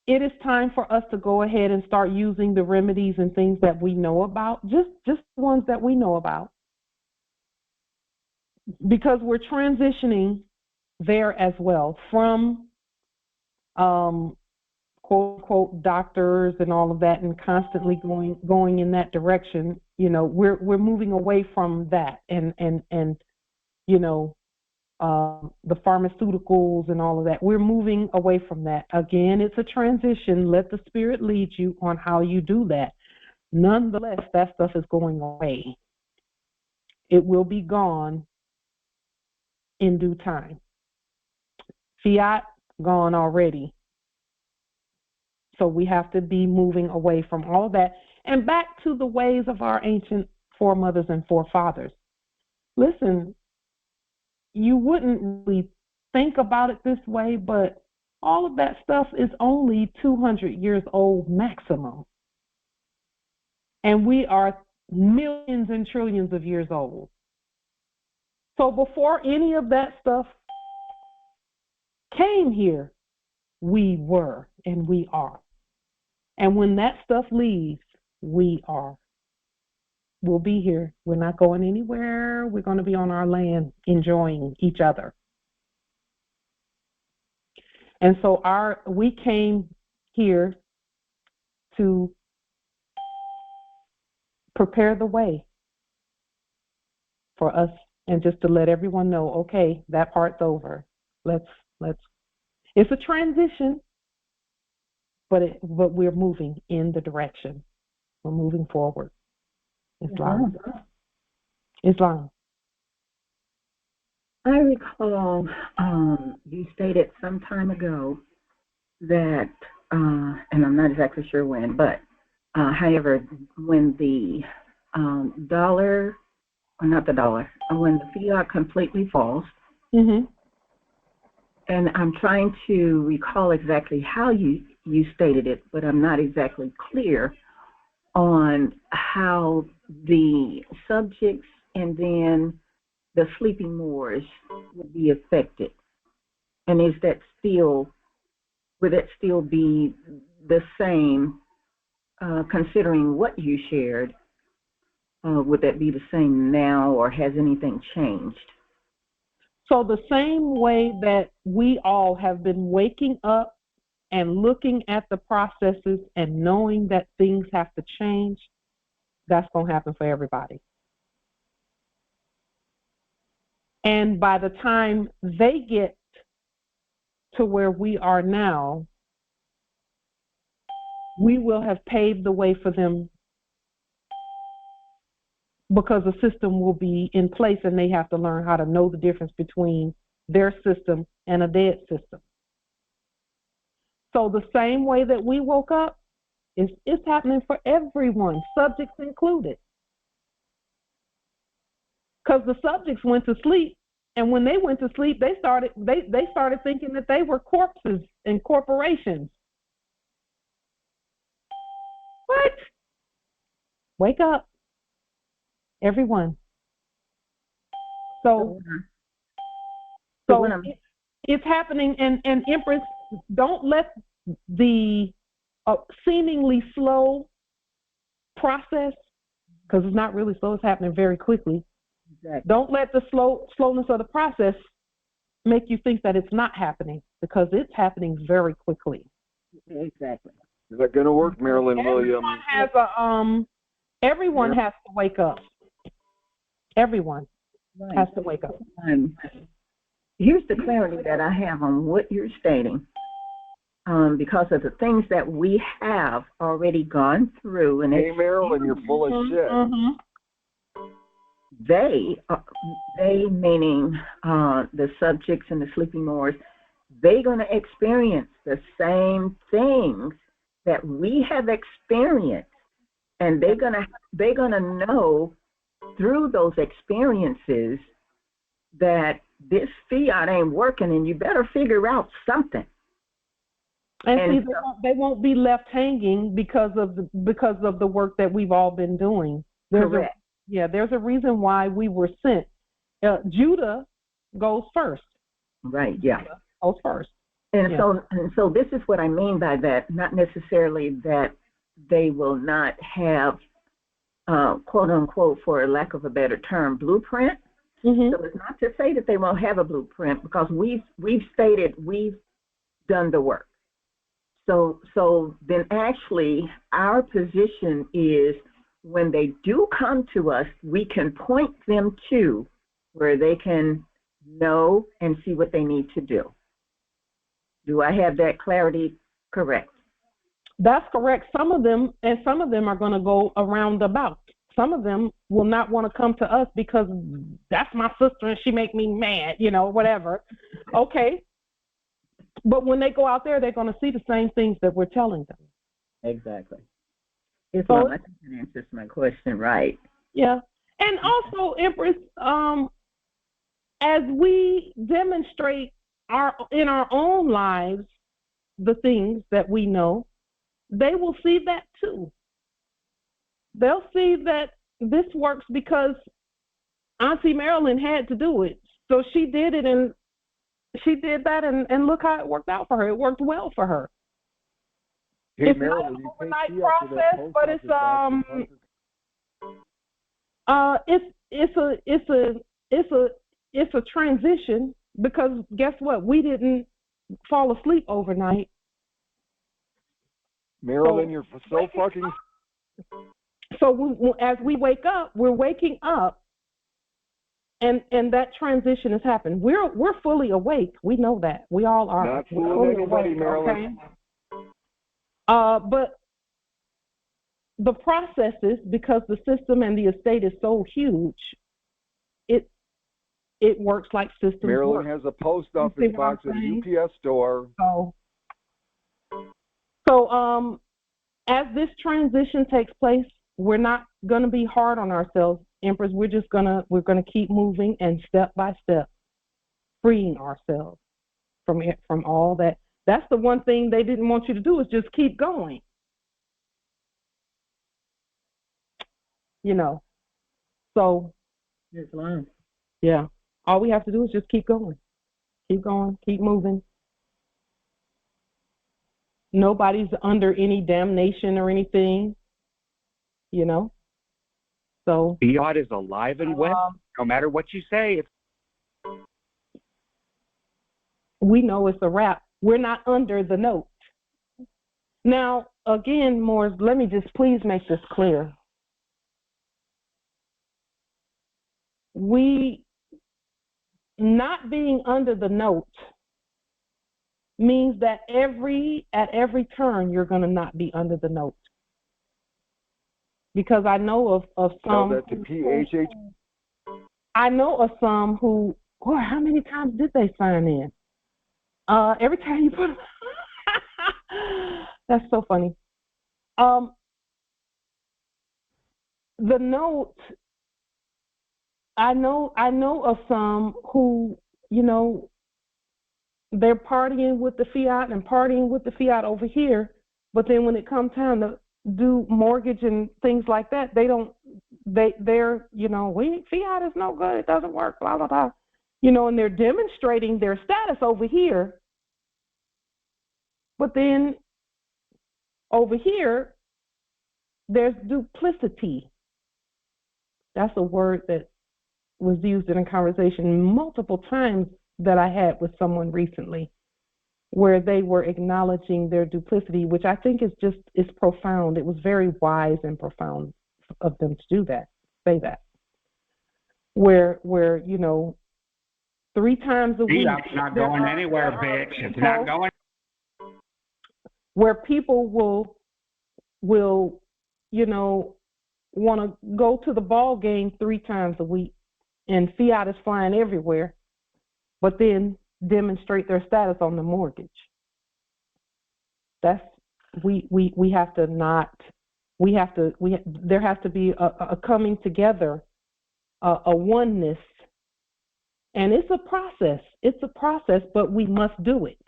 it is time for us to go ahead and start using the remedies and things that we know about, just ones that we know about, because we're transitioning there as well from quote unquote doctors and all of that, and constantly going in that direction. You know, we're moving away from that, and you know, the pharmaceuticals and all of that. We're moving away from that. Again, it's a transition. Let the Spirit lead you on how you do that. Nonetheless, that stuff is going away. It will be gone in due time. Fiat, gone already. So we have to be moving away from all of that and back to the ways of our ancient foremothers and forefathers. Listen, you wouldn't really think about it this way, but all of that stuff is only 200 years old maximum. And we are millions and trillions of years old. So before any of that stuff came here, we were and we are. And when that stuff leaves, we are. We'll be here. We're not going anywhere. We're going to be on our land enjoying each other. And so we came here to prepare the way for us, and just to let everyone know, okay, that part's over. Let's. It's a transition, but we're moving in the direction. We're moving forward. Islam. I recall you stated some time ago that, and I'm not exactly sure when, but however, when the dollar, or not the dollar, when the fiat completely falls, mm-hmm. And I'm trying to recall exactly how you stated it, but I'm not exactly clear on how the subjects and then the sleeping Moors would be affected. And would that still be the same, considering what you shared? Would that be the same now, or has anything changed? So the same way that we all have been waking up and looking at the processes and knowing that things have to change, that's going to happen for everybody. And by the time they get to where we are now, we will have paved the way for them, because the system will be in place and they have to learn how to know the difference between their system and a dead system. So the same way that we woke up, it's happening for everyone, subjects included. Because the subjects went to sleep, and when they went to sleep, they started thinking that they were corpses and corporations. What? Wake up, everyone. So it's happening, and Empress, don't let the seemingly slow process, because it's not really slow, it's happening very quickly. Exactly. Don't let the slowness of the process make you think that it's not happening, because it's happening very quickly. Exactly. Is that going to work, Marilyn Williams? Everyone has to wake up. Everyone has to wake up. Here's the clarity that I have on what you're stating. Because of the things that we have already gone through. And hey, Marilyn, you're full of shit. Mm-hmm. They meaning the subjects and the sleeping Moors, they're going to experience the same things that we have experienced, and they're gonna know through those experiences that this fiat ain't working, and you better figure out something. And see, they won't be left hanging because of the work that we've all been doing. Correct. There's a reason why we were sent. Judah goes first. Right. Yeah. Judah goes first. And so this is what I mean by that. Not necessarily that they will not have, quote unquote, for a lack of a better term, blueprint. Mm-hmm. So it's not to say that they won't have a blueprint, because we've stated we've done the work. So then actually our position is, when they do come to us, we can point them to where they can know and see what they need to do. Do I have that clarity correct? That's correct. Some of them are going to go around about. Some of them will not want to come to us because that's my sister and she make me mad, whatever. Okay. But when they go out there, they're going to see the same things that we're telling them. Exactly. I think that answers my question right. Yeah. And also, Empress, as we demonstrate in our own lives the things that we know, they will see that too. They'll see that this works because Auntie Marilyn had to do it. So she did it, and she did that, and look how it worked out for her. It worked well for her. Hey, It's Marilyn, not an overnight process, but it's a transition, because guess what? We didn't fall asleep overnight. Marilyn, you're so fucking. So as we wake up, we're waking up, and that transition has happened. We're fully awake. We know that. We all are. Not fooling anybody, Marilyn. Okay? But the processes, because the system and the estate is so huge, it works like systems Marilyn work. has a post office box at a UPS store. So as this transition takes place, we're not going to be hard on ourselves, Empress. We're gonna keep moving, and step by step, freeing ourselves from all that. That's the one thing they didn't want you to do, is just keep going. So yeah, all we have to do is just keep going, keep moving. Nobody's under any damnation or anything, So fiat is alive and well, no matter what you say. We know it's a wrap. We're not under the note. Now, again, Moors, let me just please make this clear. We not being under the note means that at every turn you're going to not be under the note. Because I know of some. Tell that to PHH. I know of some who, how many times did they sign in? Every time you put. That's so funny. The note. I know of some who, they're partying with the fiat and partying with the fiat over here, but then when it comes time to do mortgage and things like that, they're fiat is no good, it doesn't work, blah blah blah, and they're demonstrating their status over here, but then over here there's duplicity. That's a word that was used in a conversation multiple times that I had with someone recently, where they were acknowledging their duplicity, which I think is profound. It was very wise and profound of them to do that, say that. Where 3 times a week. It's not going anywhere, bitch. It's not going. Where people will want to go to the ball game 3 times a week, and fiat is flying everywhere, but then demonstrate their status on the mortgage. That's we have to not. There has to be a coming together, a oneness, and it's a process. It's a process, but we must do it.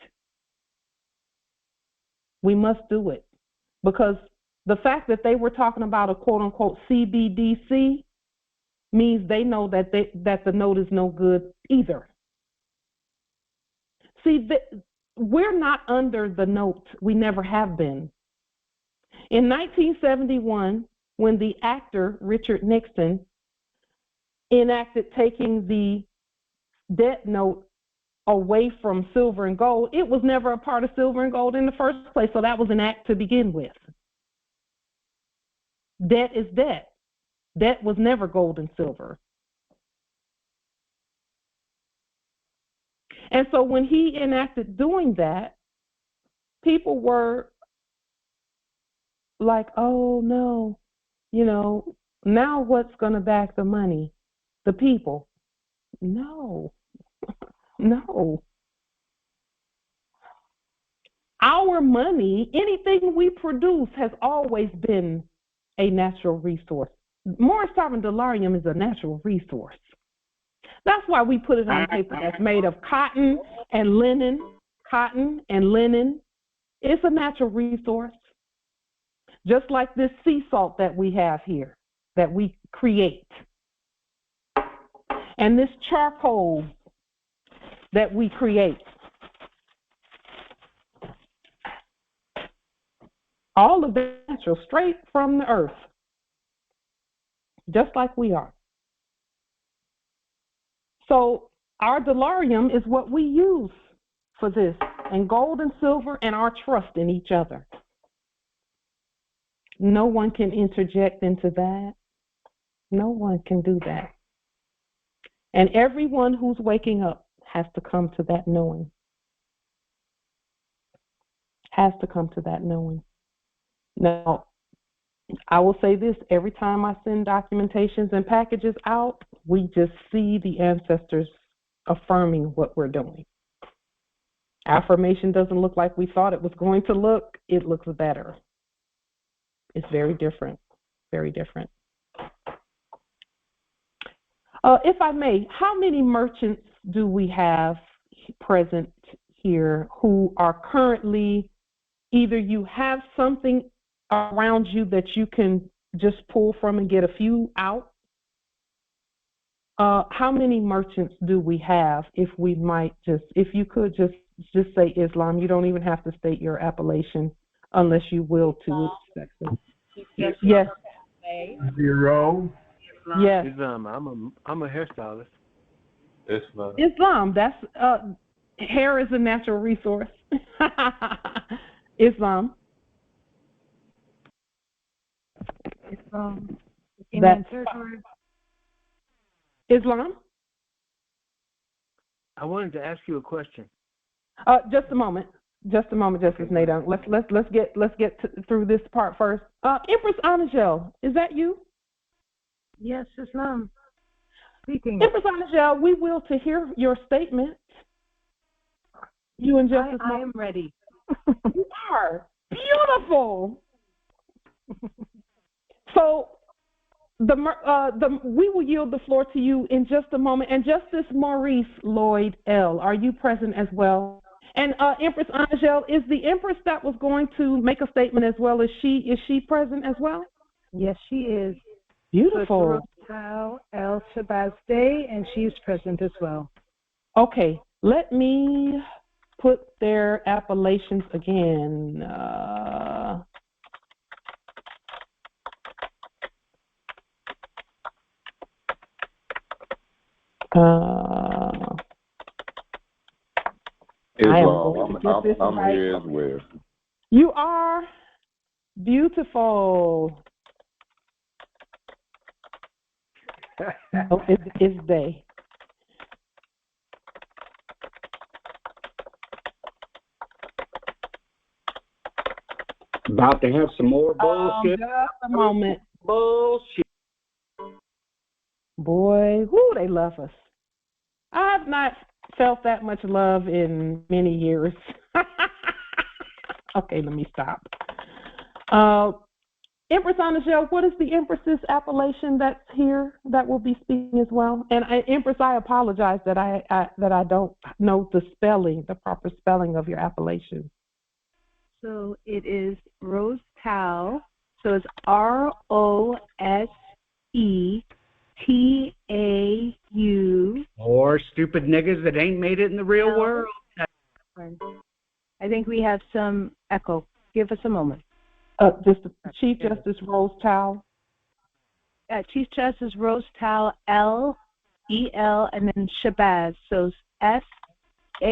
We must do it because the fact that they were talking about a quote unquote CBDC means they know that the note is no good either. See, we're not under the note. We never have been. In 1971, when the actor Richard Nixon enacted taking the debt note away from silver and gold, it was never a part of silver and gold in the first place, so that was an act to begin with. Debt is debt. Debt was never gold and silver. And so when he enacted doing that, people were like, oh no, now what's going to back the money? The people. No. No. Our money, anything we produce, has always been a natural resource. Moorishe sovereign delarium is a natural resource. That's why we put it on paper that's made of cotton and linen. Cotton and linen. It's a natural resource. Just like this sea salt that we have here, that we create. And this charcoal that we create. All of it natural, straight from the earth. Just like we are. So our delarium is what we use for this, and gold and silver and our trust in each other. No one can interject into that. No one can do that. And everyone who's waking up has to come to that knowing. Has to come to that knowing. Now, I will say this, every time I send documentations and packages out, we just see the ancestors affirming what we're doing. Affirmation doesn't look like we thought it was going to look. It looks better. It's very different, very different. If I may, how many merchants do we have present here who are currently, either you have something around you that you can just pull from and get a few out? How many merchants do we have? If we might if you could just say Islam, you don't even have to state your appellation unless you will to section. Yes. Zero. Yes. Islam. I'm a hairstylist. Islam. Islam. That's hair is a natural resource. Islam. Islam. I wanted to ask you a question. Just a moment, Justice Nadine. Let's get through this part first. Empress Anangel, is that you? Yes, Islam. Speaking. Empress Anangel, we will to hear your statement. You and Justice. I am ready. You are beautiful. So we will yield the floor to you in just a moment. And Justice Maurice Lloyd L., are you present as well? And Empress Anangel, is the Empress that was going to make a statement as well? Is she present as well? Yes, she is. Beautiful. El Shabazde, and she's present as well. Okay, let me put their appellations again. Islam, I'm here as well. You are beautiful. Oh, it's they. About to have some more bullshit. Just a moment. Bullshit. Boy, they love us. I've not felt that much love in many years. Okay, let me stop. Empress Anangel, what is the Empress's appellation that's here that will be speaking as well? And Empress, I apologize that I don't know the spelling, the proper spelling of your appellation. So it is Rose Tao. So it's ROSETAU. Or stupid niggas that ain't made it in the real world. I think we have some echo. Give us a moment. Chief Justice Rose Tao. Chief Justice Rose Tao, L-E-L, and then Shabazz. So S-H-E-B-A-Z-Z,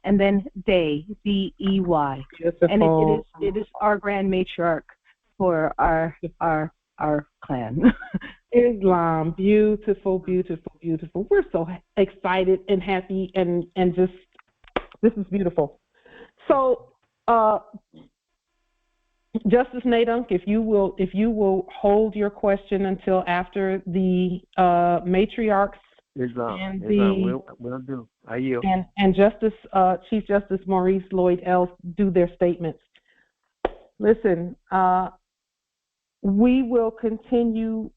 and then Day, D-E-Y. And it is our grand matriarch for our clan. Islam, beautiful, beautiful, beautiful. We're so excited and happy and just, this is beautiful. So, Justice Nadunk, if you will hold your question until after the matriarchs Islam, we'll do. I yield. And Chief Justice Maurice Lloyd Ells do their statements. Listen, we will continue,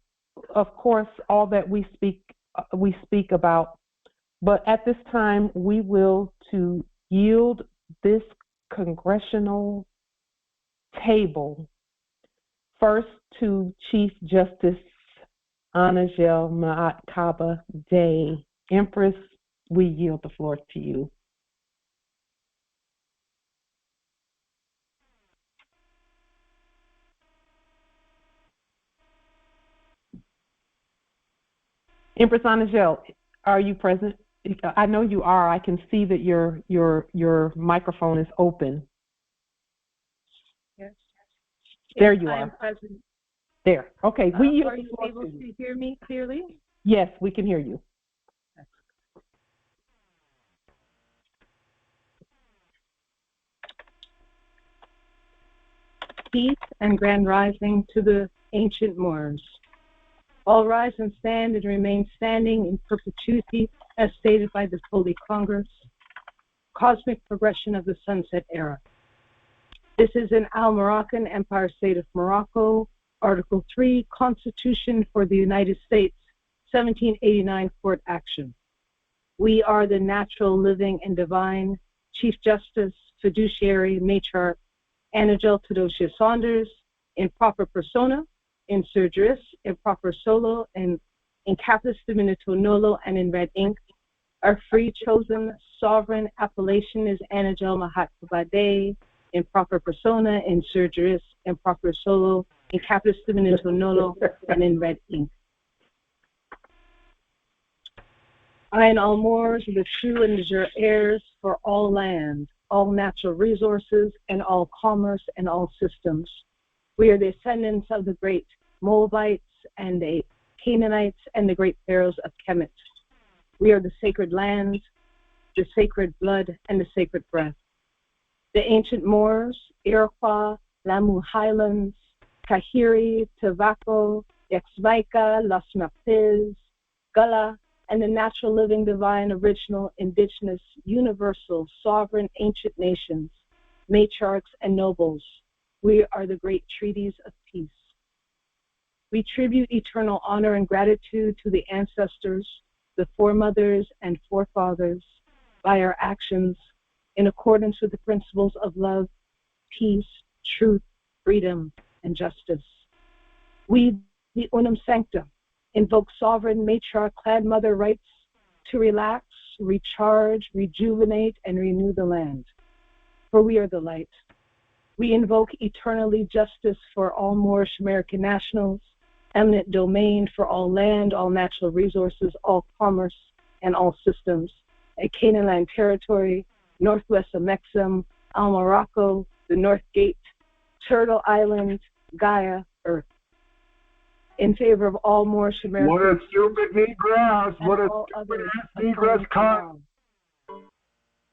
of course, all that we speak about, but at this time we will to yield this congressional table first to Chief Justice Anangel Maat Kaba Day. Empress, we yield the floor to you. Empress Anangel, are you present? I know you are. I can see that your microphone is open. Yes. There you are. I am present. There. Okay. Are you able to hear me clearly? Yes, we can hear you. Peace and grand rising to the ancient Moors. All rise and stand and remain standing in perpetuity as stated by this Holy Congress. Cosmic progression of the sunset era. This is an Al-Moroccan Empire State of Morocco, Article 3, Constitution for the United States, 1789 Court Action. We are the natural, living, and divine Chief Justice, Fiduciary, Matriarch, Anangel Theodosia Saunders, in proper persona, in Sir Juris, in proper solo, and in Capus Diminuto Nolo, and in red ink. Our free chosen sovereign appellation is Anangel Maat Kaba Day, in proper persona, in Sir Juris, in proper solo, in Capus Diminuto Nolo, and in red ink. I and all Moors are the true and jure heirs for all land, all natural resources, and all commerce and all systems. We are the descendants of the great Moabites and the Canaanites and the great pharaohs of Kemet. We are the sacred land, the sacred blood, and the sacred breath. The ancient Moors, Iroquois, Lamu Highlands, Kahiri, Tavaco, Yaxmaika, Las Mapes, Gullah, and the natural living divine original indigenous universal sovereign ancient nations, matriarchs and nobles. We are the great treaties of peace. We tribute eternal honor and gratitude to the ancestors, the foremothers and forefathers by our actions in accordance with the principles of love, peace, truth, freedom, and justice. We, the Unum Sanctum, invoke sovereign matriarch clan mother rights to relax, recharge, rejuvenate, and renew the land. For we are the light. We invoke eternally justice for all Moorish American nationals, eminent domain for all land, all natural resources, all commerce, and all systems, a Canaan territory, northwest of Mexim, Al Morocco, the North Gate, Turtle Island, Gaia, Earth. In favor of all Moorish American... What a stupid Negress! What a stupid Negress con!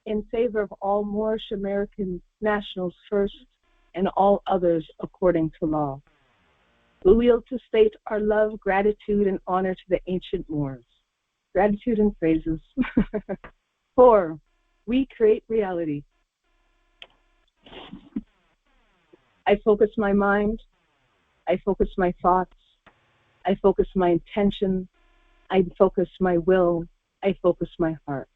In favor of all Moorish American nationals first, and all others according to law. We will to state our love, gratitude, and honor to the ancient Moors. Gratitude and praises. 4, we create reality. I focus my mind. I focus my thoughts. I focus my intention. I focus my will. I focus my heart.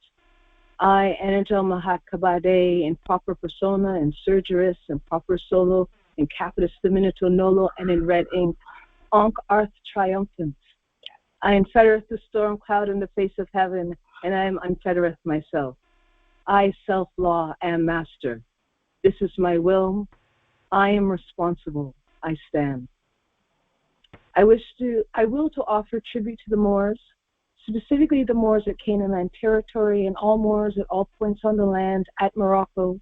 I, Angel Mahat Kabade, in proper persona, in surgeris, in proper solo, in capitis diminuto nolo, and in red ink, Ankh Arth triumphant. I unfettereth the storm cloud in the face of heaven, and I am unfettereth myself. I, self-law, am master. This is my will. I am responsible. I stand. I will to offer tribute to the Moors, specifically the Moors at Canaan Land Territory and all Moors at all points on the land at Morocco,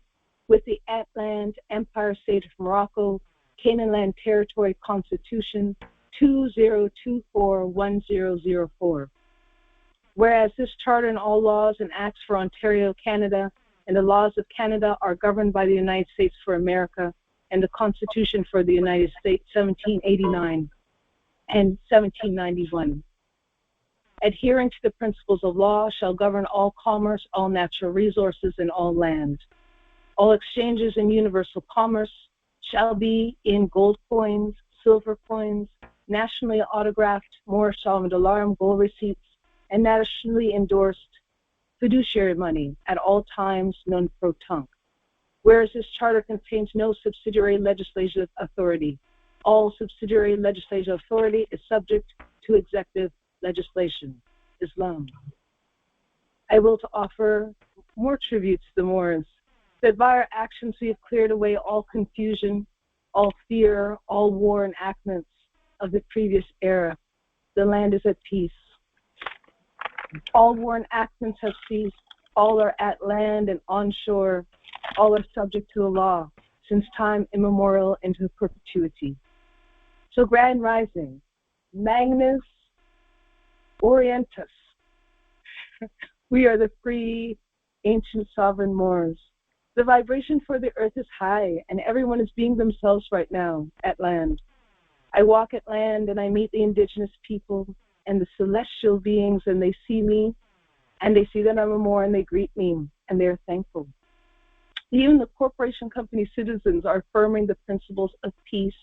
with the Atlant Empire State of Morocco, Canaan Land Territory Constitution 2024-1004. Whereas this charter and all laws and acts for Ontario, Canada, and the laws of Canada are governed by the United States for America and the Constitution for the United States 1789 and 1791. Adhering to the principles of law shall govern all commerce, all natural resources, and all land. All exchanges in universal commerce shall be in gold coins, silver coins, nationally autographed Moorish Salvadolarum gold receipts, and nationally endorsed fiduciary money at all times non pro tunc. Whereas this charter contains no subsidiary legislative authority. All subsidiary legislative authority is subject to executive legislation. Islam. I will to offer more tribute to the Moors, that by our actions we have cleared away all confusion, all fear, all war enactments of the previous era. The land is at peace. All war enactments have ceased. All are at land and onshore. All are subject to the law since time immemorial into perpetuity. So grand rising, Magnus Orientus. We are the free, ancient sovereign Moors. The vibration for the earth is high, and everyone is being themselves right now at land. I walk at land, and I meet the indigenous people and the celestial beings, and they see me, and they see that I'm a Moor, and they greet me, and they're thankful. Even the corporation company citizens are affirming the principles of peace,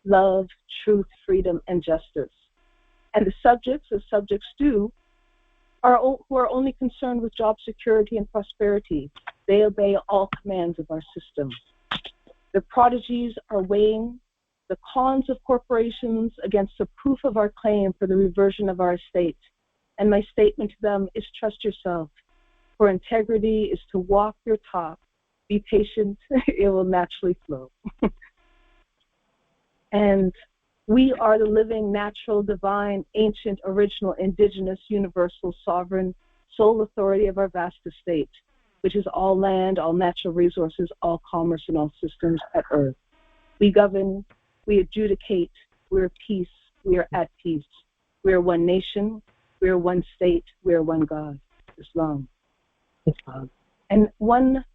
love, truth, freedom, and justice. And the subjects, as subjects do, who are only concerned with job security and prosperity. They obey all commands of our system. The prodigies are weighing the cons of corporations against the proof of our claim for the reversion of our estate. And my statement to them is trust yourself, for integrity is to walk your talk. Be patient, it will naturally flow. And we are the living, natural, divine, ancient, original, indigenous, universal, sovereign, sole authority of our vast estate, which is all land, all natural resources, all commerce, and all systems at earth. We govern, we adjudicate, we are peace, we are at peace. We are one nation, we are one state, we are one God, Islam. And one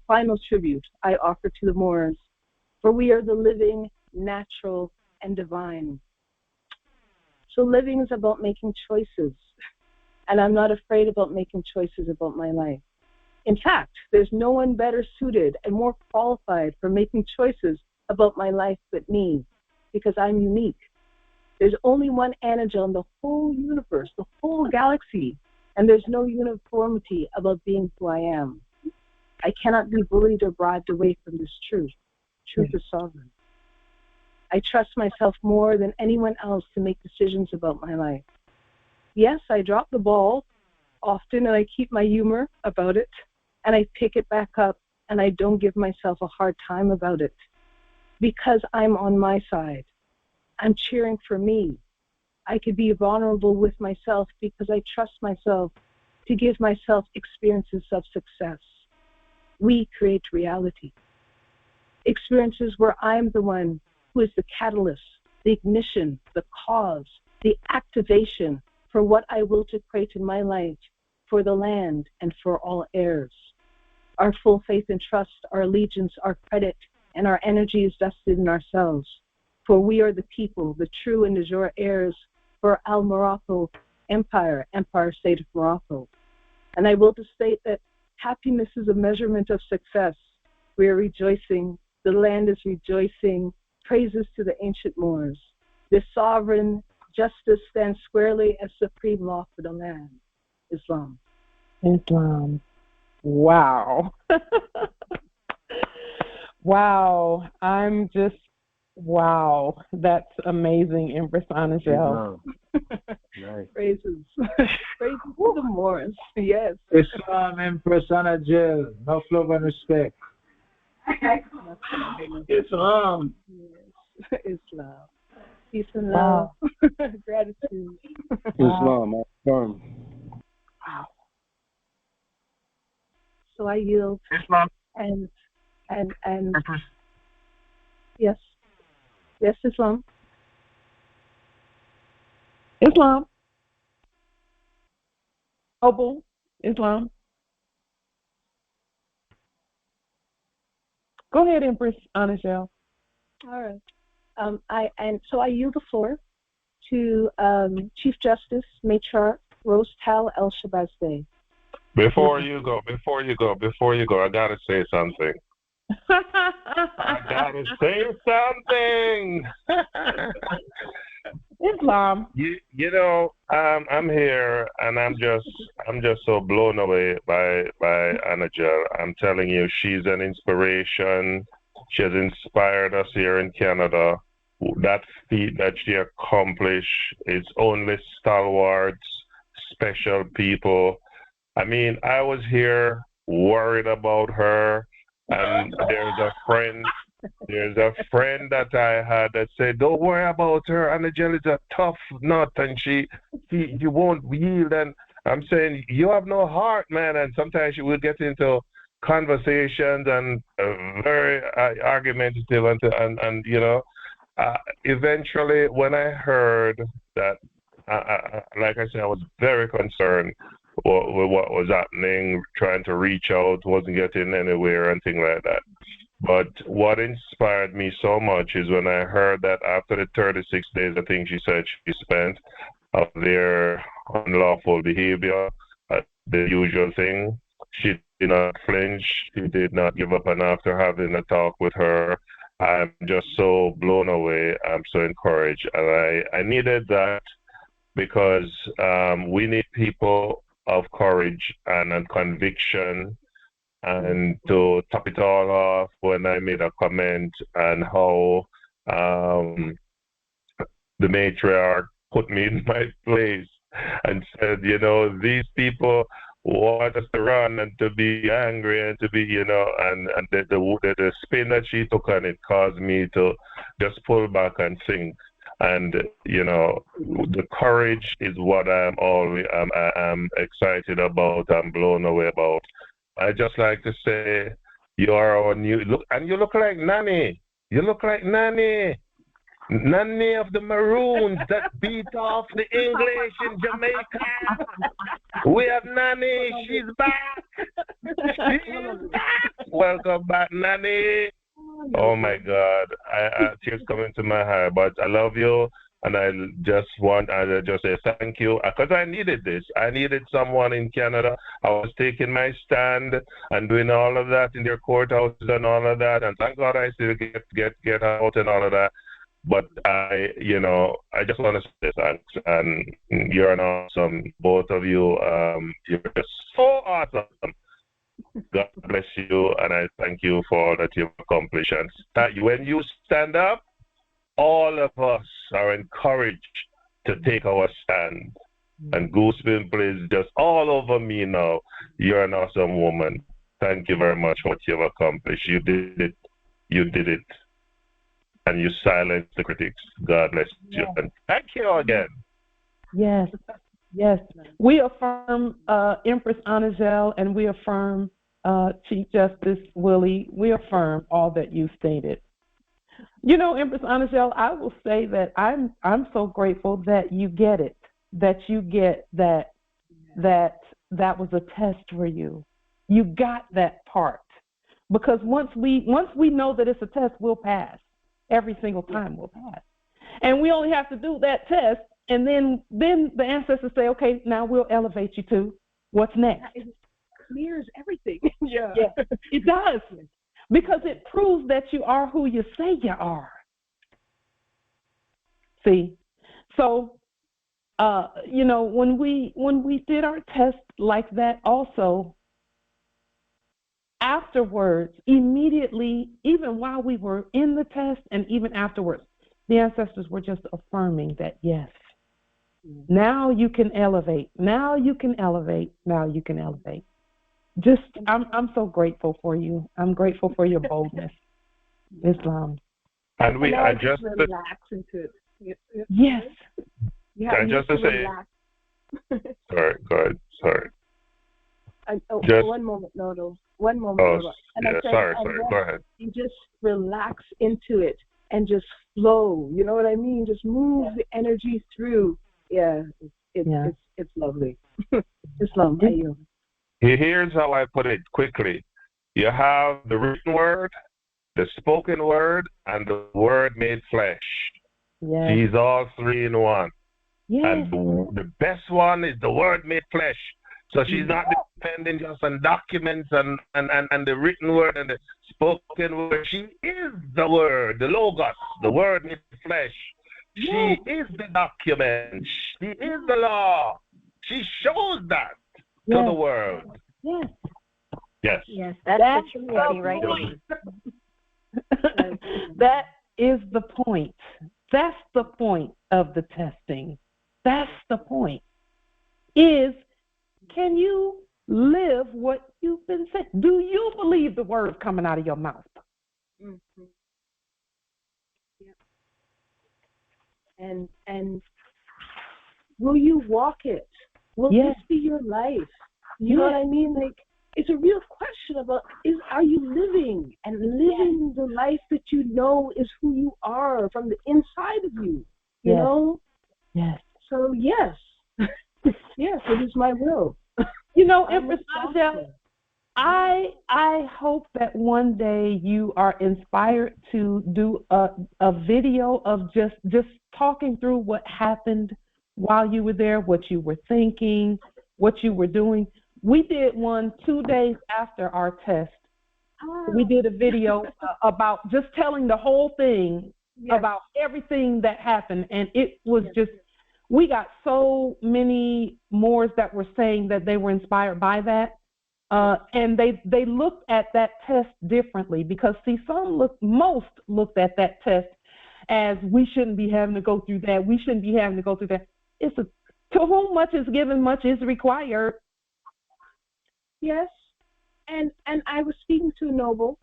final tribute I offer to the Moors, for we are the living, natural, and divine. So living is about making choices, and I'm not afraid about making choices about my life. In fact, there's no one better suited and more qualified for making choices about my life but me, because I'm unique. There's only one angel in the whole universe, the whole galaxy, and there's no uniformity about being who I am. I cannot be bullied or bribed away from this truth. Truth is sovereign. I trust myself more than anyone else to make decisions about my life. Yes, I drop the ball often, and I keep my humor about it, and I pick it back up, and I don't give myself a hard time about it, because I'm on my side. I'm cheering for me. I could be vulnerable with myself because I trust myself to give myself experiences of success. We create reality. Experiences where I'm the one who is the catalyst, the ignition, the cause, the activation for what I will to create in my life, for the land, and for all heirs. Our full faith and trust, our allegiance, our credit, and our energy is vested in ourselves. For we are the people, the true and the jure heirs for Al Morocco Empire, Empire State of Morocco. And I will to state that happiness is a measurement of success, We are rejoicing. The land is rejoicing. Praises to the ancient Moors. This sovereign justice stands squarely as supreme law for the land. Islam. Islam. Wow. Wow. I'm just, wow. That's amazing, Empress Anangel. Nice. Praises. Praises to the Moors. Yes. Islam, Empress Anangel. Enough love and respect. Islam. Yes. Islam. Peace and love. Wow. Gratitude. Islam, I affirm. Wow. So I yield. Islam. And Empress. yes. Yes, Islam. Islam. Obul. Islam. Go ahead, Empress Anangel. All right. So I yield the floor to Chief Justice Matriarch Rose Tal El Shabazz. Before you go, I gotta say something. I gotta say something. Islam. You know, I'm here and I'm just so blown away by Anangel. I'm telling you, she's an inspiration. She has inspired us here in Canada. That feat that she accomplished is only stalwarts, special people. I mean, I was here worried about her, and there's a friend that I had that said, "Don't worry about her. Anangel is a tough nut, and she won't yield." And I'm saying, you have no heart, man. And sometimes she will get into conversations and very argumentative, and you know, eventually when I heard that, like I said, I was very concerned with what was happening, trying to reach out, wasn't getting anywhere and things like that. But what inspired me so much is when I heard that after the 36 days, I think she said she spent of their unlawful behavior, the usual thing, she did not flinch, she did not give up, and after having a talk with her, I'm just so blown away, I'm so encouraged, and I needed that because we need people of courage and conviction. And to top it all off, when I made a comment on how the matriarch put me in my place and said, you know, these people want us to run and to be angry and to be, you know, and the spin that she took on it caused me to just pull back and think. And you know, the courage is what I'm excited about. I'm blown away about. I just like to say, you are our new look, and you look like Nanny. You look like Nanny. Nanny of the Maroons that beat off the English in Jamaica. We have Nanny. She's back. She's back. Welcome back, Nanny. Oh my God, I tears coming to my heart. But I love you, and I just say thank you because I needed this. I needed someone in Canada. I was taking my stand and doing all of that in their courthouses and all of that, and thank God I still get out and all of that. But I just want to say thanks, and you're an awesome, both of you. You're just so awesome. God bless you, and I thank you for all that you've accomplished. And when you stand up, all of us are encouraged to take our stand. And Goosebumps is just all over me now. You're an awesome woman. Thank you very much for what you've accomplished. You did it. You did it. And you silenced the critics. God bless you. And thank you again. Yes. Yes. We affirm Empress Anangel, and we affirm Chief Justice Willie. We affirm all that you stated. You know, Empress Anangel, I will say that I'm so grateful that you get it, that you get that was a test for you. You got that part, because once we know that it's a test, we'll pass. Every single time we'll pass, and we only have to do that test, and then the ancestors say, okay, now we'll elevate you to what's next. It clears everything. Yeah, it does. because it proves that you are who you say you are. See? So, you know, when we did our test like that also, afterwards, immediately, even while we were in the test and even afterwards, the ancestors were just affirming that, yes, now you can elevate. Now you can elevate. Now you can elevate. Just, I'm so grateful for you. I'm grateful for your boldness, Islam. And we I just relax into it. Yes. Yeah. And just to say, sorry, go ahead. Sorry. Just, one moment, no. One moment. Oh, and yeah, I said, sorry. Go ahead. You just relax into it and just flow. You know what I mean? Just move the energy through. Yeah, it's lovely. Islam, Here's how I put it quickly. You have the written word, the spoken word, and the word made flesh. Yes. She's all three in one. Yes. And the best one is the word made flesh. So she's not depending just on documents and the written word and the spoken word. She is the word, the logos, the word made flesh. She is the document. She is the law. She shows that to the world. Yes. Yes. Yes, that's the Trinity right there. That is the point. That's the point of the testing. That's the point. Is, can you live what you've been saying? Do you believe the words coming out of your mouth? Mm-hmm. Yeah. And will you walk it? Will this be your life? You know what I mean? Like, it's a real question about, are you living the life that you know is who you are from the inside of you? You know? Yes. So yes. Yes, it is my will. You know, Empress Angel, I hope that one day you are inspired to do a video of just talking through what happened while you were there, what you were thinking, what you were doing. We did one 2 days after our test. We did a video about just telling the whole thing, about everything that happened, and it was just, we got so many Moors that were saying that they were inspired by that. And they looked at that test differently because, see, most looked at that test as, we shouldn't be having to go through that. We shouldn't be having to go through that. To whom much is given, much is required. Yes. And I was speaking to a noble,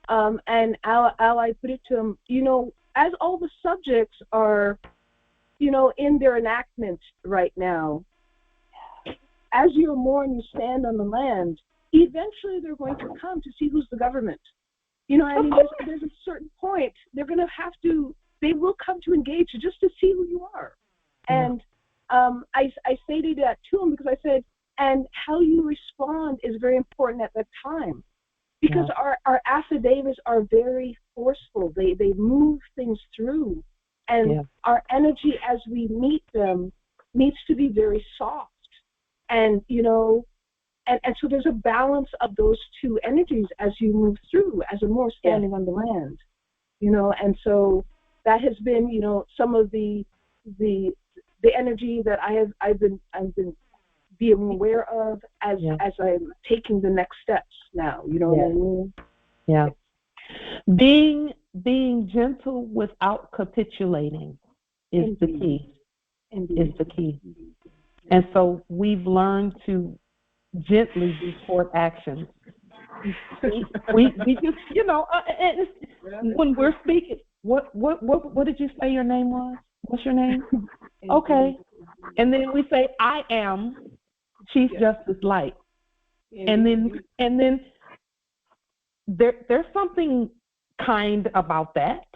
and I put it to him, you know, as all the subjects are, you know, in their enactment right now, as you're more and you stand on the land, eventually they're going to come to see who's the government. You know, I mean, there's a certain point they will come to engage you just to see who you are. And I stated that to him because I said, and how you respond is very important at that time, because our affidavits are very forceful. They move things through, and our energy as we meet them needs to be very soft. And, you know, and so there's a balance of those two energies as you move through, as a Moor standing on the land, you know. And so that has been, you know, some of the energy that I've been being aware of as I'm taking the next steps now, you know what I mean? Yeah. Being gentle without capitulating is the key. Is the key. And so we've learned to gently report actions. we just, you know, when we're speaking, what did you say your name was? What's your name? Okay. And then we say, I am Chief Justice Light. And then there's something kind about that.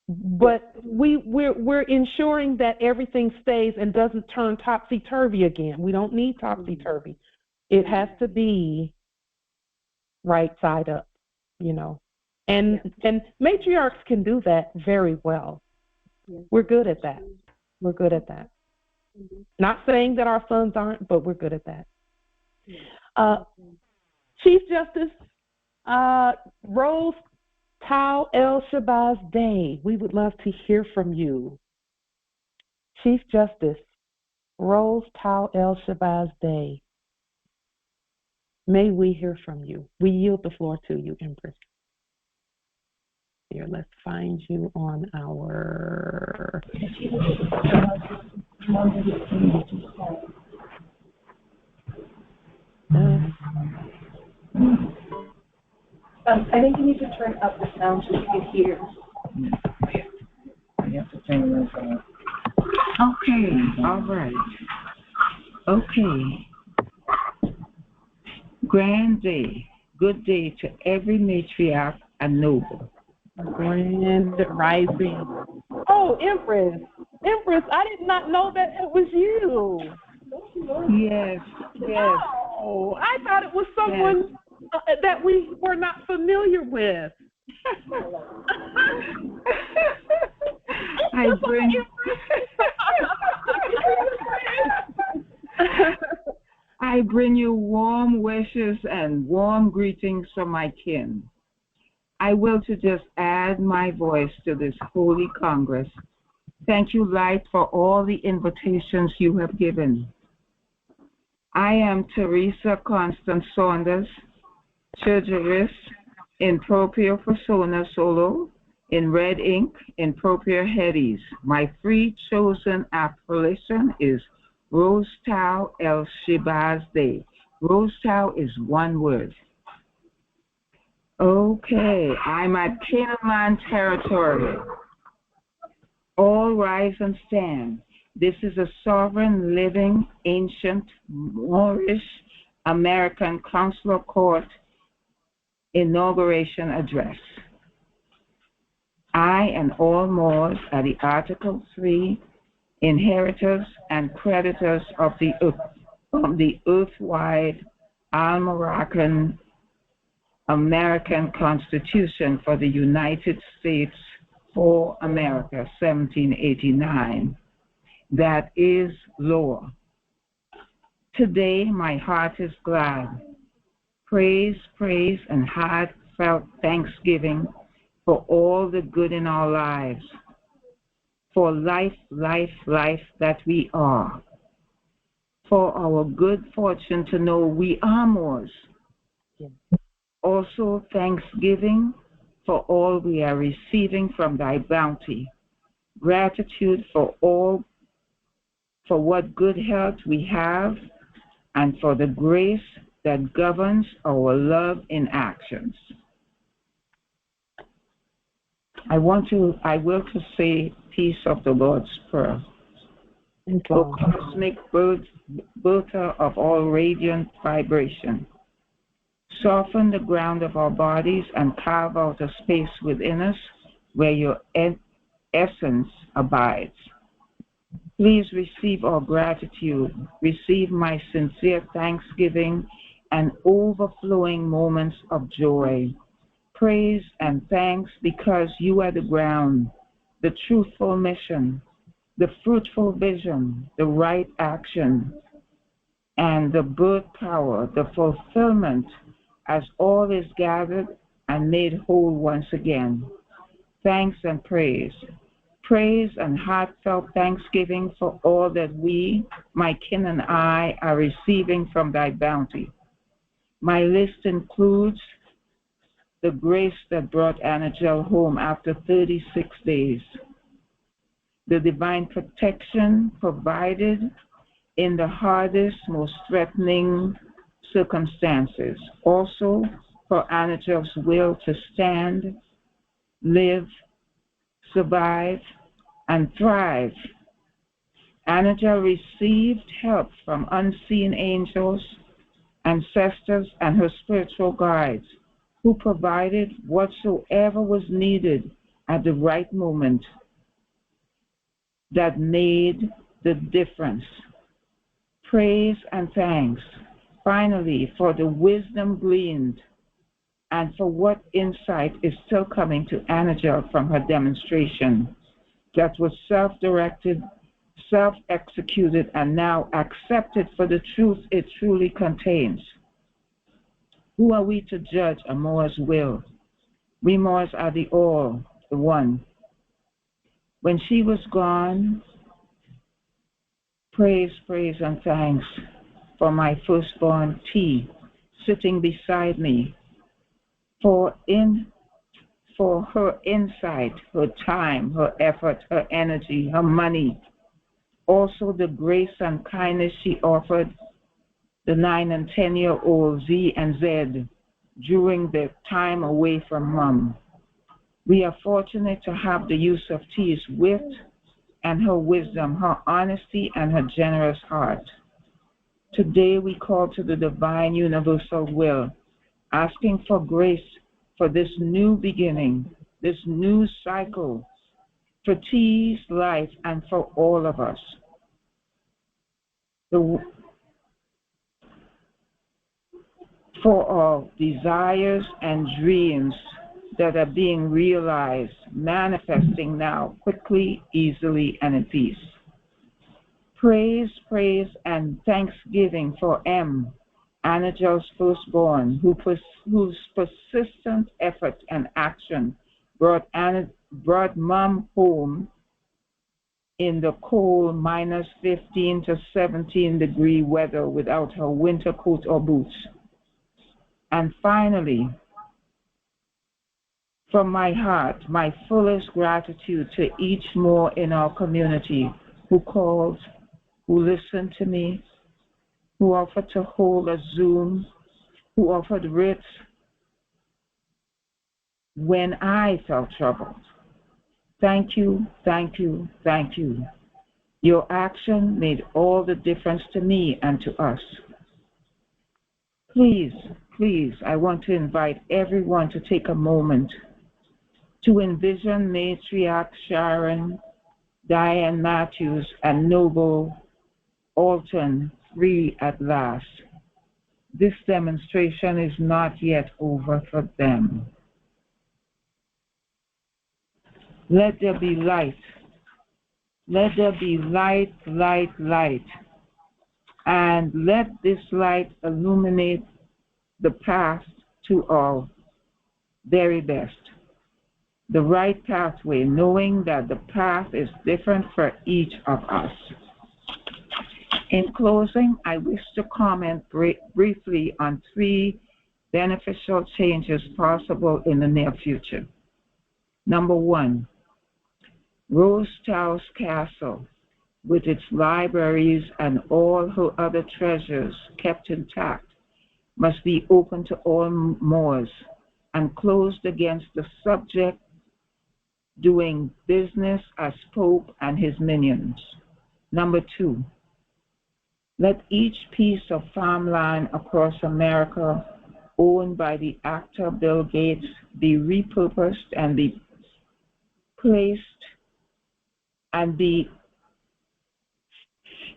But we're ensuring that everything stays and doesn't turn topsy-turvy again. We don't need topsy-turvy. It has to be right side up, you know. And matriarchs can do that very well. We're good at that. We're good at that. Not saying that our sons aren't, but we're good at that. Chief Justice, Rose Tao El Shabazz Day. We would love to hear from you. Chief Justice Rose Tao El Shabazz Day. May we hear from you. We yield the floor to you, Empress. Here, let's find you on our... I think you need to turn up the sound so you can hear. I have to turn this up. Okay, all right. Okay. Grand day. Good day to every matriarch and noble. Grand rising. Oh, Empress. Empress, I did not know that it was you. Yes, yes. Oh, I thought it was someone that we were not familiar with. I bring you warm wishes and warm greetings from my kin. I will to just add my voice to this holy Congress. Thank you, Light, for all the invitations you have given. I am Teresa Constance Saunders, Churgerist, in proprio persona solo, in red ink, in proprio headies. My free chosen appellation is Rose Tao El Shabazz Day. Rose Tao is one word. Okay, I'm at Canaan territory. All rise and stand. This is a sovereign, living, ancient, Moorish, American consular court inauguration address. I and all Moors are the Article 3 inheritors and creditors of the earth-wide Al-Moroccan American Constitution for the United States for America, 1789. That is law. Today, my heart is glad. Praise, praise, and heartfelt thanksgiving for all the good in our lives, for life, life, life that we are, for our good fortune to know we are Moors. Also, thanksgiving for all we are receiving from thy bounty. Gratitude for what good health we have and for the grace that governs our love in actions. I will to say peace of the Lord's Prayer. O cosmic builder of all radiant vibration, soften the ground of our bodies and carve out a space within us where your essence abides. Please receive our gratitude, receive my sincere thanksgiving and overflowing moments of joy. Praise and thanks because you are the ground, the truthful mission, the fruitful vision, the right action, and the birth power, the fulfillment as all is gathered and made whole once again. Thanks and praise. Praise and heartfelt thanksgiving for all that we, my kin and I, are receiving from thy bounty. My list includes the grace that brought Annagel home after 36 days, the divine protection provided in the hardest, most threatening circumstances. Also, for Annagel's will to stand, live, survive, and thrive. Annagel received help from unseen angels, ancestors, and her spiritual guides, who provided whatsoever was needed at the right moment that made the difference. Praise and thanks, finally, for the wisdom gleaned and for what insight is still coming to Annagel from her demonstration that was self-directed, self-executed, and now accepted for the truth it truly contains. Who are we to judge a Moor's will? We Moors are the all, the one. When she was gone, praise, praise, and thanks for my firstborn T sitting beside me, for her insight, her time, her effort, her energy, her money, also the grace and kindness she offered the 9 and 10-year-old Z and Z during their time away from Mom. We are fortunate to have the use of T's wit and her wisdom, her honesty, and her generous heart. Today we call to the divine universal will, asking for grace for this new beginning, this new cycle, for T's life and for all of us. For our desires and dreams that are being realized, manifesting now quickly, easily, and in peace. Praise, praise, and thanksgiving for M, Annagel's firstborn, whose persistent effort and action brought Mom home in the cold -15 to 17-degree weather without her winter coat or boots. And finally, from my heart, my fullest gratitude to each Moor in our community who called, who listened to me, who offered to hold a Zoom, who offered writs when I felt troubled. Thank you, thank you, thank you. Your action made all the difference to me and to us. Please, please, I want to invite everyone to take a moment to envision Matriarch Sharon, Diane Matthews, and Noble Alton free at last. This demonstration is not yet over for them. Let there be light. Let there be light, light, light. And let this light illuminate the path to our very best. The right pathway, knowing that the path is different for each of us. In closing, I wish to comment briefly on 3 beneficial changes possible in the near future. Number 1, Rose House Castle, with its libraries and all her other treasures kept intact, must be open to all Moors and closed against the subject doing business as Pope and his minions. Number 2, let each piece of farmland across America owned by the actor Bill Gates be repurposed and be placed and be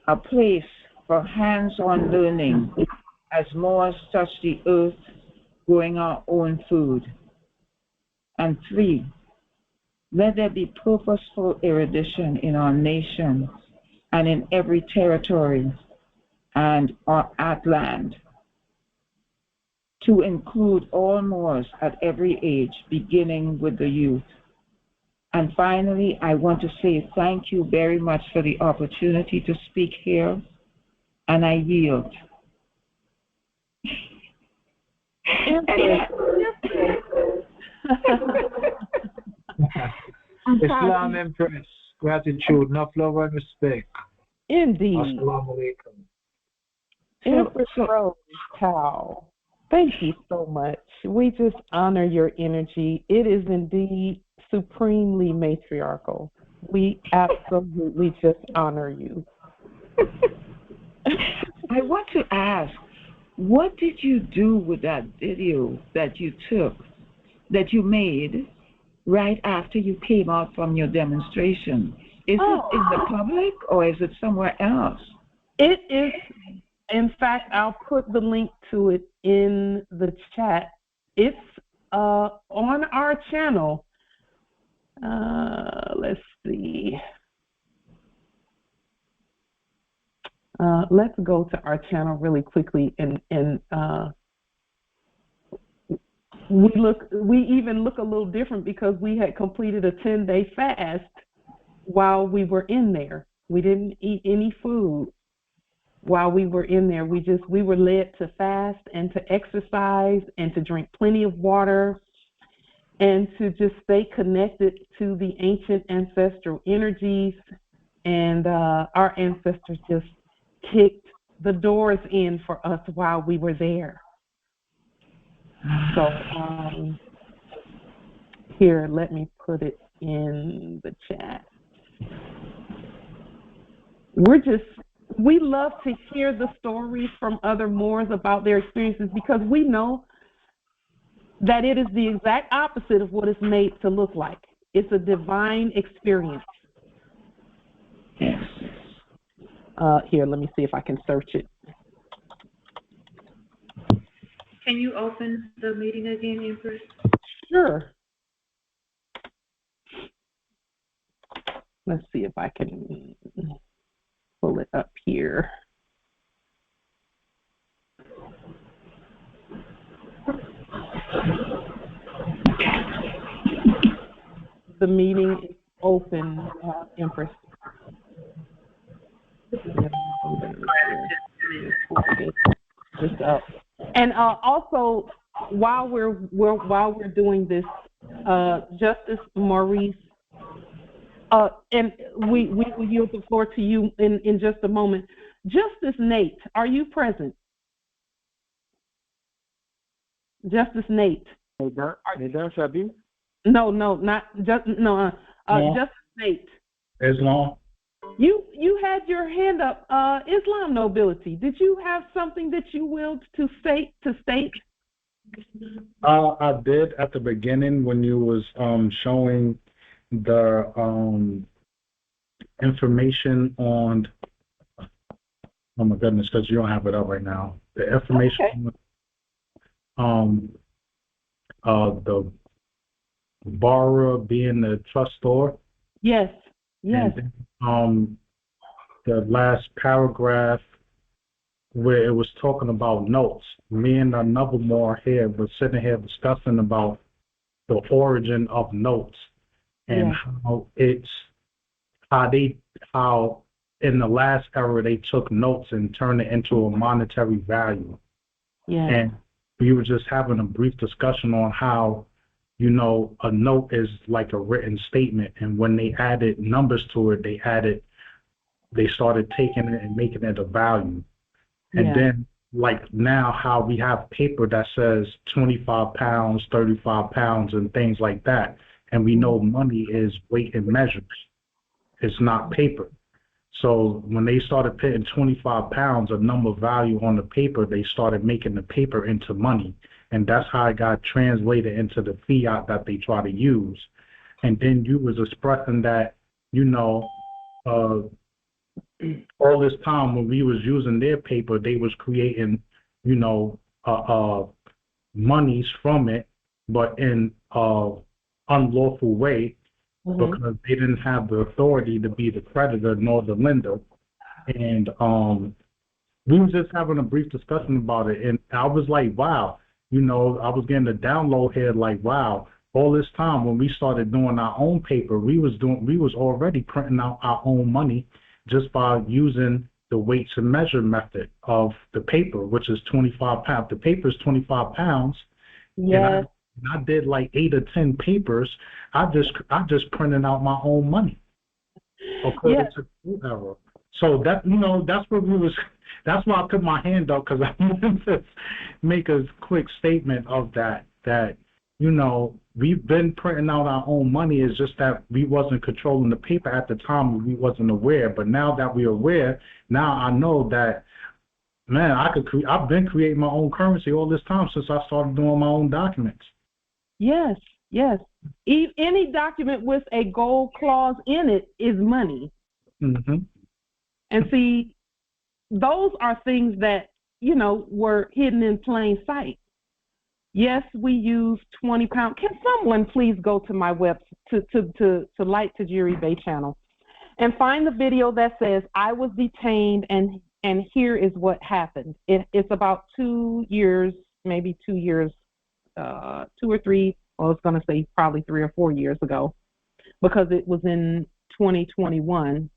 a place for hands-on learning as Moors touch the earth, growing our own food. And 3, let there be purposeful erudition in our nation and in every territory and at land, to include all Moors at every age, beginning with the youth. And finally, I want to say thank you very much for the opportunity to speak here, and I yield. Islam Empress, gratitude, enough love and respect. Indeed. Assalamu alaikum. Empress Rose Cow, thank you so much. We just honor your energy. It is indeed supremely matriarchal. We absolutely just honor you. I want to ask, what did you do with that video that you took, that you made right after you came out from your demonstration? Is it in the public or is it somewhere else? It is, in fact, I'll put the link to it in the chat. It's on our channel. Let's see. Let's go to our channel really quickly and we even look a little different because we had completed a 10-day fast while we were in there. We didn't eat any food while we were in there. We were led to fast and to exercise and to drink plenty of water and to just stay connected to the ancient ancestral energies. And our ancestors just kicked the doors in for us while we were there. So here, let me put it in the chat. We love to hear the stories from other Moors about their experiences because we know that it is the exact opposite of what it's made to look like. It's a divine experience. Here, let me see if I can search it. Can you open the meeting again, Empress? Sure. Let's see if I can pull it up here. The meeting is open, Empress. And also, while we're doing this, Justice Maurice, and we will yield the floor to you in just a moment. Justice Nate, are you present? Justice Nate. No, not just no. Justice Nate. Islam. You had your hand up. Islam nobility. Did you have something that you willed to state? I did at the beginning when you was showing the information on. Oh my goodness, because you don't have it up right now. The information the borrower being the trustor. Yes. Yes. And the last paragraph where it was talking about notes. Me and another more here was sitting here discussing about the origin of notes and how in the last era they took notes and turned it into a monetary value. Yeah. And we were just having a brief discussion on how, a note is like a written statement, and when they added numbers to it, they started taking it and making it a value. And then, like now, how we have paper that says 25 pounds, 35 pounds, and things like that, and we know money is weight and measures. It's not paper. So when they started putting 25 pounds, a number value on the paper, they started making the paper into money. And that's how it got translated into the fiat that they try to use. And then you was expressing that, all this time when we was using their paper, they was creating, monies from it, but in unlawful way, because they didn't have the authority to be the creditor nor the lender. And we were just having a brief discussion about it, and I was like, wow, I was getting the download here, like, wow, all this time when we started doing our own paper, we was already printing out our own money just by using the weights and measure method of the paper, which is 25 pounds. The paper is 25 pounds. Yes. And I did like 8 or 10 papers. I just printed out my own money. According to the error. So that that's why I put my hand up, because I wanted to make a quick statement of that we've been printing out our own money. It's just that we wasn't controlling the paper at the time. We wasn't aware. But now that we're aware, now I know that, man, I've been creating my own currency all this time since I started doing my own documents. Yes. Any document with a gold clause in it is money. Mm-hmm. And see, those are things that, were hidden in plain sight. Yes, we use 20 pounds. Can someone please go to my web, to Light Tajiri Bay channel and find the video that says, I was detained and here is what happened. It's about 2 years, maybe 2 years 2 or 3, I was going to say probably 3 or 4 years ago, because it was in 2021,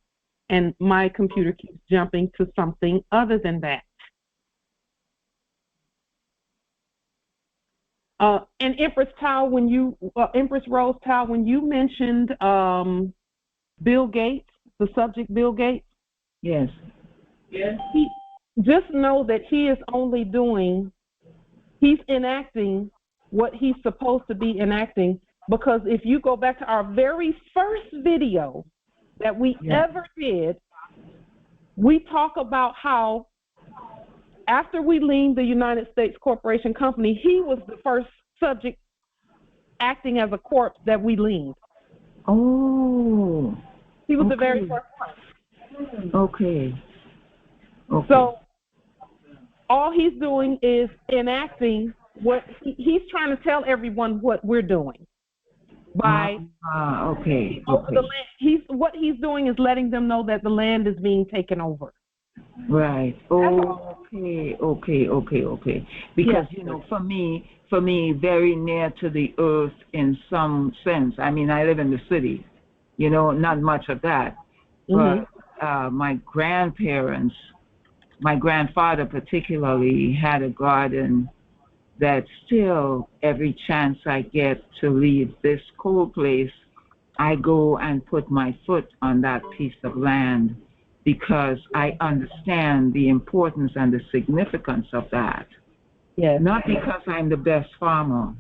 and my computer keeps jumping to something other than that. And Empress Rose Tao, when you mentioned Bill Gates, the subject Bill Gates. Yes. Yes. Just know that he is only he's enacting what he's supposed to be enacting, because if you go back to our very first video that we ever did, we talk about how after we leaned the United States Corporation Company, he was the first subject acting as a corpse that we leaned. Oh. He was the very first one. Okay. So all he's doing is enacting what he's trying to tell everyone what we're doing. By okay. The land, what he's doing is letting them know that the land is being taken over. Right. Oh, okay. Because for me, very near to the earth in some sense. I mean, I live in the city. Not much of that. But my grandparents, my grandfather particularly, had a garden that still, every chance I get to leave this cold place, I go and put my foot on that piece of land, because I understand the importance and the significance of that. Yes. Not because I'm the best farmer,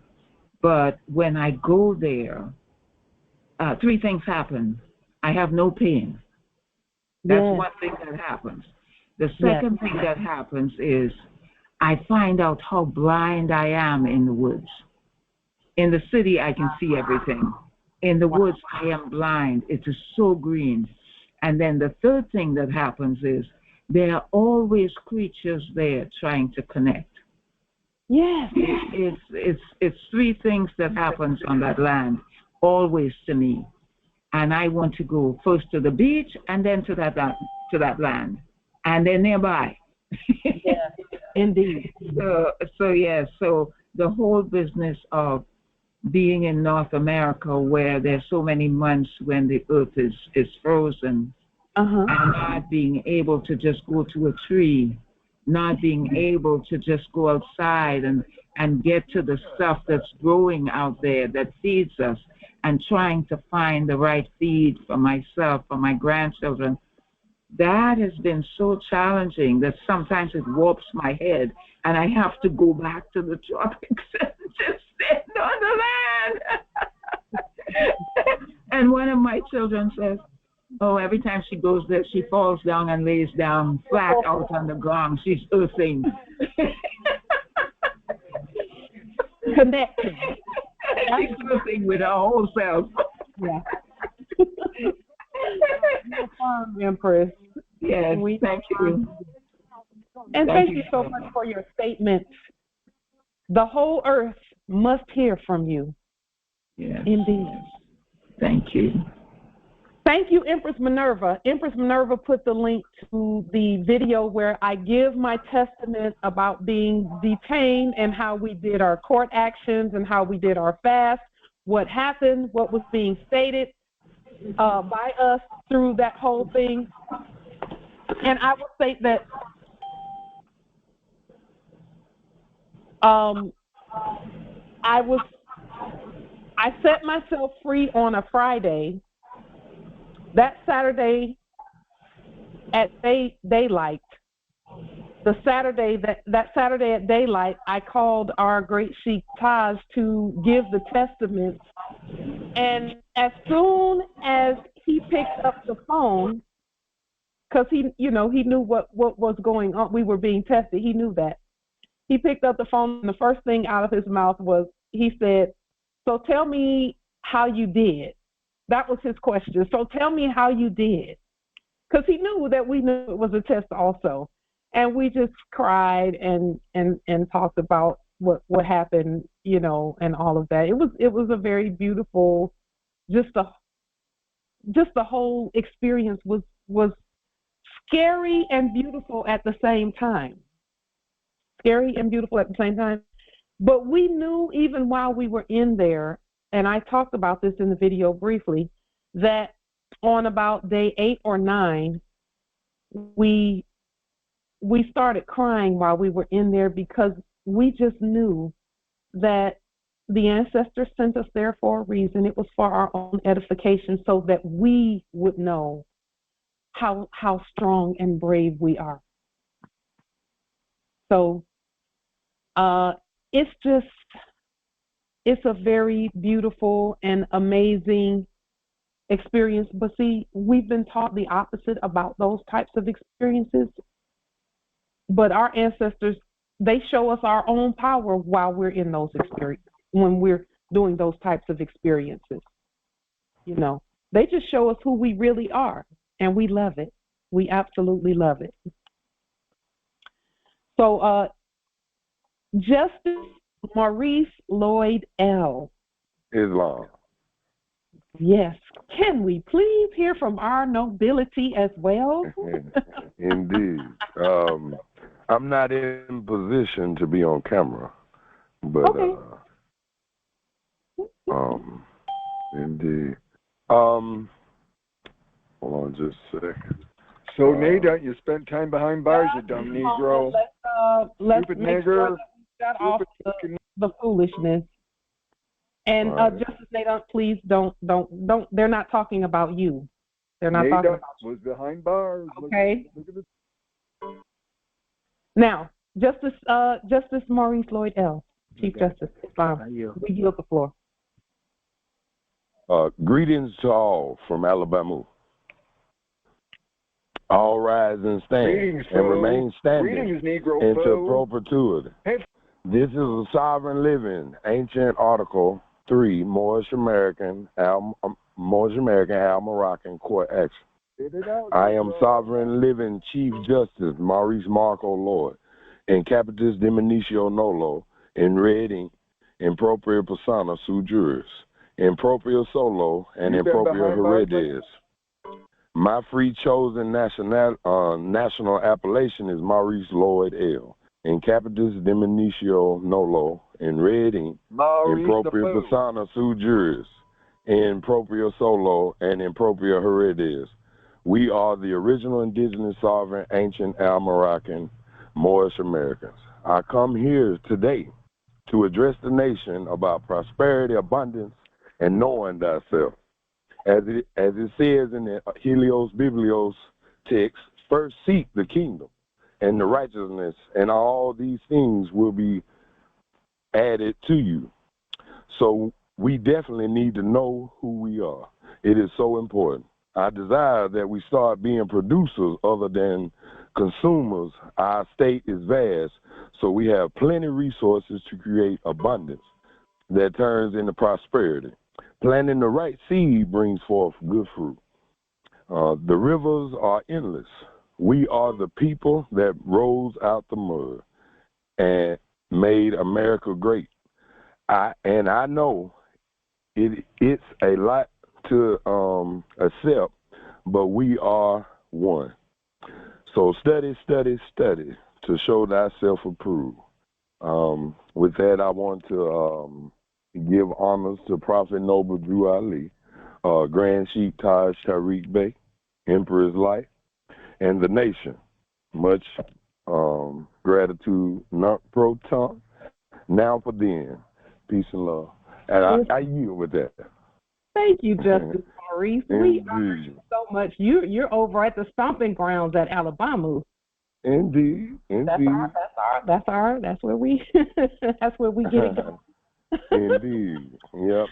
but when I go there, 3 things happen. I have no pain. That's one thing that happens. The second thing that happens is I find out how blind I am in the woods. In the city, I can see everything. In the woods, I am blind. It is so green. And then the third thing that happens is there are always creatures there trying to connect. Yes. It's 3 things that happens on that land, always to me. And I want to go first to the beach and then to that land, and then nearby. Yeah, indeed. So the whole business of being in North America, where there's so many months when the earth is frozen, and not being able to just go to a tree, not being able to just go outside and get to the stuff that's growing out there that feeds us, and trying to find the right feed for myself, for my grandchildren, that has been so challenging that sometimes it warps my head, and I have to go back to the tropics and just stand on the land. And one of my children says, every time she goes there, she falls down and lays down flat out on the ground. She's earthing. Connecting. She's earthing with her whole self. Yeah. No problem, Empress. Yes, thank you. And thank you so much for your statement. The whole earth must hear from you. Yes. Indeed. Thank you. Thank you, Empress Minerva. Empress Minerva put the link to the video where I give my testament about being detained and how we did our court actions and how we did our fast, what happened, what was being stated by us through that whole thing. And I will say that I set myself free on a Friday. That Saturday at daylight, that Saturday at daylight, I called our great Sheikh Taj to give the testament. And as soon as he picked up the phone, because he knew what was going on, we were being tested. He knew that. He picked up the phone, and the first thing out of his mouth was, he said, "So tell me how you did." That was his question. So tell me how you did. Because he knew that we knew it was a test also. And we just cried and talked about what happened, and all of that. It was a very beautiful, just the whole experience was scary and beautiful at the same time. Scary and beautiful at the same time. But we knew even while we were in there, and I talked about this in the video briefly, that on about day 8 or 9, we started crying while we were in there because we just knew that the ancestors sent us there for a reason. It was for our own edification so that we would know how strong and brave we are. So it's a very beautiful and amazing experience. But see, we've been taught the opposite about those types of experiences. But our ancestors, they show us our own power while we're in those experiences, when we're doing those types of experiences. You know, they just show us who we really are, and we love it. We absolutely love it. So, Justice Maurice Lloyd L. Islam. Yes. Can we please hear from our nobility as well? Indeed. I'm not in position to be on camera, but okay. Indeed. Hold on just a second. So, Nada, you spent time behind bars, you dumb Negro. Let's Stupid make nigger. sure that we shut off the foolishness. And Justice Nada, please don't. They're not talking about you. They're not talking about you. Was behind bars. Okay. Look at this. Now, Justice Maurice Lloyd L., Chief Justice, we yield the floor. Greetings to all from Alabama. All rise and stand and remain standing into perpetuity. This is a sovereign living, ancient Article 3, Moorish American, Al Moroccan court action. I am sovereign living Chief Justice Maurice Marco Lloyd, in capitis diminutio nolo, in reading, in propria persona sui juris, in propria solo, and in propria heredes. My free chosen national appellation is Maurice Lloyd L. In capitis diminutio nolo, in reading, in propria persona sui juris, in propria solo, and in propria heredes. We are the original indigenous sovereign ancient Al-Moroccan Moorish Americans. I come here today to address the nation about prosperity, abundance, and knowing thyself. As it says in the Helios Biblios text, first seek the kingdom and the righteousness, and all these things will be added to you. So we definitely need to know who we are. It is so important. I desire that we start being producers other than consumers. Our state is vast, so we have plenty of resources to create abundance that turns into prosperity. Planting the right seed brings forth good fruit. The rivers are endless. We are the people that rose out the mud and made America great. I know it's a lot to accept, but we are one. So study to show thyself approved. With that, I want to give honors to Prophet Noble Drew Ali, Grand Sheikh Taj Tariq Bey, Emperor's Life, and the nation. Much gratitude, not pro tongue, now for then. Peace and love. And I yield with that. Thank you, Justice Maurice. We honor you so much. You're over at the stomping grounds at Alabama. Indeed. That's where we that's where we get it going. Indeed. Yep.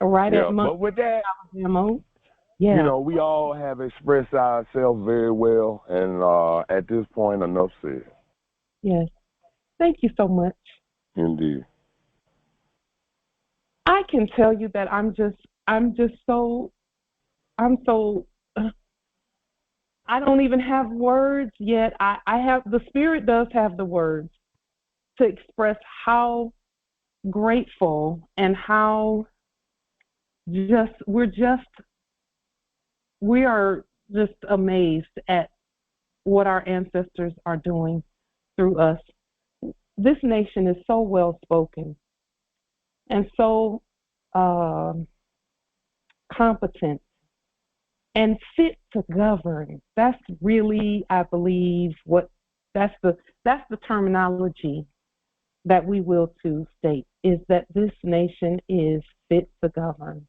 Right at But with that, Alabama. Yeah. You know, we all have expressed ourselves very well, and at this point, enough said. Yes. Thank you so much. Indeed. I can tell you that I'm so I don't even have words yet. I have, the Spirit does have the words to express how grateful and how we are just amazed at what our ancestors are doing through us. this nation is so well spoken and so competent and fit to govern. That's really, I believe, that's the terminology that we will to state, is that this nation is fit to govern.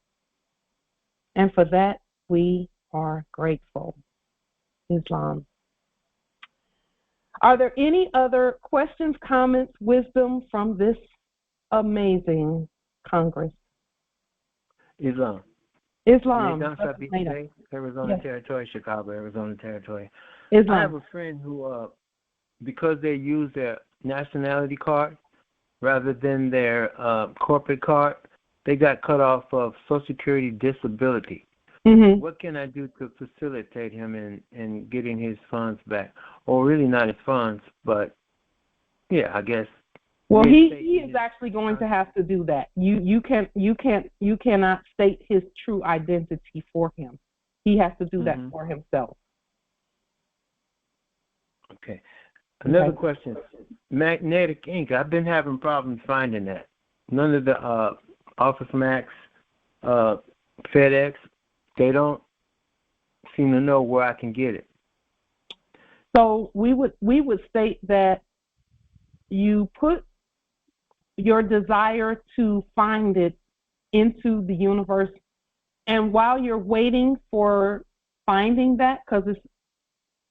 And for that, we are grateful. Islam. Are there any other questions, comments, wisdom from this amazing Congress? Islam. Arizona yes. Territory, Chicago, Arizona Territory. Islam. I have a friend who, because they use their nationality card rather than their corporate card, they got cut off of Social Security disability. Mm-hmm. What can I do to facilitate him in getting his funds back? Or really not his funds, but yeah, I guess. Well, he is actually going to have to do that. You cannot state his true identity for him. He has to do that for himself. Okay. Another question. Magnetic ink. I've been having problems finding that. None of the Office Max, FedEx, they don't seem to know where I can get it. So we would state that you put your desire to find it into the universe, and while you're waiting for finding that, because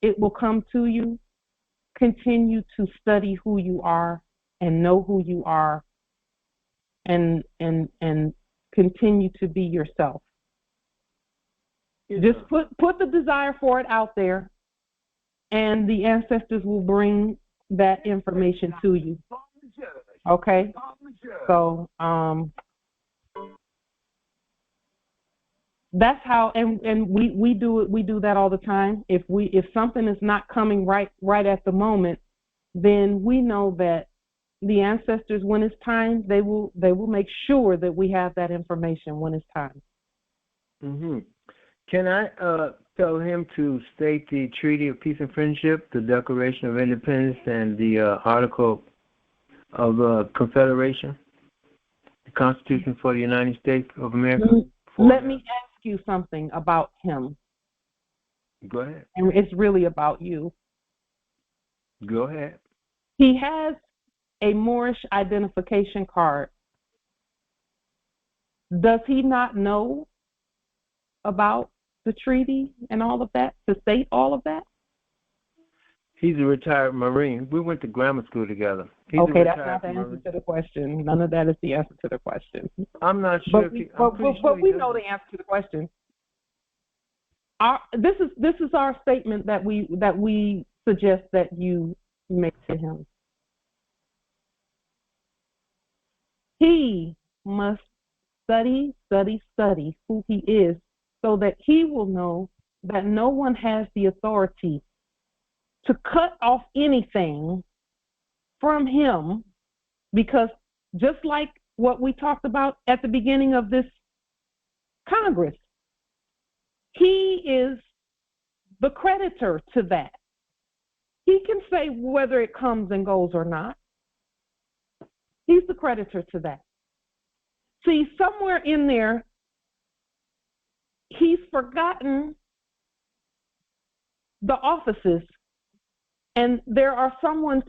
it will come to you, continue to study who you are and know who you are, and continue to be yourself. Just put the desire for it out there, and the ancestors will bring that information to you. Okay? So that's how, and we do that all the time. If something is not coming right at the moment, then we know that the ancestors, when it's time, they will make sure that we have that information when it's time. Mm-hmm. Can I tell him to state the Treaty of Peace and Friendship, the Declaration of Independence, and the Article of Confederation, the Constitution for the United States of America? Let me ask you something about him. Go ahead. And it's really about you. Go ahead. He has a moorishe identification card. Does he not know about the treaty and all of that, to state all of that? He's a retired Marine. We went to grammar school together. Okay, that's not the answer to the question. None of that is the answer to the question. I'm not sure. But we know the answer to the question. This is our statement that we suggest that you make to him. He must study who he is, so that he will know that no one has the authority to cut off anything from him, because just like what we talked about at the beginning of this Congress, he is the creditor to that. He can say whether it comes and goes or not. He's the creditor to that. See, somewhere in there, he's forgotten the offices, and there's someone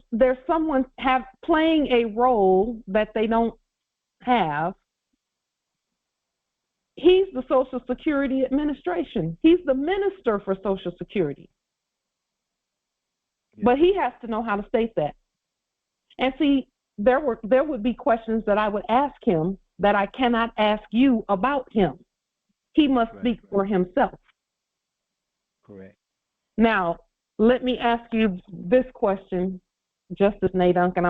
playing a role that they don't have. He's the Social Security Administration. He's the minister for Social Security. Yeah. But he has to know how to state that. And see, there would be questions that I would ask him that I cannot ask you about him. He must speak for himself. Correct. Now, let me ask you this question, Justice Nadunk, and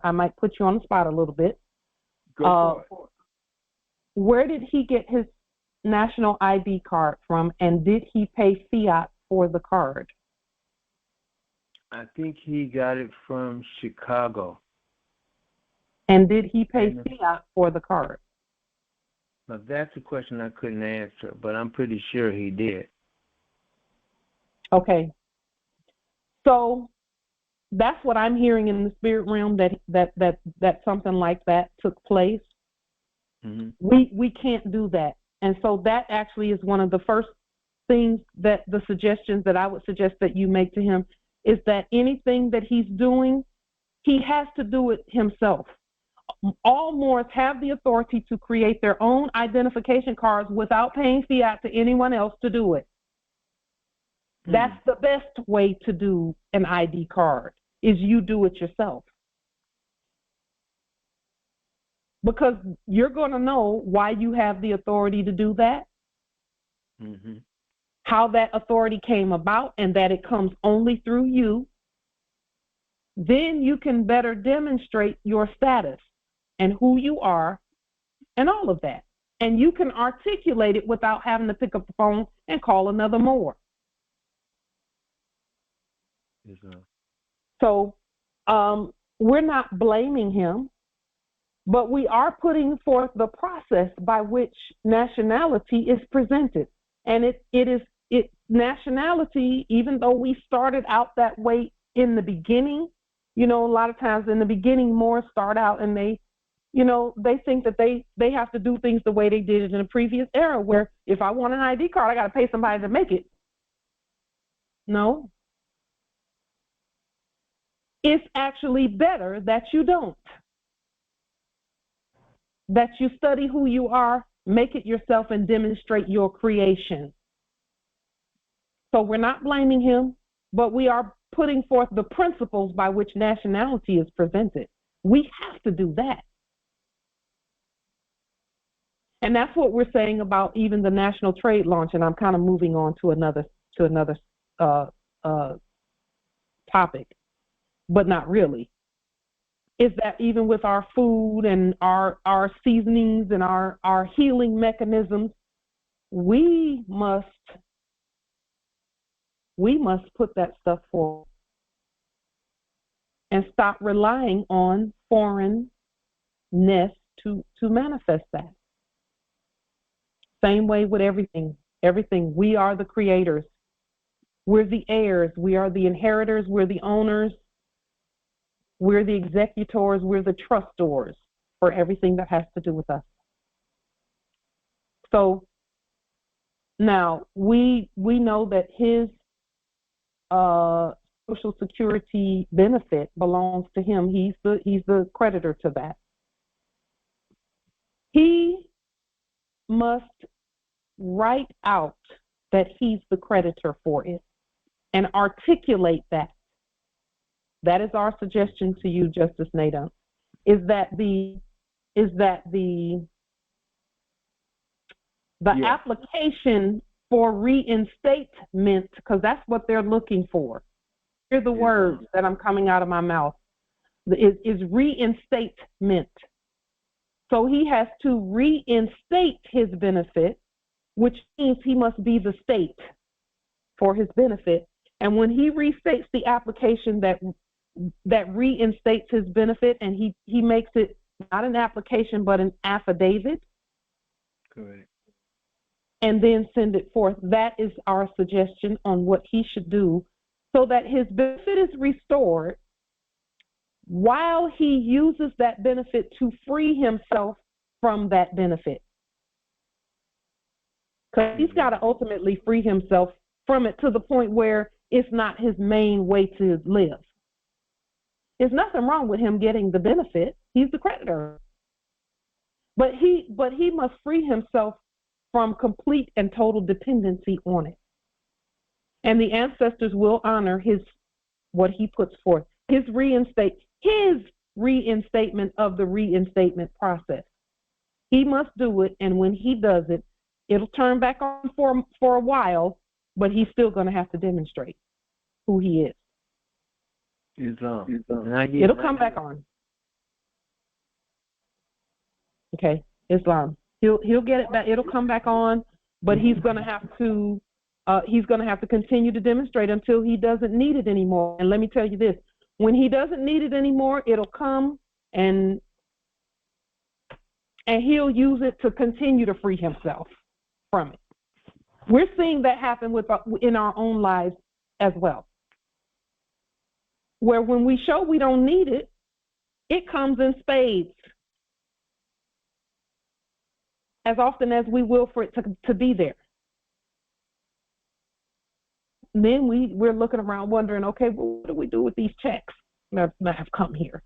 I might put you on the spot a little bit. Go for it. Where did he get his national ID card from, and did he pay fiat for the card? I think he got it from Chicago. And did he pay fiat for the card? Now, that's a question I couldn't answer, but I'm pretty sure he did. Okay. So That's what I'm hearing in the spirit realm, that something like that took place. Mm-hmm. We can't do that. And so that actually is one of the first things that the suggestions that I would suggest that you make to him is that anything that he's doing, he has to do it himself. All Moors have the authority to create their own identification cards without paying fiat to anyone else to do it. That's the best way to do an ID card, is you do it yourself. Because you're going to know why you have the authority to do that, how that authority came about, and that it comes only through you. Then you can better demonstrate your status and who you are and all of that. And you can articulate it without having to pick up the phone and call another Moor. So we're not blaming him, but we are putting forth the process by which nationality is presented. And nationality, even though we started out that way in the beginning, you know, a lot of times in the beginning, Moors start out and they think that they have to do things the way they did it in a previous era, where if I want an ID card, I got to pay somebody to make it. No. It's actually better that you don't. That you study who you are, make it yourself, and demonstrate your creation. So we're not blaming him, but we are putting forth the principles by which nationality is presented. We have to do that. And that's what we're saying about even the national trade launch, and I'm kind of moving on to another topic, but not really. Is that even with our food and our seasonings and our healing mechanisms, we must put that stuff forward and stop relying on foreignness to manifest that. Same way with everything. Everything. We are the creators. We're the heirs. We are the inheritors. We're the owners. We're the executors. We're the trustors for everything that has to do with us. So now we know that his Social Security benefit belongs to him. He's the creditor to that. He must write out that he's the creditor for it and articulate that. That is our suggestion to you, Justice Nader, is that the application for reinstatement, because that's what they're looking for. Hear the words that I'm coming out of my mouth. Is reinstatement. So he has to reinstate his benefit, which means he must be the state for his benefit. And when he restates the application that reinstates his benefit, and he makes it not an application but an affidavit, correct, and then send it forth, that is our suggestion on what he should do so that his benefit is restored while he uses that benefit to free himself from that benefit. Because he's got to ultimately free himself from it to the point where it's not his main way to live. There's nothing wrong with him getting the benefit. He's the creditor. But he must free himself from complete and total dependency on it. And the ancestors will honor what he puts forth, his reinstatement of the reinstatement process. He must do it, and when he does it, it'll turn back on for a while, but he's still going to have to demonstrate who he is. It'll come back on. Okay, Islam. He'll get it back. It'll come back on, but he's going to have to continue to demonstrate until he doesn't need it anymore. And let me tell you this: when he doesn't need it anymore, it'll come and he'll use it to continue to free himself from it. We're seeing that happen in our own lives as well. where when we show we don't need it, it comes in spades. As often as we will for it to be there. And then we're looking around wondering, okay, well, what do we do with these checks that have come here?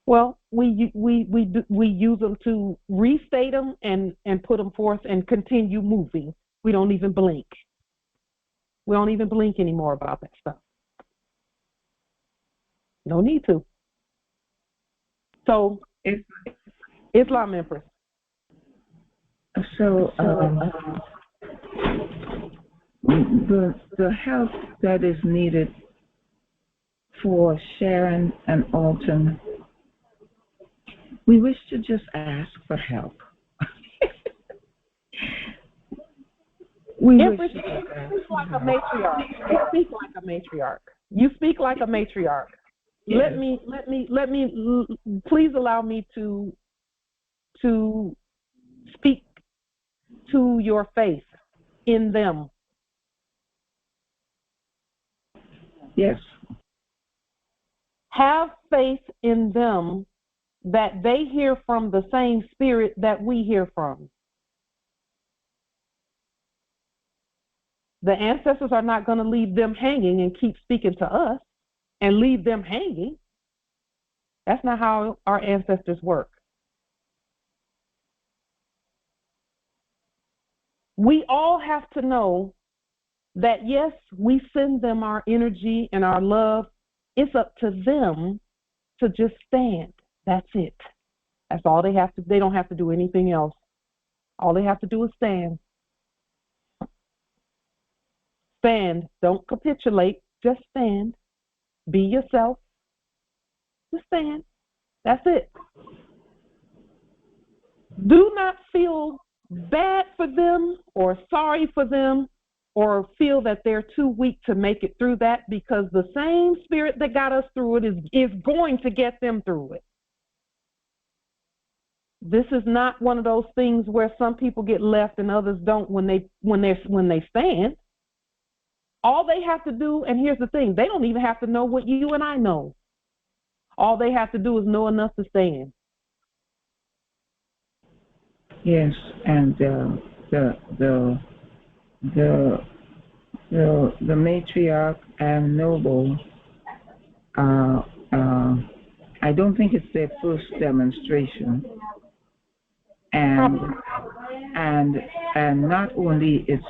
Well, we use them to restate them and put them forth and continue moving. We don't even blink. We don't even blink anymore about that stuff. No need to. So, Islam Empress. So, the help that is needed for Sharon and Alton, we wish to just ask for help. Empress, you speak like a matriarch. You speak like a matriarch. You speak like a matriarch. Yes. Let me. Please allow me to speak to your faith in them. Yes. Have faith in them that they hear from the same spirit that we hear from. The ancestors are not going to leave them hanging and keep speaking to us and leave them hanging. That's not how our ancestors work. We all have to know that, yes, we send them our energy and our love. It's up to them to just stand. That's it. That's all they have to. They don't have to do anything else. All they have to do is stand. Stand. Don't capitulate. Just stand. Be yourself. Just stand. That's it. Do not feel bad for them or sorry for them or feel that they're too weak to make it through that, because the same spirit that got us through it is going to get them through it. This is not one of those things where some people get left and others don't when they stand. All they have to do, and here's the thing, they don't even have to know what you and I know. All they have to do is know enough to stand. Yes, and the matriarch and noble, I don't think it's their first demonstration, and not only it's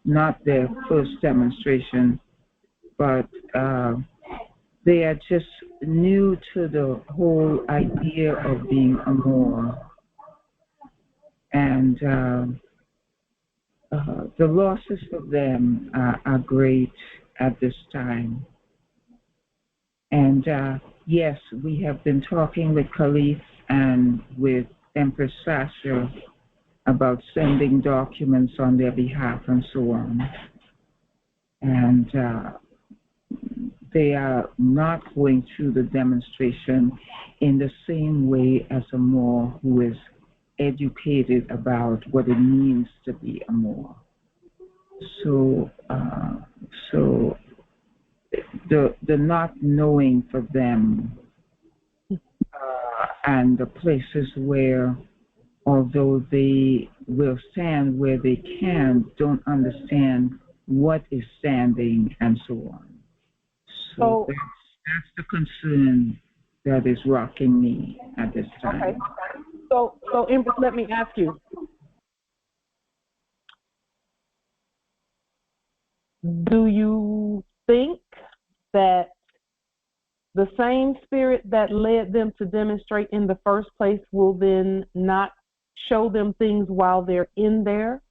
not their first demonstration, but they are just new to the whole idea of being a Moor. And the losses for them are great at this time. And yes, we have been talking with Khalif and with Empress Sasha about sending documents on their behalf and so on. And they are not going through the demonstration in the same way as a Moor who is educated about what it means to be a Moor. So, the not knowing for them and the places where, although they will stand where they can, don't understand what is standing and so on. So that's the concern that is rocking me at this time. Okay. So Empress, let me ask you. Do you think that the same spirit that led them to demonstrate in the first place will then not show them things while they're in there?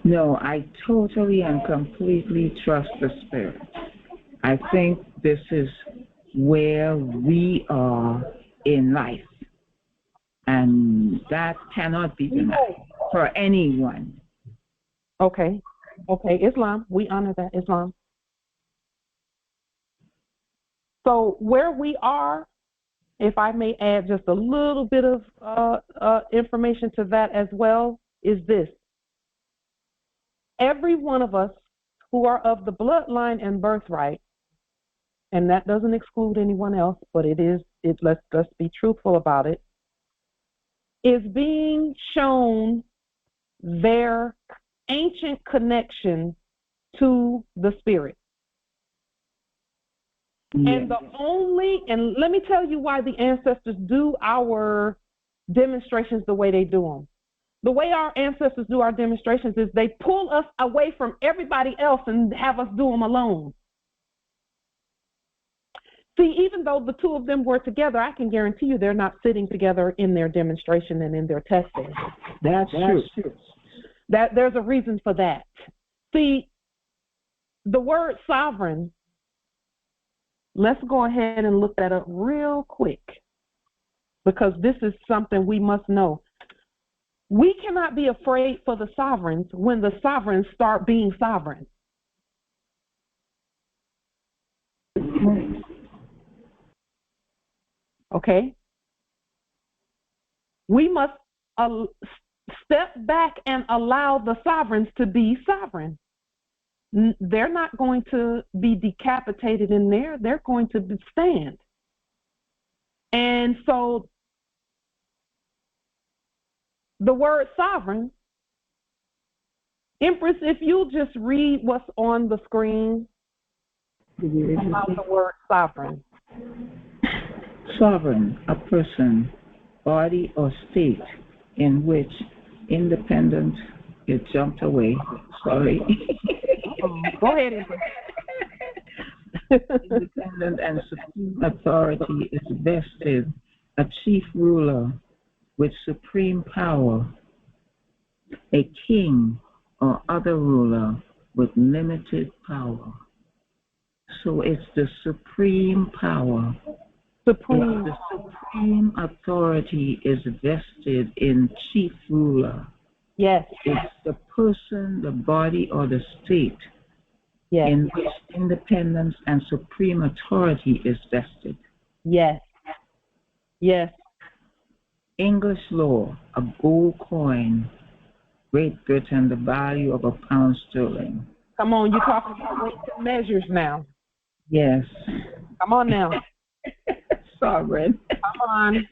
No, I totally and completely trust the spirit. I think this is where we are in life, and that cannot be denied for anyone. Okay, Islam, we honor that, Islam. So where we are, if I may add just a little bit of information to that as well, is this. Every one of us who are of the bloodline and birthright and that doesn't exclude anyone else, but let's be truthful about it, is being shown their ancient connection to the spirit. And and let me tell you why the ancestors do our demonstrations the way they do them. The way our ancestors do our demonstrations is they pull us away from everybody else and have us do them alone. See, even though the two of them were together, I can guarantee you they're not sitting together in their demonstration and in their testing. That's true. There's a reason for that. See, the word sovereign, let's go ahead and look that up real quick, because this is something we must know. We cannot be afraid for the sovereigns when the sovereigns start being sovereign. Okay? We must step back and allow the sovereigns to be sovereign. They're not going to be decapitated in there. They're going to stand. And so the word sovereign, Empress, if you'll just read what's on the screen about the word sovereign. Sovereign, a person, body, or state in which independent, it jumped away, sorry. Go ahead, Empress. Independent and supreme authority is vested, a chief ruler with supreme power, a king or other ruler with limited power. So it's the supreme power. The supreme authority is vested in chief ruler. Yes. It's the person, the body, or the state in which independence and supreme authority is vested. Yes. Yes. English law, a gold coin, Great Britain, the value of £1 sterling. Come on, you're talking about weights and measures now. Yes. Come on now. Sovereign. Come on.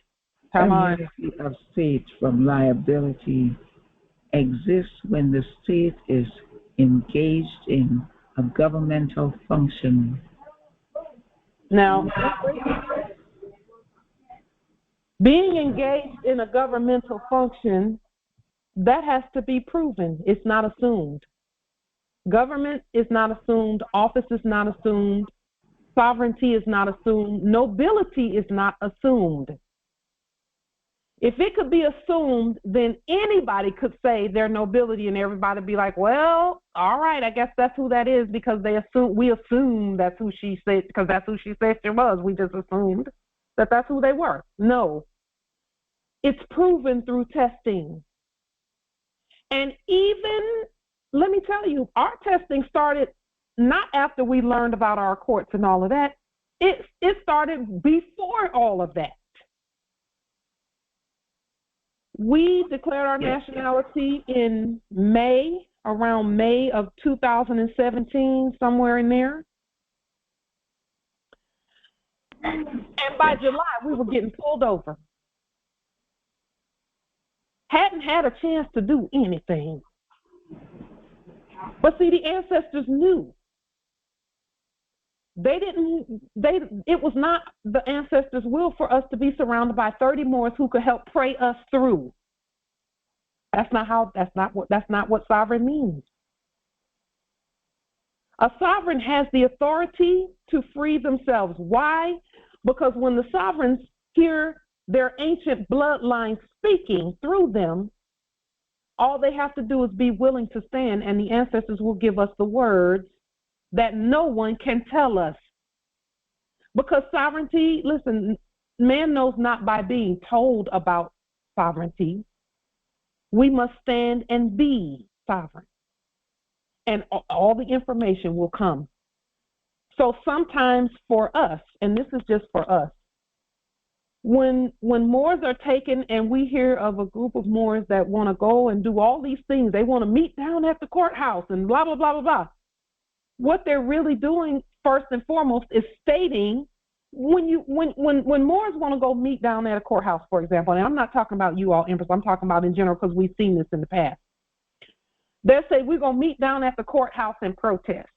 Immunity of state from liability exists when the state is engaged in a governmental function. Now, being engaged in a governmental function, that has to be proven. It's not assumed. Government is not assumed. Office is not assumed. Sovereignty is not assumed. Nobility is not assumed. If it could be assumed, then anybody could say they're nobility and everybody would be like, well, all right, I guess that's who that is because we assume that's who she said, because that's who she said she was. We just assumed that that's who they were. No. It's proven through testing. And even, let me tell you, our testing started not after we learned about our courts and all of that. It started before all of that. We declared our nationality in around May of 2017, somewhere in there. And by July, we were getting pulled over. Hadn't had a chance to do anything. But see, the ancestors knew. It was not the ancestors' will for us to be surrounded by 30 Moors who could help pray us through. That's not what sovereign means. A sovereign has the authority to free themselves. Why? Because when the sovereigns hear their ancient bloodline speaking through them, all they have to do is be willing to stand, and the ancestors will give us the words that no one can tell us. Because sovereignty, listen, man knows not by being told about sovereignty. We must stand and be sovereign. And all the information will come. So sometimes for us, and this is just for us, when Moors are taken and we hear of a group of Moors that want to go and do all these things, they want to meet down at the courthouse and blah, blah, blah, blah, blah. what they're really doing first and foremost is stating when Moors want to go meet down at a courthouse, for example, and I'm not talking about you all, Empress, I'm talking about in general because we've seen this in the past. They'll say, we're going to meet down at the courthouse and protest.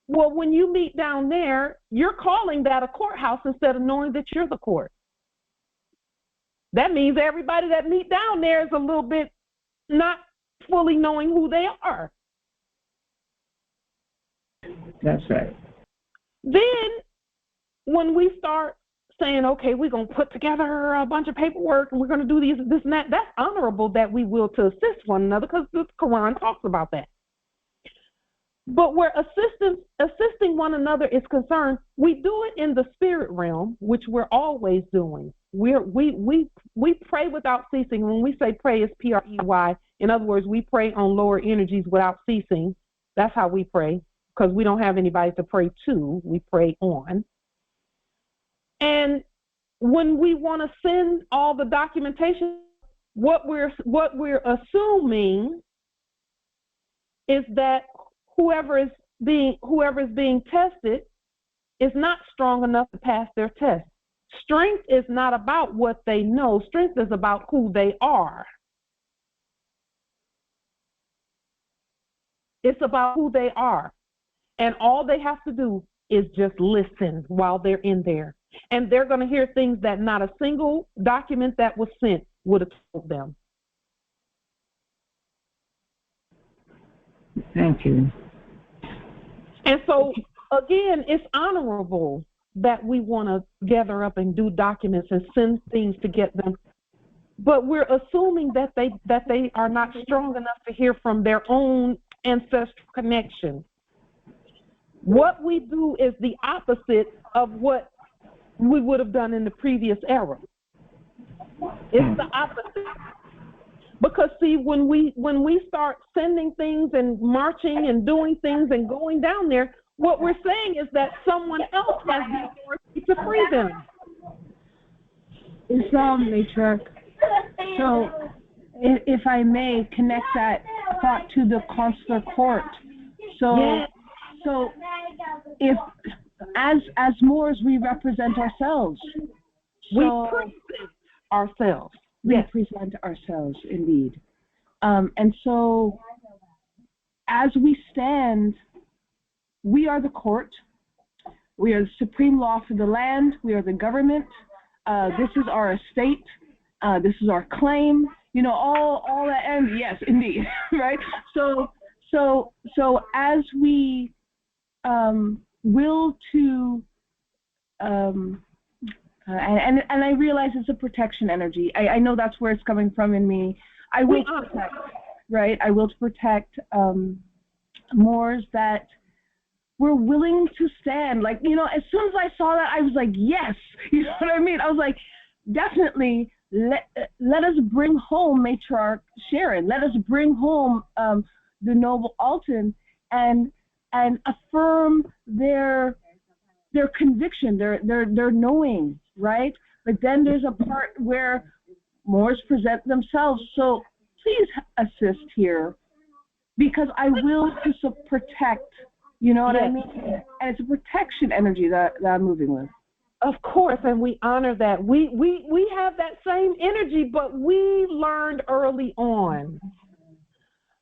Well, when you meet down there, you're calling that a courthouse instead of knowing that you're the court. That means everybody that meet down there is a little bit not fully knowing who they are. That's right. Then when we start saying, okay, we're going to put together a bunch of paperwork and we're going to do this and that, that's honorable that we will to assist one another because the Quran talks about that. But where assisting one another is concerned, we do it in the spirit realm, which we're always doing. We pray without ceasing. When we say pray, it's P-R-E-Y. In other words, we pray on lower energies without ceasing. That's how we pray, because we don't have anybody to pray to. We pray on. And when we want to send all the documentation, what we're assuming is that whoever is being tested is not strong enough to pass their test. Strength is not about what they know. Strength is about who they are. It's about who they are. And all they have to do is just listen while they're in there. And they're going to hear things that not a single document that was sent would have told them. Thank you. And so, again, it's honorable that we want to gather up and do documents and send things to get them. But we're assuming that they are not strong enough to hear from their own ancestral connection. What we do is the opposite of what we would have done in the previous era. It's the opposite. Because see, when we start sending things and marching and doing things and going down there, what we're saying is that someone else has the authority to free them. Matriarch. So, if I may connect that thought to the consular court. So, yes. So if as Moors we represent ourselves. We present ourselves. We present ourselves, indeed. And so, as we stand, we are the court. We are the supreme law for the land. We are the government. This is our estate. This is our claim. You know, all that. And yes, indeed, right. So as we will to, and I realize it's a protection energy. I know that's where it's coming from in me. I will protect, right? I will protect Moors that we're willing to stand. Like, you know, as soon as I saw that, I was like, yes. You know what I mean? I was like, definitely let us bring home Matriarch Sharon. Let us bring home the Noble Alton and affirm their conviction, their knowing, right? But then there's a part where Moors present themselves. So please assist here, because I will to protect. You know what I mean? And it's a protection energy that I'm moving with. Of course, and we honor that. We have that same energy, but we learned early on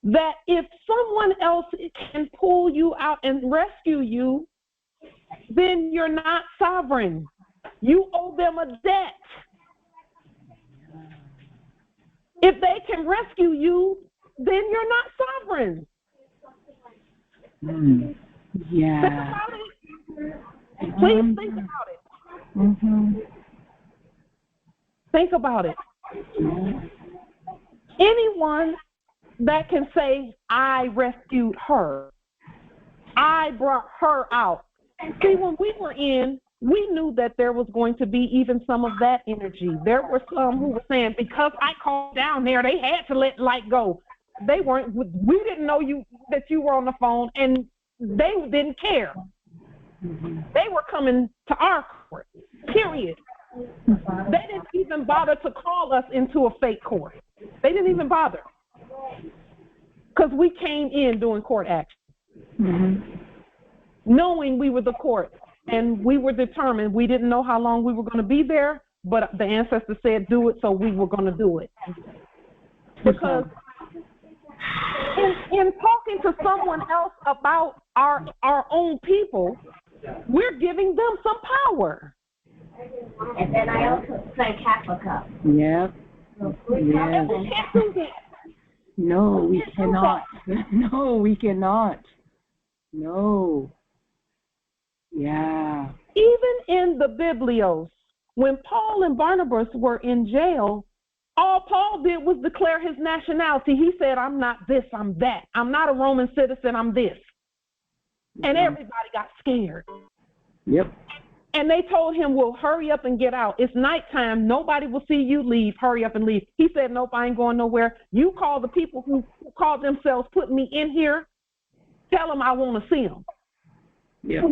that if someone else can pull you out and rescue you, then you're not sovereign. You owe them a debt. If they can rescue you, then you're not sovereign. Yeah. Think about it. Please think about it. Think about it. Anyone that can say, I rescued her, I brought her out. See, when we were in, we knew that there was going to be even some of that energy. There were some who were saying, because I called down there, they had to let light go. They weren't, we didn't know that you were on the phone, and they didn't care. They were coming to our court, period. They didn't even bother to call us into a fake court. They didn't even bother, because we came in doing court action. knowing we were the court, and we were determined. We didn't know how long we were going to be there, but the ancestors said do it, so we were going to do it. Because in talking to someone else about our own people, we're giving them some power. And then I also play Catholic up. Yeah. Yeah. And we can't do that. No, we cannot. No, we cannot. No. Yeah. Even in the Biblios, when Paul and Barnabas were in jail, all Paul did was declare his nationality. He said, I'm not this, I'm that. I'm not a Roman citizen, I'm this. And everybody got scared. Yep. And they told him, well, hurry up and get out. It's nighttime. Nobody will see you leave. Hurry up and leave. He said, nope, I ain't going nowhere. You call the people who called themselves put me in here. Tell them I want to see them. Yeah.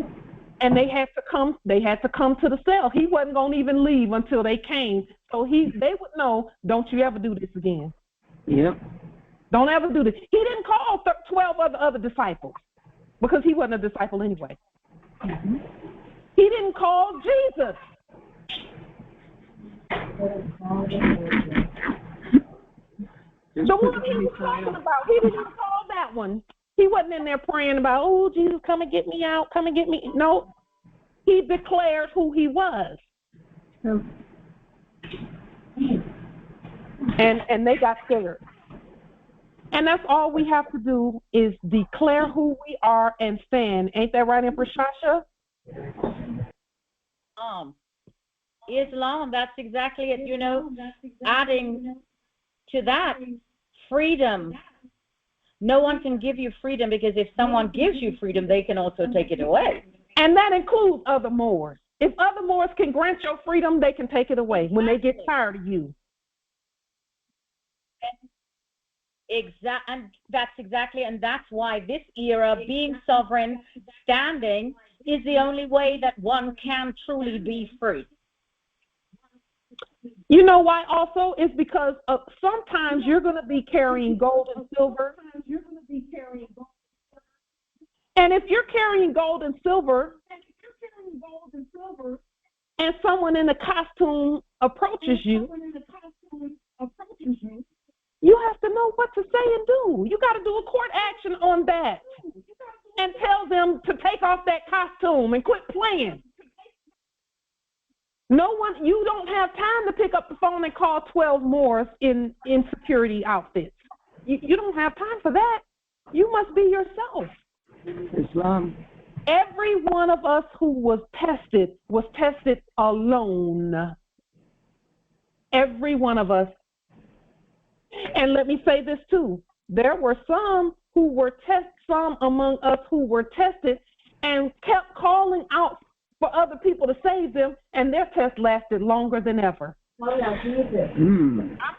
And they had to come to the cell. He wasn't going to even leave until they came. So they would know, don't you ever do this again. Yep. Don't ever do this. He didn't call 12 other disciples because he wasn't a disciple anyway. Mm-hmm. He didn't call Jesus. The one he was talking about, he didn't call that one. He wasn't in there praying about, oh, Jesus, come and get me out, come and get me. No, he declared who he was. And they got scared. And that's all we have to do is declare who we are and stand. Ain't that right, Empress Shasha? Islam, that's exactly it. You know, adding to that, freedom. No one can give you freedom, because if someone gives you freedom, they can also take it away. And that includes other Moors. If other Moors can grant your freedom, they can take it away when they get tired of you. And that's exactly, and that's why this era, being sovereign, standing, is the only way that one can truly be free. You know why also? It's because sometimes you're going to be carrying gold and silver. And if you're carrying gold and silver, and someone in a costume approaches you, you have to know what to say and do. You got to do a court action on that and tell them to take off that costume and quit playing. You don't have time to pick up the phone and call 12 Moors in security outfits. You don't have time for that. You must be yourself. Islam. Every one of us who was tested alone. Every one of us. And let me say this too. There were some among us who were tested and kept calling out for other people to save them, and their test lasted longer than ever. I'm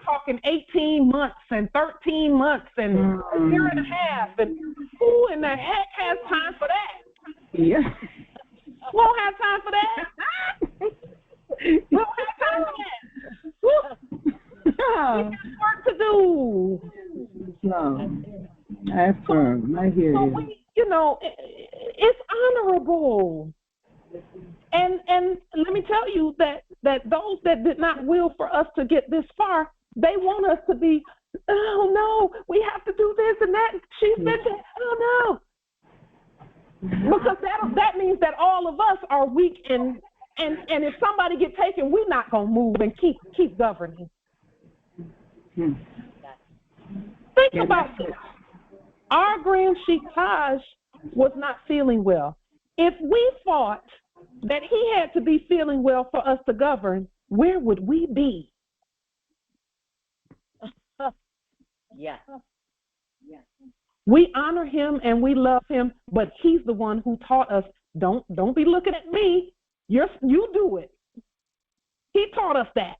talking 18 months and 13 months and a year and a half. And who in the heck has time for that? Yeah. Won't have time for that. Won't have time for that. We got work to do. No. I affirm. I hear you. It's honorable. And let me tell you that those that did not will for us to get this far, they want us to be, oh no, we have to do this and that. She's mentioned, oh no. Because that means that all of us are weak, and if somebody get taken, we're not gonna move and keep governing. Think about this. Our Grand Sheikh Taj was not feeling well. If we thought that he had to be feeling well for us to govern, where would we be? Yeah. We honor him and we love him, but he's the one who taught us, don't be looking at me. You do it. He taught us that.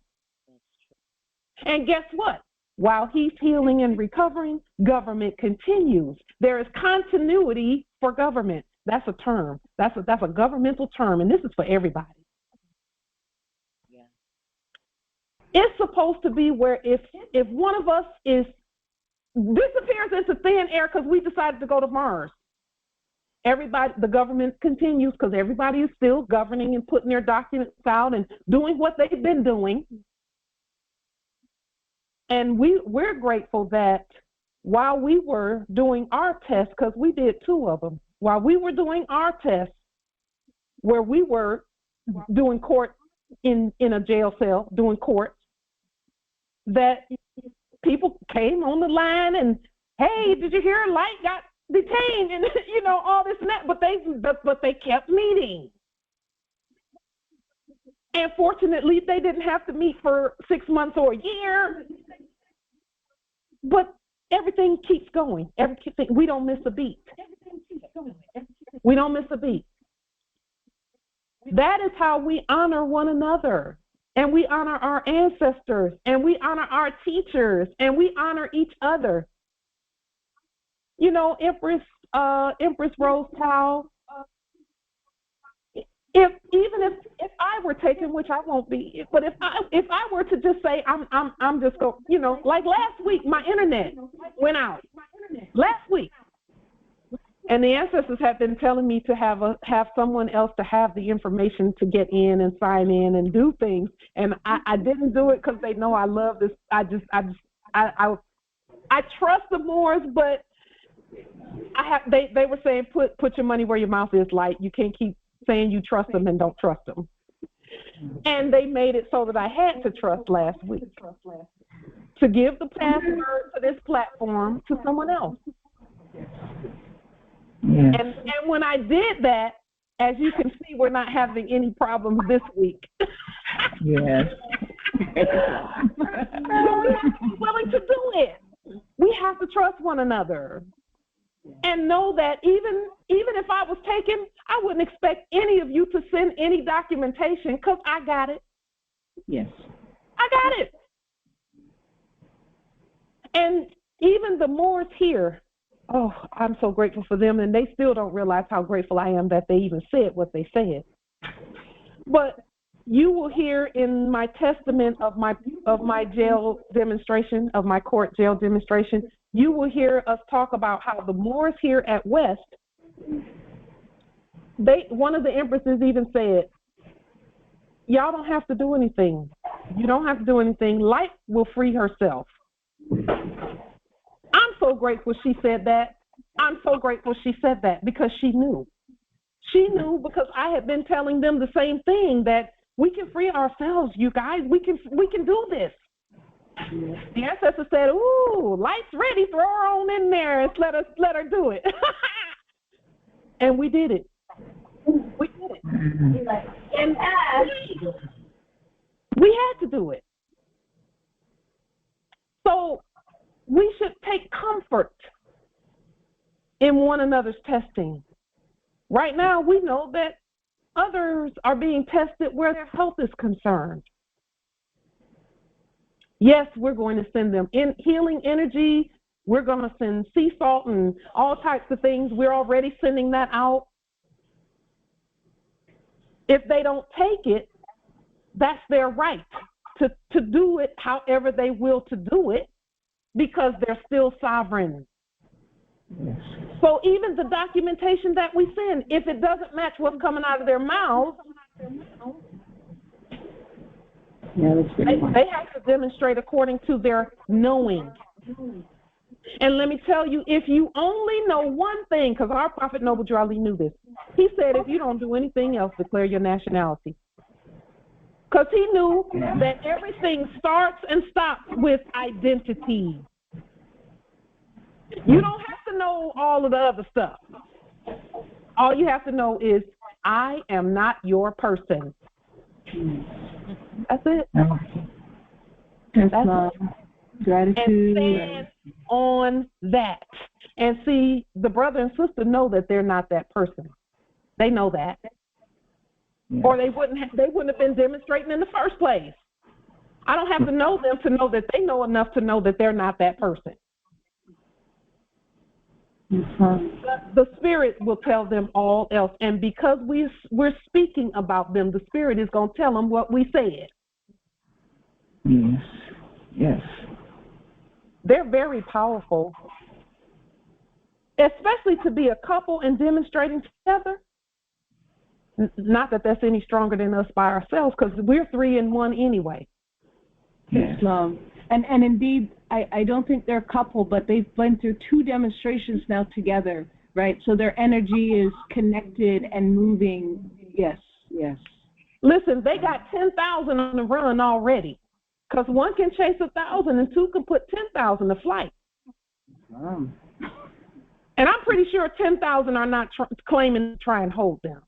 And guess what? While he's healing and recovering, government continues. There is continuity for government. That's a term. That's a governmental term, and this is for everybody. Yeah. It's supposed to be where if one of us disappears into thin air because we decided to go to Mars, everybody, the government continues because everybody is still governing and putting their documents out and doing what they've been doing. And we're grateful that while we were doing our tests, because we did 2 of them, while we were doing our tests, where we were doing court in a jail cell, doing court, that people came on the line and, hey, did you hear Light got detained and, you know, all this and that, but they kept meeting. And fortunately, they didn't have to meet for 6 months or a year. But everything keeps going. Everything, we don't miss a beat. We don't miss a beat. That is how we honor one another, and we honor our ancestors, and we honor our teachers, and we honor each other. You know, Empress Rose Powell, if I were taken, which I won't be, but if I were to just say I'm just go, you know, like last week my internet went out last week, and the ancestors have been telling me to have someone else to have the information to get in and sign in and do things, and I didn't do it because they know I love this. I trust the Moors, but they were saying put your money where your mouth is. Like, you can't keep saying you trust them and don't trust them. And they made it so that I had to trust last week to give the password to this platform to someone else. Yes. And when I did that, as you can see, we're not having any problems this week. Yes. So we have to be willing to do it. We have to trust one another. And know that even if I was taken, I wouldn't expect any of you to send any documentation because I got it. Yes. I got it. And even the Moors here, oh, I'm so grateful for them, and they still don't realize how grateful I am that they even said what they said. But you will hear in my testament of my jail demonstration, of my court jail demonstration, you will hear us talk about how the Moors here at West, one of the empresses even said, y'all don't have to do anything. You don't have to do anything. Light will free herself. I'm so grateful she said that. I'm so grateful she said that because she knew. She knew because I had been telling them the same thing, that we can free ourselves, you guys. We can do this. The ancestor said, ooh, Light's ready, throw her on in there and let her do it. And we did it. We did it. And we had to do it. So we should take comfort in one another's testing. Right now, we know that others are being tested where their health is concerned. Yes, we're going to send them in healing energy. We're going to send sea salt and all types of things. We're already sending that out. If they don't take it, that's their right to do it however they will to do it, because they're still sovereign. Yes. So even the documentation that we send, if it doesn't match what's coming out of their mouths, they have to demonstrate according to their knowing. And let me tell you, if you only know one thing, because our Prophet Noble Drew Ali knew this. He said, if you don't do anything else, declare your nationality. Because he knew that everything starts and stops with identity. You don't have to know all of the other stuff. All you have to know is, I am not your person. That's it. That's it. Gratitude. And stand on that. And see, the brother and sister know that they're not that person. They know that. Yeah. Or they wouldn't have been demonstrating in the first place. I don't have to know them to know that they know enough to know that they're not that person. The Spirit will tell them all else. And because we're speaking about them, the Spirit is going to tell them what we said. Yes. Yes. They're very powerful. especially to be a couple and demonstrating together. Not that that's any stronger than us by ourselves, because we're 3 in 1 anyway. Yes. And indeed, I don't think they're a couple, but they've been through 2 demonstrations now together, right? So their energy is connected and moving. Yes, yes. Listen, they got 10,000 on the run already, because 1 can chase 1,000 and 2 can put 10,000 to flight. And I'm pretty sure 10,000 are not claiming to try and hold them.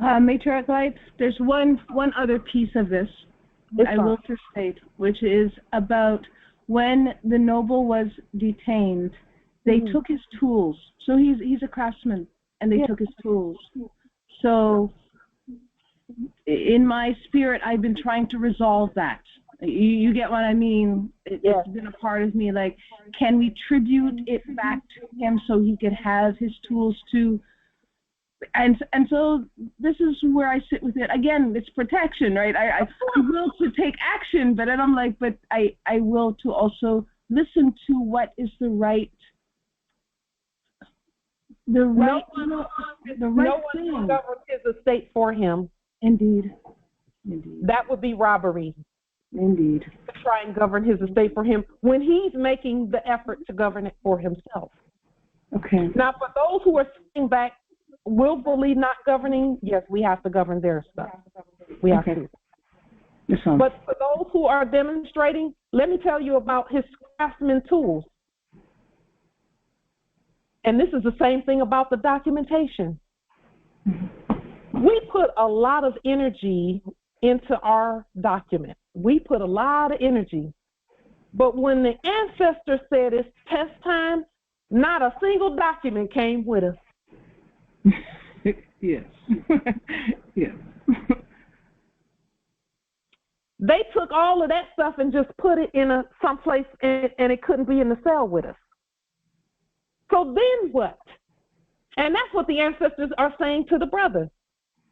Matriarch Lights, there's one other piece of this I will to state, which is about when the noble was detained, they took his tools. So he's a craftsman, and they took his tools. So in my spirit, I've been trying to resolve that. You get what I mean? It's been a part of me. Like, can we tribute it back to him so he could have his tools too? And so this is where I sit with it. Again, it's protection, right? I will to take action, but then I'm like, but I will to also listen to what is the right no one can govern his estate for him. Indeed. That would be robbery. Indeed. To try and govern his estate for him when he's making the effort to govern it for himself. Okay. Now, for those who are sitting back, willfully not governing, yes, we have to govern their stuff. We have to. Yes, but for those who are demonstrating, let me tell you about his craftsman tools. And this is the same thing about the documentation. We put a lot of energy into our document. We put a lot of energy. But when the ancestor said it's test time, not a single document came with us. Yes. Yes. They took all of that stuff and just put it in someplace, and it couldn't be in the cell with us. So then what? And that's what the ancestors are saying to the brother,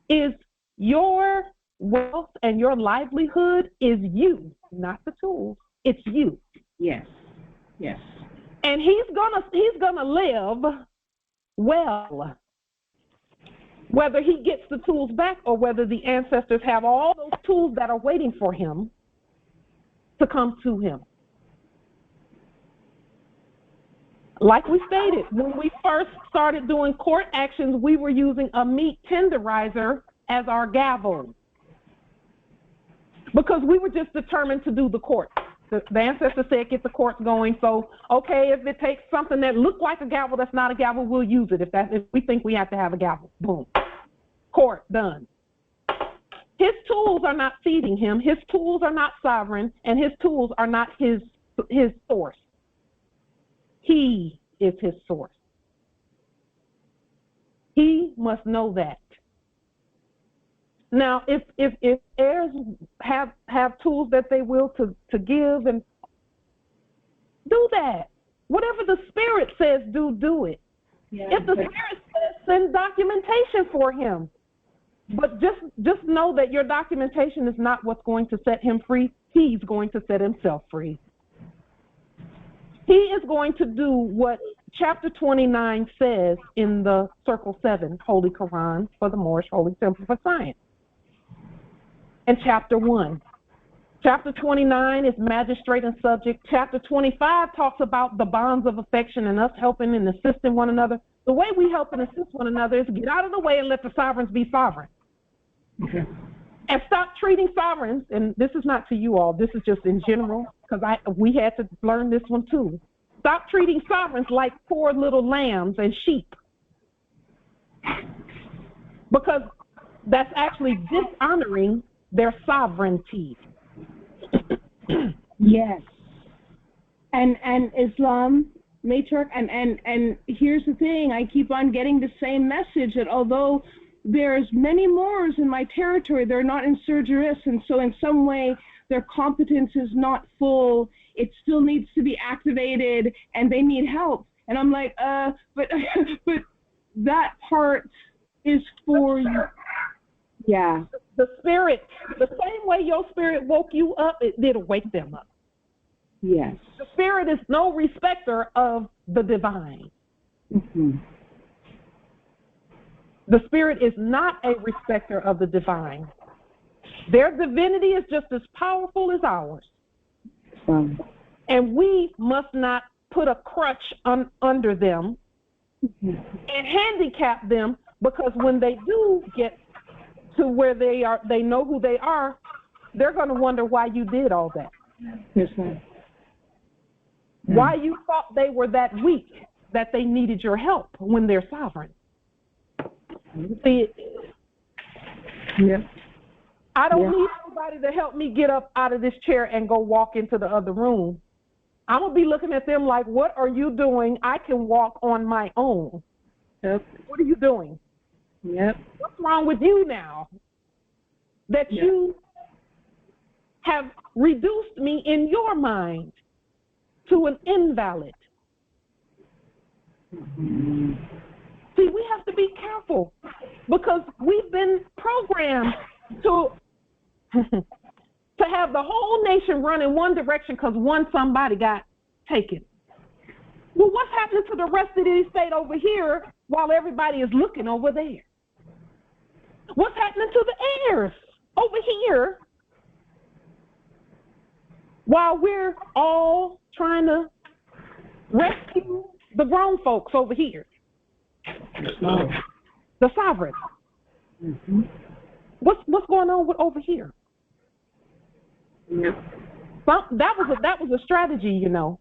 is your wealth and your livelihood is you, not the tools. It's you. Yes. Yes. And he's gonna live well, whether he gets the tools back or whether the ancestors have all those tools that are waiting for him to come to him. Like we stated, when we first started doing court actions, we were using a meat tenderizer as our gavel because we were just determined to do the court. The ancestor said, get the courts going. So, okay, if it takes something that looked like a gavel that's not a gavel, we'll use it. If we think we have to have a gavel, boom, court done. His tools are not feeding him. His tools are not sovereign, and his tools are not his source. He is his source. He must know that. Now, if heirs have tools that they will to give, and do that. Whatever the spirit says, do it. Yeah, if the spirit says, send documentation for him. But just know that your documentation is not what's going to set him free. He's going to set himself free. He is going to do what chapter 29 says in the Circle 7, Holy Quran for the Moorish Holy Temple for Science. And chapter 1. Chapter 29 is magistrate and subject. Chapter 25 talks about the bonds of affection and us helping and assisting one another. The way we help and assist one another is get out of the way and let the sovereigns be sovereign. Okay. And stop treating sovereigns, and this is not to you all, this is just in general, because we had to learn this one too. Stop treating sovereigns like poor little lambs and sheep. Because that's actually dishonoring their sovereignty. Yes. And Islam, matriarch, and here's the thing, I keep on getting the same message that although there's many Moors in my territory, they're not insurgerists, and so in some way their competence is not full, it still needs to be activated, and they need help. And I'm like, but that part is for you. Yeah. The spirit, the same way your spirit woke you up, it did wake them up. Yes. The spirit is no respecter of the divine. Mm-hmm. The spirit is not a respecter of the divine. Their divinity is just as powerful as ours. And we must not put a crutch under them and handicap them, because when they do get to where they are, they know who they are, they're going to wonder why you did all that. Yes, ma'am. Why you thought they were that weak, that they needed your help when they're sovereign. See, I don't need anybody to help me get up out of this chair and go walk into the other room. I'm going to be looking at them like, what are you doing? I can walk on my own. Yep. What are you doing? Yep. What's wrong with you now? That you have reduced me in your mind to an invalid. See, we have to be careful, because we've been programmed to have the whole nation run in one direction because somebody got taken. Well, what's happening to the rest of the state over here while everybody is looking over there? What's happening to the heirs over here while we're all trying to rescue the grown folks over here? The sovereign. What's going on with over here? That was a strategy, you know.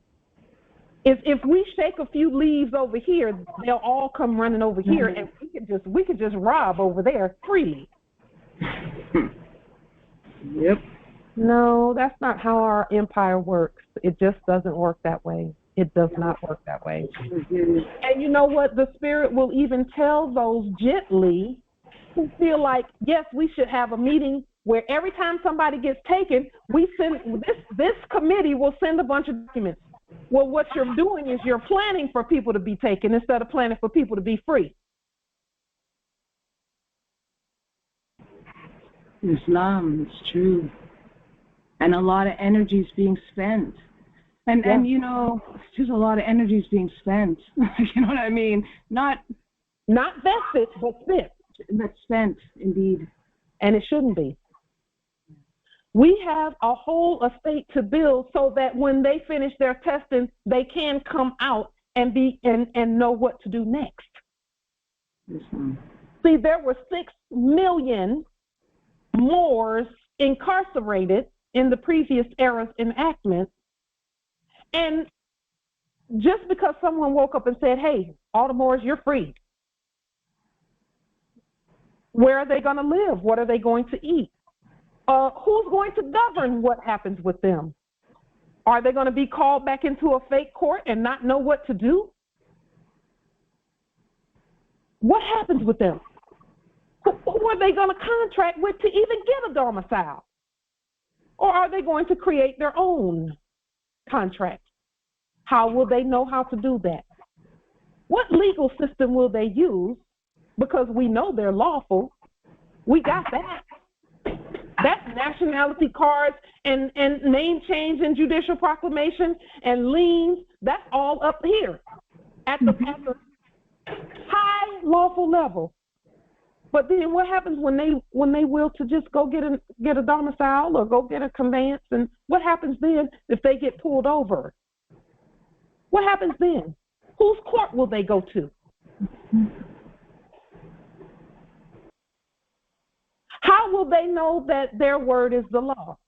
If we shake a few leaves over here, they'll all come running over here, and we could just rob over there freely. No, that's not how our empire works. It just doesn't work that way. It does not work that way. And you know what? The spirit will even tell those gently who feel like, yes, we should have a meeting where every time somebody gets taken, we send this committee will send a bunch of documents. Well, what you're doing is you're planning for people to be taken instead of planning for people to be free. Islam, it's true. And a lot of energy is being spent. And you know, just a lot of energy is being spent. You know what I mean? Not vested, but spent. But spent, indeed. And it shouldn't be. We have a whole estate to build so that when they finish their testing, they can come out and know what to do next. See, there were 6 million Moors incarcerated in the previous era's enactment. And just because someone woke up and said, hey, all the Moors, you're free. Where are they going to live? What are they going to eat? Who's going to govern what happens with them? Are they going to be called back into a fake court and not know what to do? What happens with them? Who are they going to contract with to even get a domicile? Or are they going to create their own contract? How will they know how to do that? What legal system will they use? Because we know they're lawful. We got that. That's nationality cards and name change and judicial proclamation and liens. That's all up here at the high lawful level. But then what happens when they will to just go get a domicile or go get a conveyance? And what happens then if they get pulled over? What happens then? Whose court will they go to? How will they know that their word is the law?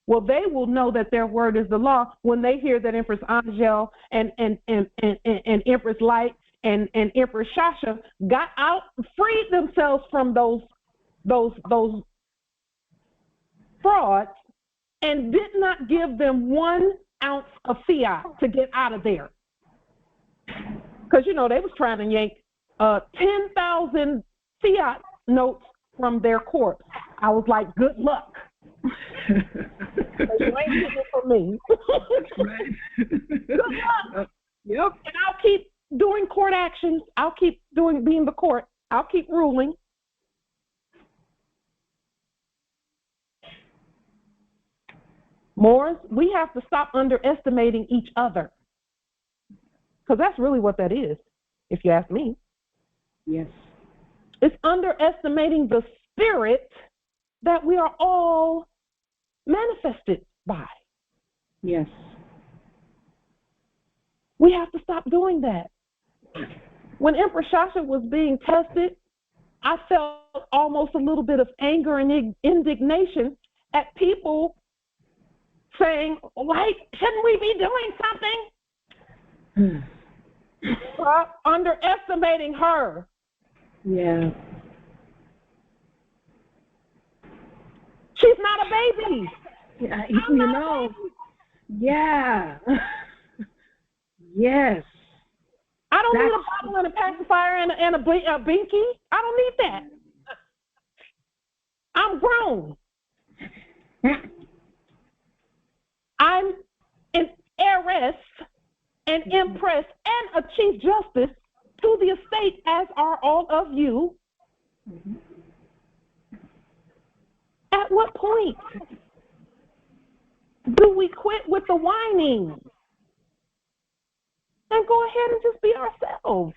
Well, they will know that their word is the law when they hear that Empress Angel and Empress Light and Empress Shasha got out, freed themselves from those frauds, and did not give them 1 ounce of fiat to get out of there. Because, you know, they was trying to yank 10,000 fiat notes from their court. I was like, good luck. You ain't getting it from me. Good luck. Yep. And I'll keep doing court actions. I'll keep being the court. I'll keep ruling. Moors, we have to stop underestimating each other. because that's really what that is, if you ask me. Yes. It's underestimating the spirit that we are all manifested by. Yes. We have to stop doing that. When Emperor Shasha was being tested, I felt almost a little bit of anger and indignation at people saying, "Why shouldn't we be doing something?" Underestimating her. Yeah. She's not a baby. Yeah, you know. Yeah. Yes. I don't need a bottle and a pacifier and a binky. I don't need that. I'm grown. I'm an heiress, an empress, and a chief justice to the estate, as are all of you. At what point do we quit with the whining and go ahead and just be ourselves?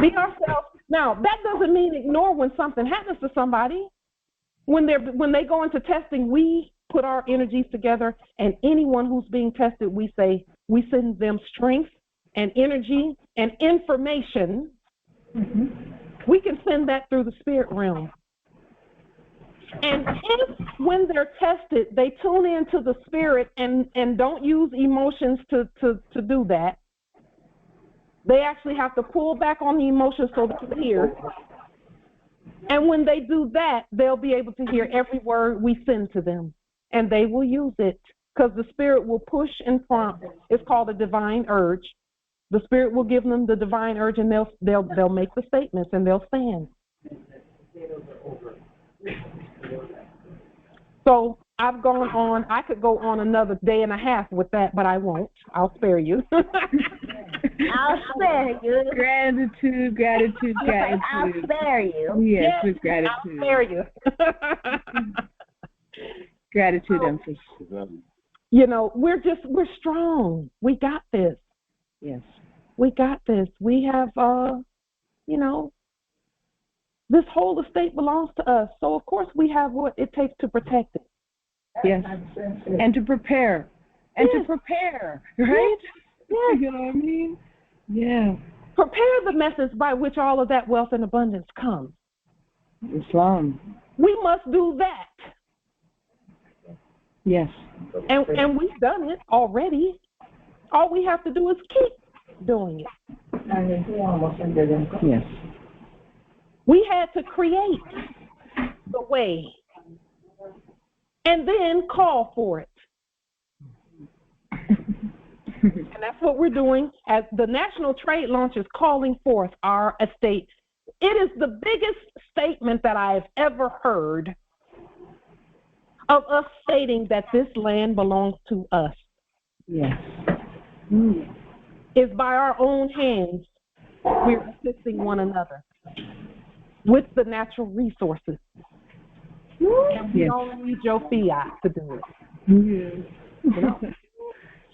Be ourselves. Now, that doesn't mean ignore when something happens to somebody. When they go into testing, we put our energies together, and anyone who's being tested, we send them strength and energy and information. We can send that through the spirit realm. And if, when they're tested, they tune into the spirit and don't use emotions to do that, they actually have to pull back on the emotions so they can hear. And when they do that, they'll be able to hear every word we send to them, and they will use it, because the spirit will push and prompt. It's called a divine urge. The spirit will give them the divine urge, and they'll make the statements, and they'll stand. So I've gone on. I could go on another day and a half with that, but I won't. I'll spare you. I'll spare you. Gratitude, gratitude, gratitude. I'll spare you. Yes, with gratitude. I'll spare you. Gratitude, Empress. You know, we're strong. We got this. Yes. We got this. We have, you know, this whole estate belongs to us. So, of course, we have what it takes to protect it. Yes. And to prepare. And to prepare, right? Yes. You know what I mean? Yeah. Prepare the methods by which all of that wealth and abundance comes. Islam. We must do that. Yes. And we've done it already. All we have to do is keep doing it. Yes. We had to create the way and then call for it. And that's what we're doing as the National Trade Launch is calling forth our estate. It is the biggest statement that I have ever heard of us stating that this land belongs to us. Yes. Is by our own hands we're assisting one another with the natural resources. And we don't need your fiat to do it. You know?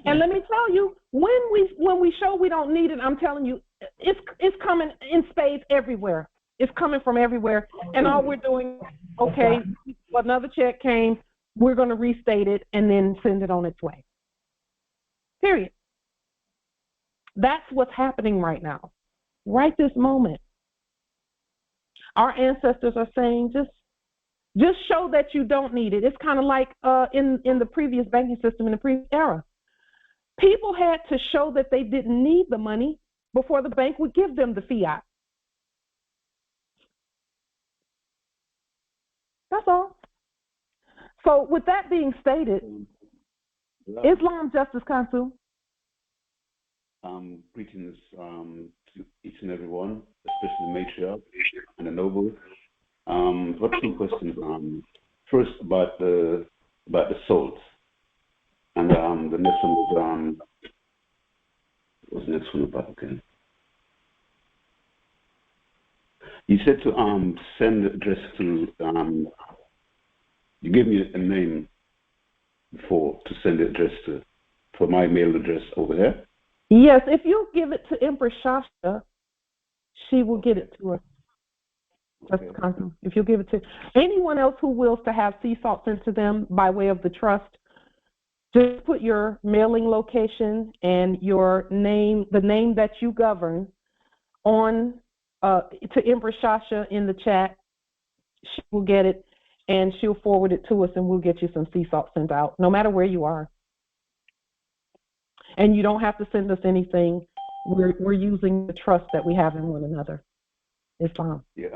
And let me tell you, when we show we don't need it, I'm telling you, it's coming in spades everywhere. It's coming from everywhere. And all we're doing, okay, another check came, we're going to restate it and then send it on its way. Period. That's what's happening right now, right this moment. Our ancestors are saying, just show that you don't need it. It's kind of like in the previous banking system, in the previous era. People had to show that they didn't need the money before the bank would give them the fiat. That's all. So with that being stated, Islam Justice Council. Greetings to each and every one, especially the matriarch and the noble. I've got two questions. First about the souls, and the next one is what's the next one about again? You said to send the address to you gave me a name before to send the address to for my mail address over there. Yes, if you'll give it to Empress Shasta, she will get it to us. Okay. If you'll give it to anyone else who wills to have sea salt sent to them by way of the trust, just put your mailing location and your name, the name that you govern, on to Empress Shasha in the chat. She will get it, and she'll forward it to us, and we'll get you some sea salt sent out, no matter where you are. And you don't have to send us anything. We're using the trust that we have in one another. Islam. Yeah,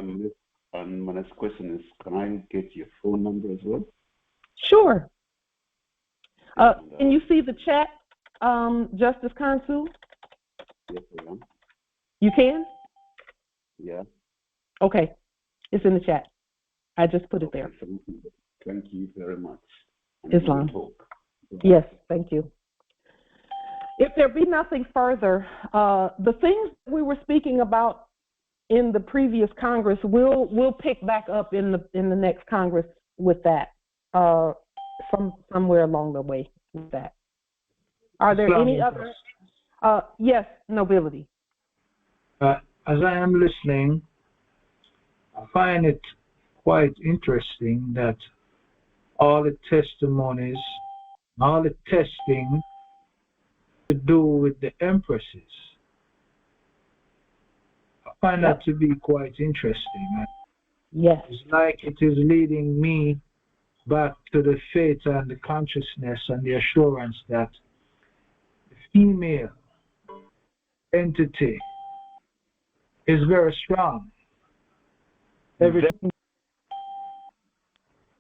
and my next question is, can I get your phone number as well? Sure. Can you see the chat, Justice Kansu? Yes, I am. You can? Yeah. Okay. It's in the chat. I just put it there. Thank you very much. And Islam. talk. Yes, thank you. If there be nothing further, the things we were speaking about in the previous Congress, we'll pick back up in the next Congress with that, somewhere along the way with that. Are there any other? Yes, nobility. As I am listening, I find it quite interesting that all the testimonies, all the testing to do with the empresses. I find that to be quite interesting. Yes. It's like it is leading me back to the faith and the consciousness and the assurance that the female entity is very strong.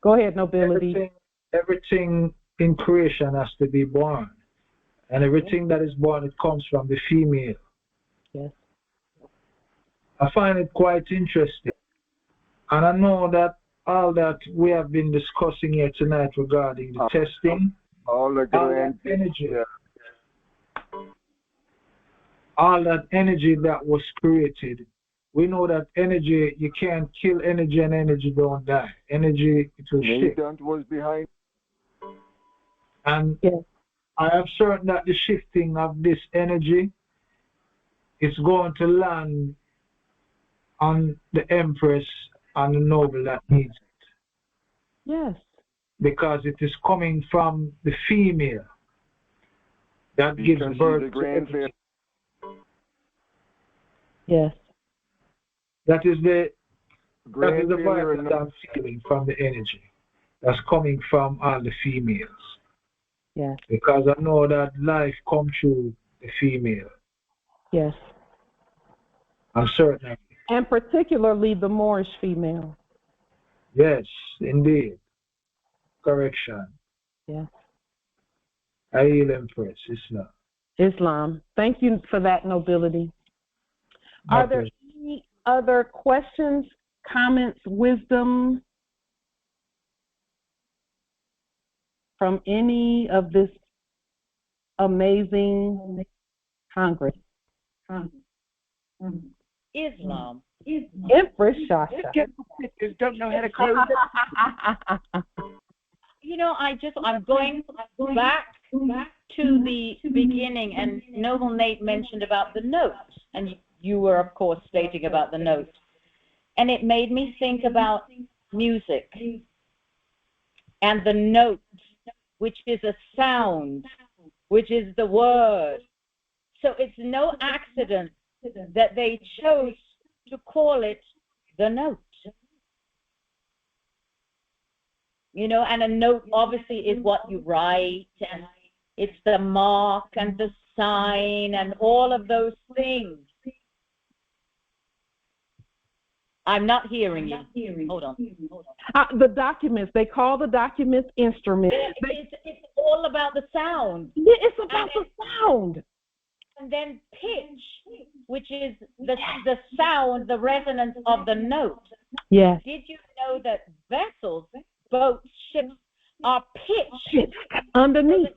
Go ahead, nobility. Everything in creation has to be born. And everything that is born, it comes from the female. Yes. I find it quite interesting. And I know that all that we have been discussing here tonight regarding the testing, all that energy that was created, we know that energy, you can't kill energy and energy don't die. Energy, it will shift. Was behind. And I am certain that the shifting of this energy is going to land on the Empress and the noble that needs it. Yes. Because it is coming from the female that gives birth to everything. Yes. That is the vibe that I'm feeling from the energy that's coming from all the females. Yes. Because I know that life comes through the female. Yes. I'm certain. And particularly the Moorish female. Yes, indeed. Correction. Yes. Hail Empress, Islam. Islam. Thank you for that, nobility. Are there any other questions, comments, wisdom from any of this amazing Congress? Islam. Empress Shasha. Don't know how to close it. You know, I'm going back to the beginning, and Noble Nate mentioned about the notes, and you were, of course, stating about the notes. And it made me think about music and the note, which is a sound, which is the word. So it's no accident that they chose to call it the note. You know, and a note obviously is what you write, and it's the mark and the sign and all of those things. I'm not hearing you. Hold on. The documents, they call the documents instruments. It's all about the sound. Yeah, it's about the sound. And then pitch, which is the sound, the resonance of the note. Yes. Did you know that vessels, boats, ships are pitched underneath?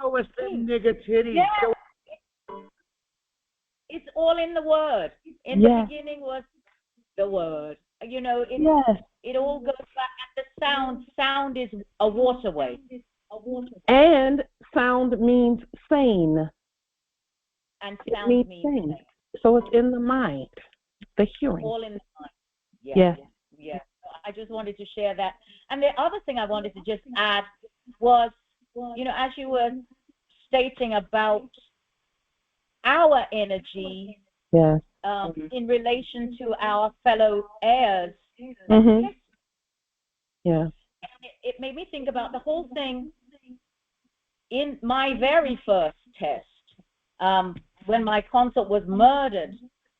Oh, it's the nigger titties. Yeah. It's all in the word. In the beginning was the word. You know, it all goes back at the sound. Sound is a waterway. And sound means sane. and It sound means means think. think. So it's in the mind, the hearing. All in the mind. Yes. Yeah. So I just wanted to share that. And the other thing I wanted to just add was, as you were stating about our energy Yes. in relation to our fellow heirs. Mm-hmm. Yeah. It made me think about the whole thing in my very first test, when my consult was murdered.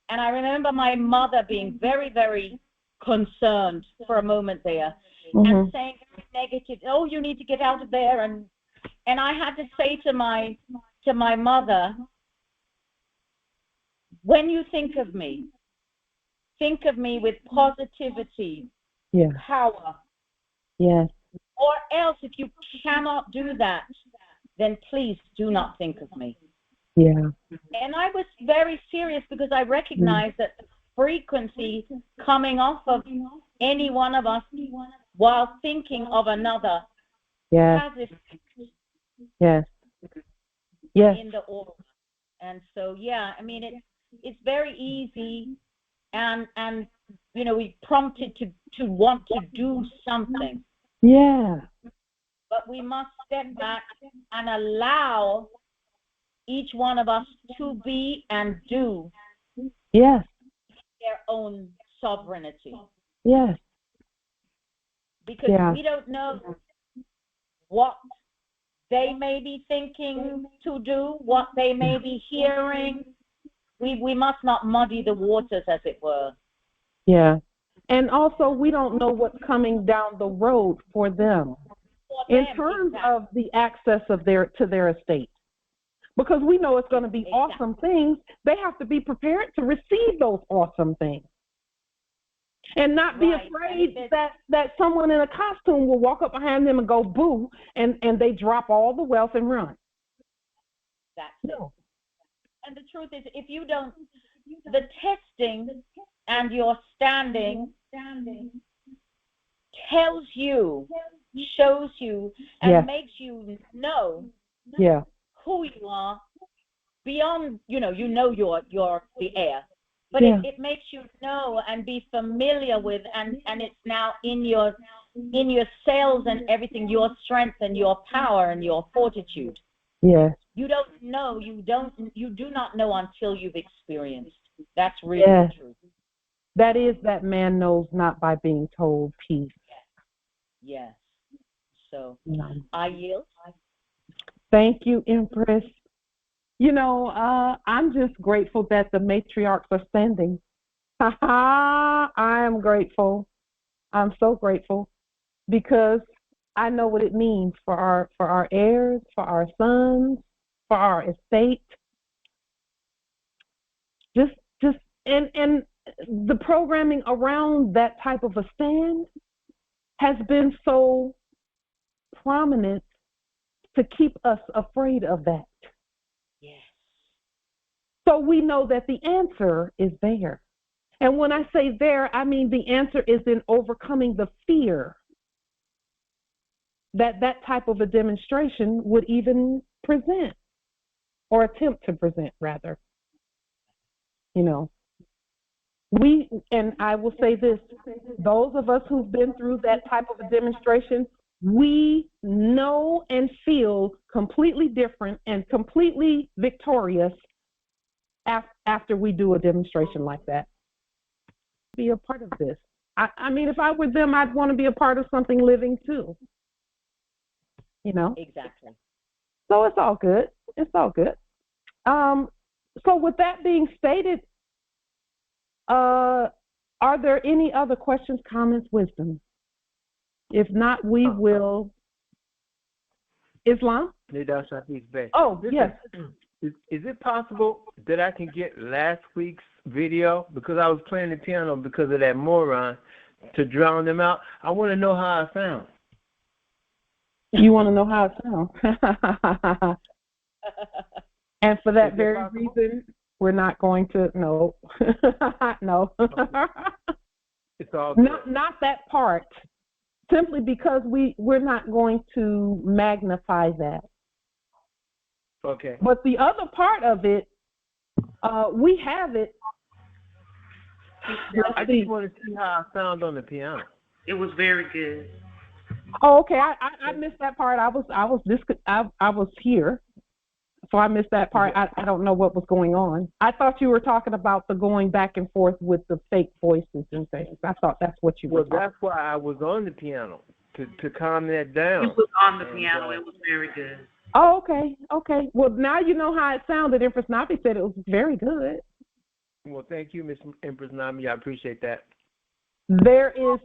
And I remember my mother being very, very concerned for a moment there, and saying very negative, oh, you need to get out of there. And I had to say to my mother, when you think of me with positivity, power. Yes. Or else, if you cannot do that, then please do not think of me. Yeah. And I was very serious because I recognized that the frequency coming off of any one of us while thinking of another has effect in the aura. And so, I mean, it's very easy, and we prompted to want to do something. Yeah. But we must step back and allow each one of us to be and do their own sovereignty. Yes. Because we don't know what they may be thinking to do, what they may be hearing. We must not muddy the waters, as it were. Yeah. And also, we don't know what's coming down the road for them in terms of the access of to their estate. Because we know it's going to be awesome things. They have to be prepared to receive those awesome things. And not be afraid that someone in a costume will walk up behind them and go boo, and they drop all the wealth and run. That's it. And the truth is, if you don't, the testing and your standing tells you, shows you, and makes you know who you are beyond, you're the heir. But it makes you know and be familiar with, and it's now in your cells and everything, your strength and your power and your fortitude. Yes. You don't know, you do not know until you've experienced. That's really the truth. That is, that man knows not by being told peace. Yes. So I yield. Thank you, Empress. I'm just grateful that the matriarchs are standing. I am grateful. I'm so grateful because I know what it means for our heirs, for our sons, for our estate. And the programming around that type of a stand has been so prominent to keep us afraid of that. Yes. So we know that the answer is there. And when I say there, I mean the answer is in overcoming the fear that type of a demonstration would even present, or attempt to present, rather. And I will say this, those of us who've been through that type of a demonstration, we know and feel completely different and completely victorious after we do a demonstration like that. Be a part of this. I mean, if I were them, I'd want to be a part of something living too. Exactly. So it's all good. It's all good. So with that being stated, are there any other questions, comments, wisdom? If not, we will. Islam? Oh, yes. Is it possible that I can get last week's video? Because I was playing the piano because of that moron to drown them out. I want to know how I sound. You want to know how it sounds? And for that very reason, we're not going to, no. No. It's all good. Not that part. Simply because we're not going to magnify that. Okay. But the other part of it We have it. I just want to see how I sound on the piano. It was very good. Oh, okay. I missed that part. I was here, so I missed that part. I don't know what was going on. I thought you were talking about the going back and forth with the fake voices and things. I thought that's what you were talking. Well, that's why I was on the piano to calm that down. It was on the piano. It was very good. Oh, okay. Okay. Well, now you know how it sounded. Empress Nabi said it was very good. Well, thank you, Miss Empress Nami. I appreciate that. There is.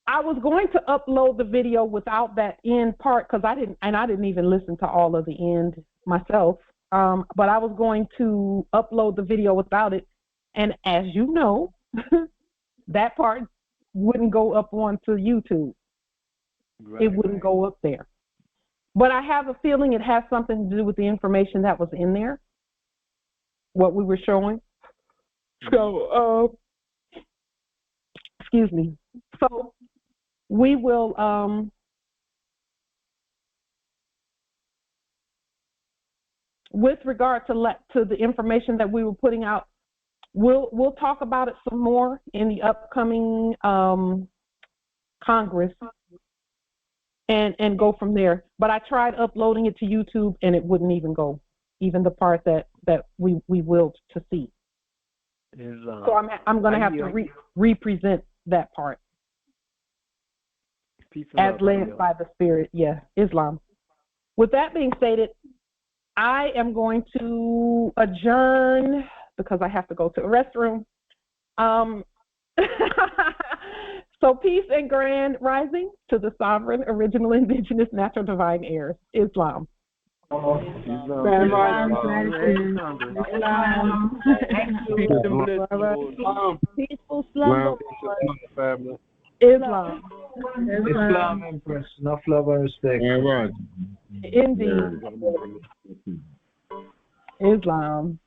I was going to upload the video without that end part because I didn't even listen to all of the end myself. But I was going to upload the video without it, and as you know, that part wouldn't go up onto YouTube. Right. It wouldn't go up there. But I have a feeling it has something to do with the information that was in there, what we were showing. So, excuse me. So we will with regard to the information that we were putting out, we'll talk about it some more in the upcoming Congress and go from there. But I tried uploading it to YouTube and it wouldn't even go, even the part that we willed to see. So I'm going to have to represent that part as led by the Spirit. Yeah, Islam. With that being stated, I am going to adjourn because I have to go to the restroom. So peace and grand rising to the sovereign, original, indigenous, natural, divine heirs. Islam. Peaceful slumber. Islam. Islam, Empress. Enough love and respect. Indeed. Islam.